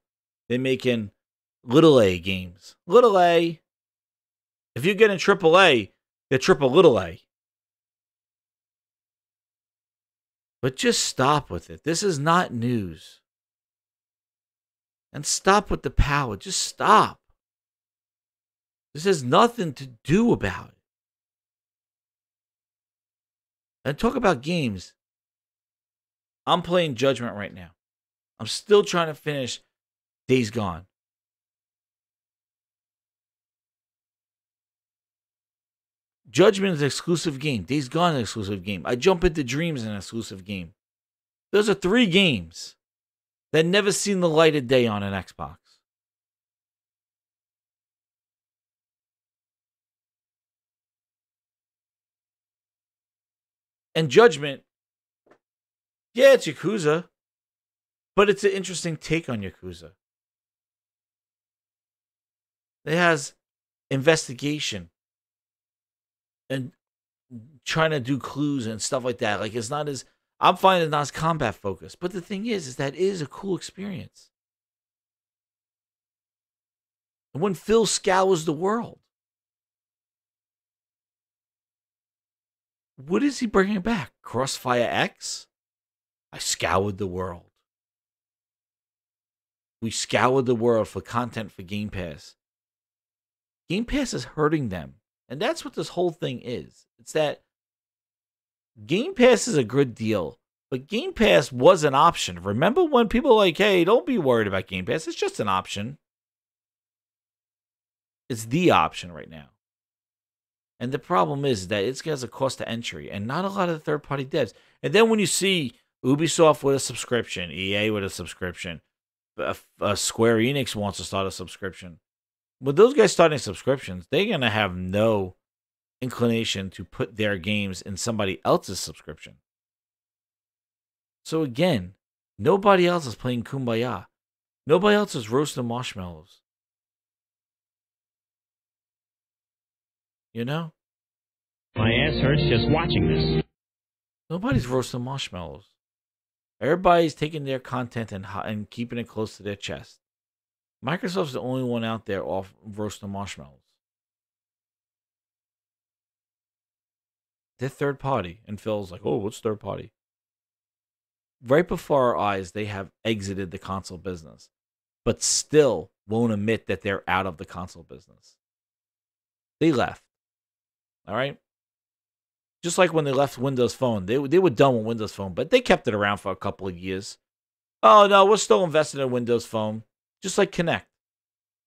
They're making little A games. Little A. If you're getting triple A, they're triple little A. But just stop with it. This is not news. And stop with the power. Just stop. This has nothing to do about it. And talk about games. I'm playing Judgment right now. I'm still trying to finish Days Gone. Judgment is an exclusive game. Days Gone is an exclusive game. I Jump Into Dreams is an exclusive game. Those are 3 games that never seen the light of day on an Xbox. And Judgment, yeah, it's Yakuza, but it's an interesting take on Yakuza. It has investigation and trying to do clues and stuff like that. Like, it's not as, I'm finding it not as combat focused. But the thing is that it is a cool experience. And when Phil scours the world, What is he bringing back? Crossfire X? I scoured the world. We scoured the world for content for Game Pass. Game Pass is hurting them. And that's what this whole thing is. It's that Game Pass is a good deal, but Game Pass was an option. Remember when people were like, hey, don't be worried about Game Pass. It's just an option. It's the option right now. And the problem is that it has a cost to entry and not a lot of the third-party devs. And then when you see Ubisoft with a subscription, EA with a subscription, Square Enix wants to start a subscription. With those guys starting subscriptions, they're going to have no inclination to put their games in somebody else's subscription. So again, nobody else is playing Kumbaya. Nobody else is roasting marshmallows. You know? My ass hurts just watching this. Nobody's roasting marshmallows. Everybody's taking their content and keeping it close to their chest. Microsoft's the only one out there off roasting marshmallows. They're third party. And Phil's like, oh, what's third party? Right before our eyes, they have exited the console business, but still won't admit that they're out of the console business. They left. All right? Just like when they left Windows Phone. They were done with Windows Phone, but they kept it around for a couple of years. Oh, no, we're still invested in Windows Phone. Just like Kinect.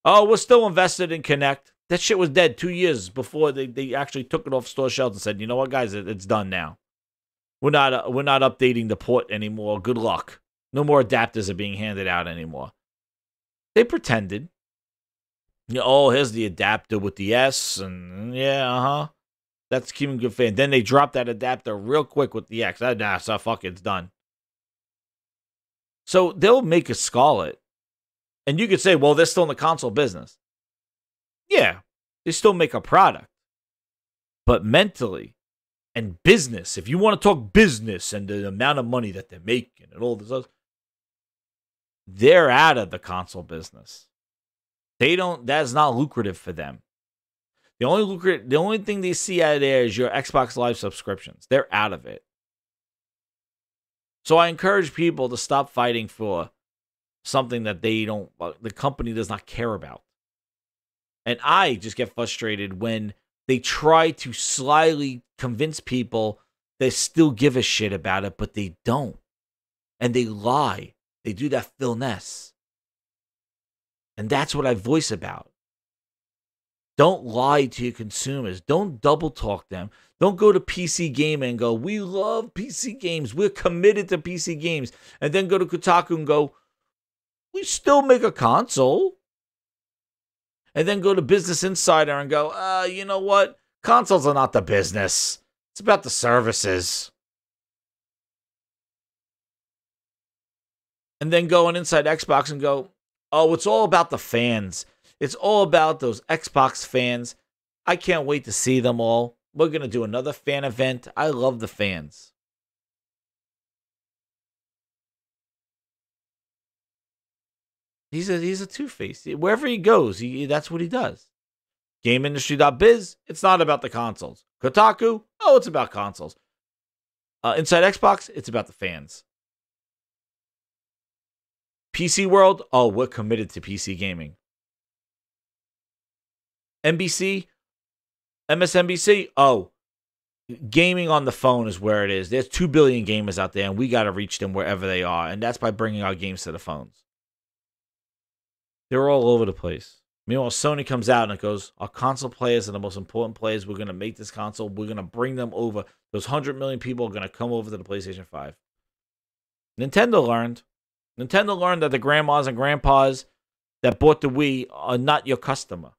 Oh, we're still invested in Kinect. That shit was dead 2 years before they actually took it off store shelves and said, you know what, guys, it's done now. We're not updating the port anymore. Good luck. No more adapters are being handed out anymore. They pretended. You know, oh, here's the adapter with the S, and yeah, that's keeping good fan. Then they dropped that adapter real quick with the X. So fuck it, it's done. So they'll make a Scarlet. And you could say, well, they're still in the console business. Yeah, they still make a product. But mentally and business, if you want to talk business and the amount of money that they're making and all this other, they're out of the console business. That's not lucrative for them. The only thing they see out of there is your Xbox Live subscriptions. They're out of it. So I encourage people to stop fighting for something that the company does not care about. And I just get frustrated when they try to slyly convince people they still give a shit about it, but they don't. And they lie. They do that Phil Ness. And that's what I voice about. Don't lie to your consumers. Don't double talk them. Don't go to PC Gamer and go, we love PC games. We're committed to PC games. And then go to Kotaku and go, we still make a console. And then go to Business Insider and go, you know what? Consoles are not the business. It's about the services. And then go on Inside Xbox and go, oh, it's all about the fans. It's all about those Xbox fans. I can't wait to see them all. We're going to do another fan event. I love the fans. He's a two-faced. Wherever he goes, that's what he does. GameIndustry.biz, it's not about the consoles. Kotaku, oh, it's about consoles. Inside Xbox, it's about the fans. PC World, oh, we're committed to PC gaming. NBC, MSNBC, oh, gaming on the phone is where it is. There's 2 billion gamers out there, and we got to reach them wherever they are, and that's by bringing our games to the phones. They're all over the place. Meanwhile, Sony comes out and it goes, our console players are the most important players. We're going to make this console. We're going to bring them over. Those 100 million people are going to come over to the PlayStation 5. Nintendo learned. Nintendo learned that the grandmas and grandpas that bought the Wii are not your customer.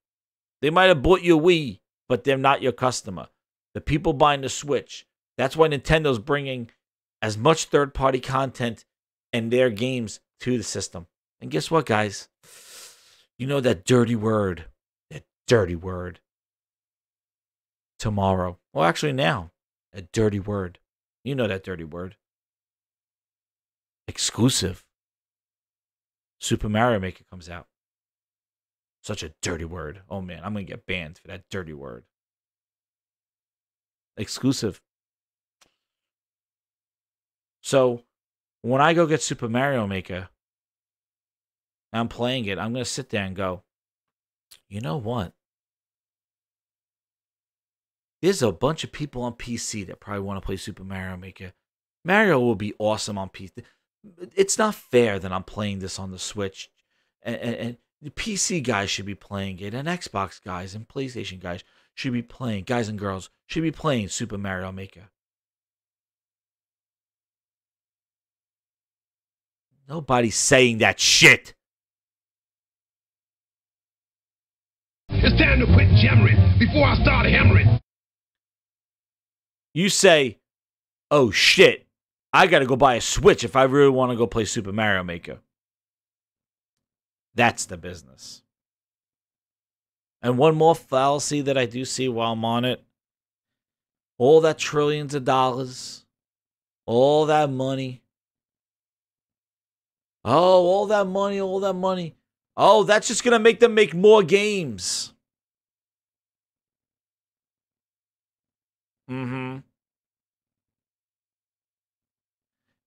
They might have bought your Wii, but they're not your customer. The people buying the Switch. That's why Nintendo's bringing as much third-party content and their games to the system. And guess what, guys? You know that dirty word. That dirty word. Tomorrow. Well, actually now. A dirty word. You know that dirty word. Exclusive. Super Mario Maker comes out. Such a dirty word. Oh man, I'm going to get banned for that dirty word. Exclusive. So when I go get Super Mario Maker, and I'm playing it, I'm going to sit there and go, you know what? There's a bunch of people on PC that probably want to play Super Mario Maker. Mario will be awesome on PC. It's not fair that I'm playing this on the Switch. And the PC guys should be playing it. And Xbox guys and PlayStation guys should be playing. Guys and girls should be playing Super Mario Maker. Nobody's saying that shit. It's time to quit jammering before I start hammering. You say, oh shit, I gotta go buy a Switch if I really want to go play Super Mario Maker. That's the business. And one more fallacy that I do see while I'm on it. All that trillions of dollars. All that money. Oh, all that money, all that money. Oh, that's just gonna make them make more games.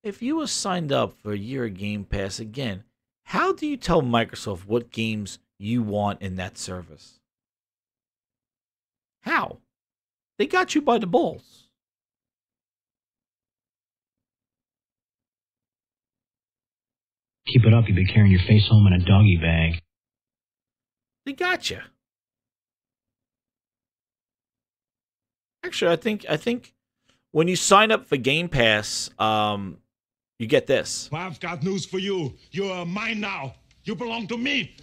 If you were signed up for a year of Game Pass again, how do you tell Microsoft what games you want in that service? How? They got you by the balls. Keep it up, you'll be carrying your face home in a doggy bag. They got you. Actually, I think when you sign up for Game Pass, you get this. I've got news for you. You're mine now. You belong to me.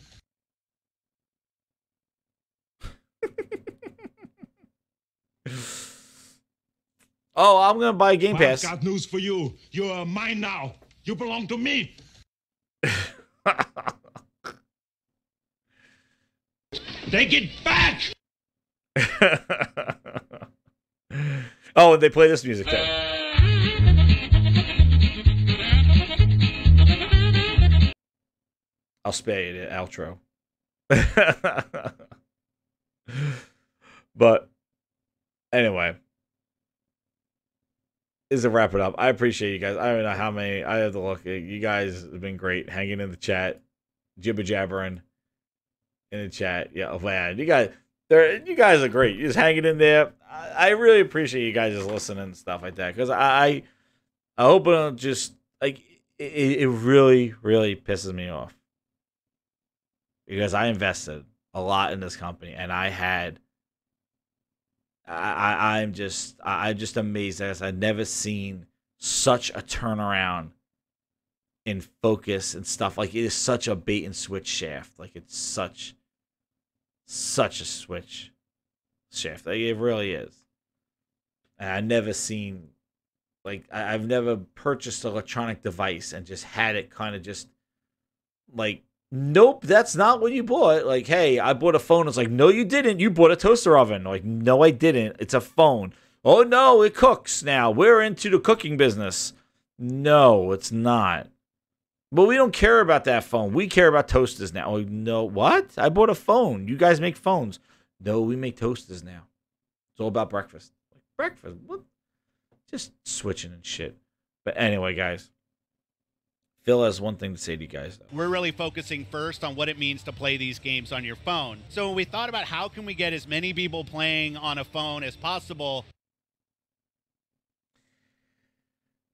Oh, I'm gonna buy Game Pass. I've got news for you. You're mine now. You belong to me. Take it back. Oh, and they play this music then. I'll spare you the outro. But anyway, is to wrap it up. I appreciate you guys. I don't know how many. I have to look. You guys have been great, hanging in the chat, jibber jabbering in the chat. Yeah, oh man, you guys are great. You're just hanging in there. I really appreciate you guys just listening and stuff like that, because I hope it don't just like it really pisses me off, because I invested a lot in this company, and I'm just amazed. I've never seen such a turnaround in focus and stuff. Like, it is such a bait and switch shaft. Like, it's such a switch shaft. Like, it really is. And I've never seen, like, I've never purchased an electronic device and just had it kind of just like, nope, that's not what you bought. Like, hey, I bought a phone. It's like, no, you didn't. You bought a toaster oven. Like, no, I didn't. It's a phone. Oh, no, it cooks now. We're into the cooking business. No, it's not. But we don't care about that phone. We care about toasters now. Like, no, what? I bought a phone. You guys make phones. No, we make toasters now. It's all about breakfast. Like, breakfast? What? Just switching and shit. But anyway, guys. Phil has one thing to say to you guys, though. We're really focusing first on what it means to play these games on your phone. So we thought about how can we get as many people playing on a phone as possible.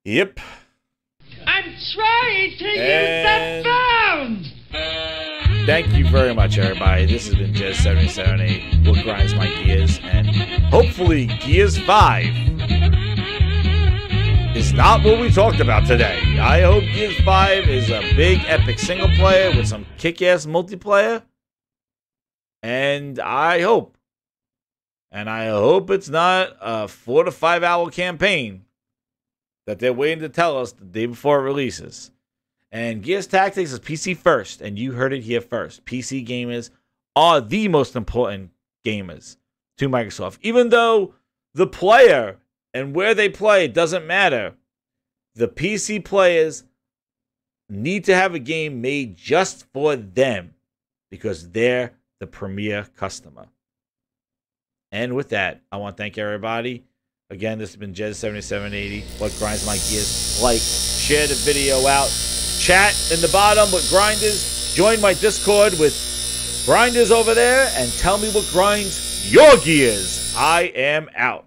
Yep. I'm trying to use the phone! Thank you very much, everybody. This has been Jez778, what grinds my gears, and hopefully Gears 5 is not what we talked about today. I hope Gears 5 is a big, epic single player with some kick-ass multiplayer. And I hope it's not a 4 to 5 hour campaign that they're waiting to tell us the day before it releases. And Gears Tactics is PC first, and you heard it here first. PC gamers are the most important gamers to Microsoft. Even though the player and where they play doesn't matter, the PC players need to have a game made just for them, because they're the premier customer. And with that, I want to thank everybody Again, this has been Jez7780. What grinds my gears? Like, share the video out. Chat in the bottom with grinders. Join my Discord with grinders over there and tell me what grinds your gears. I am out.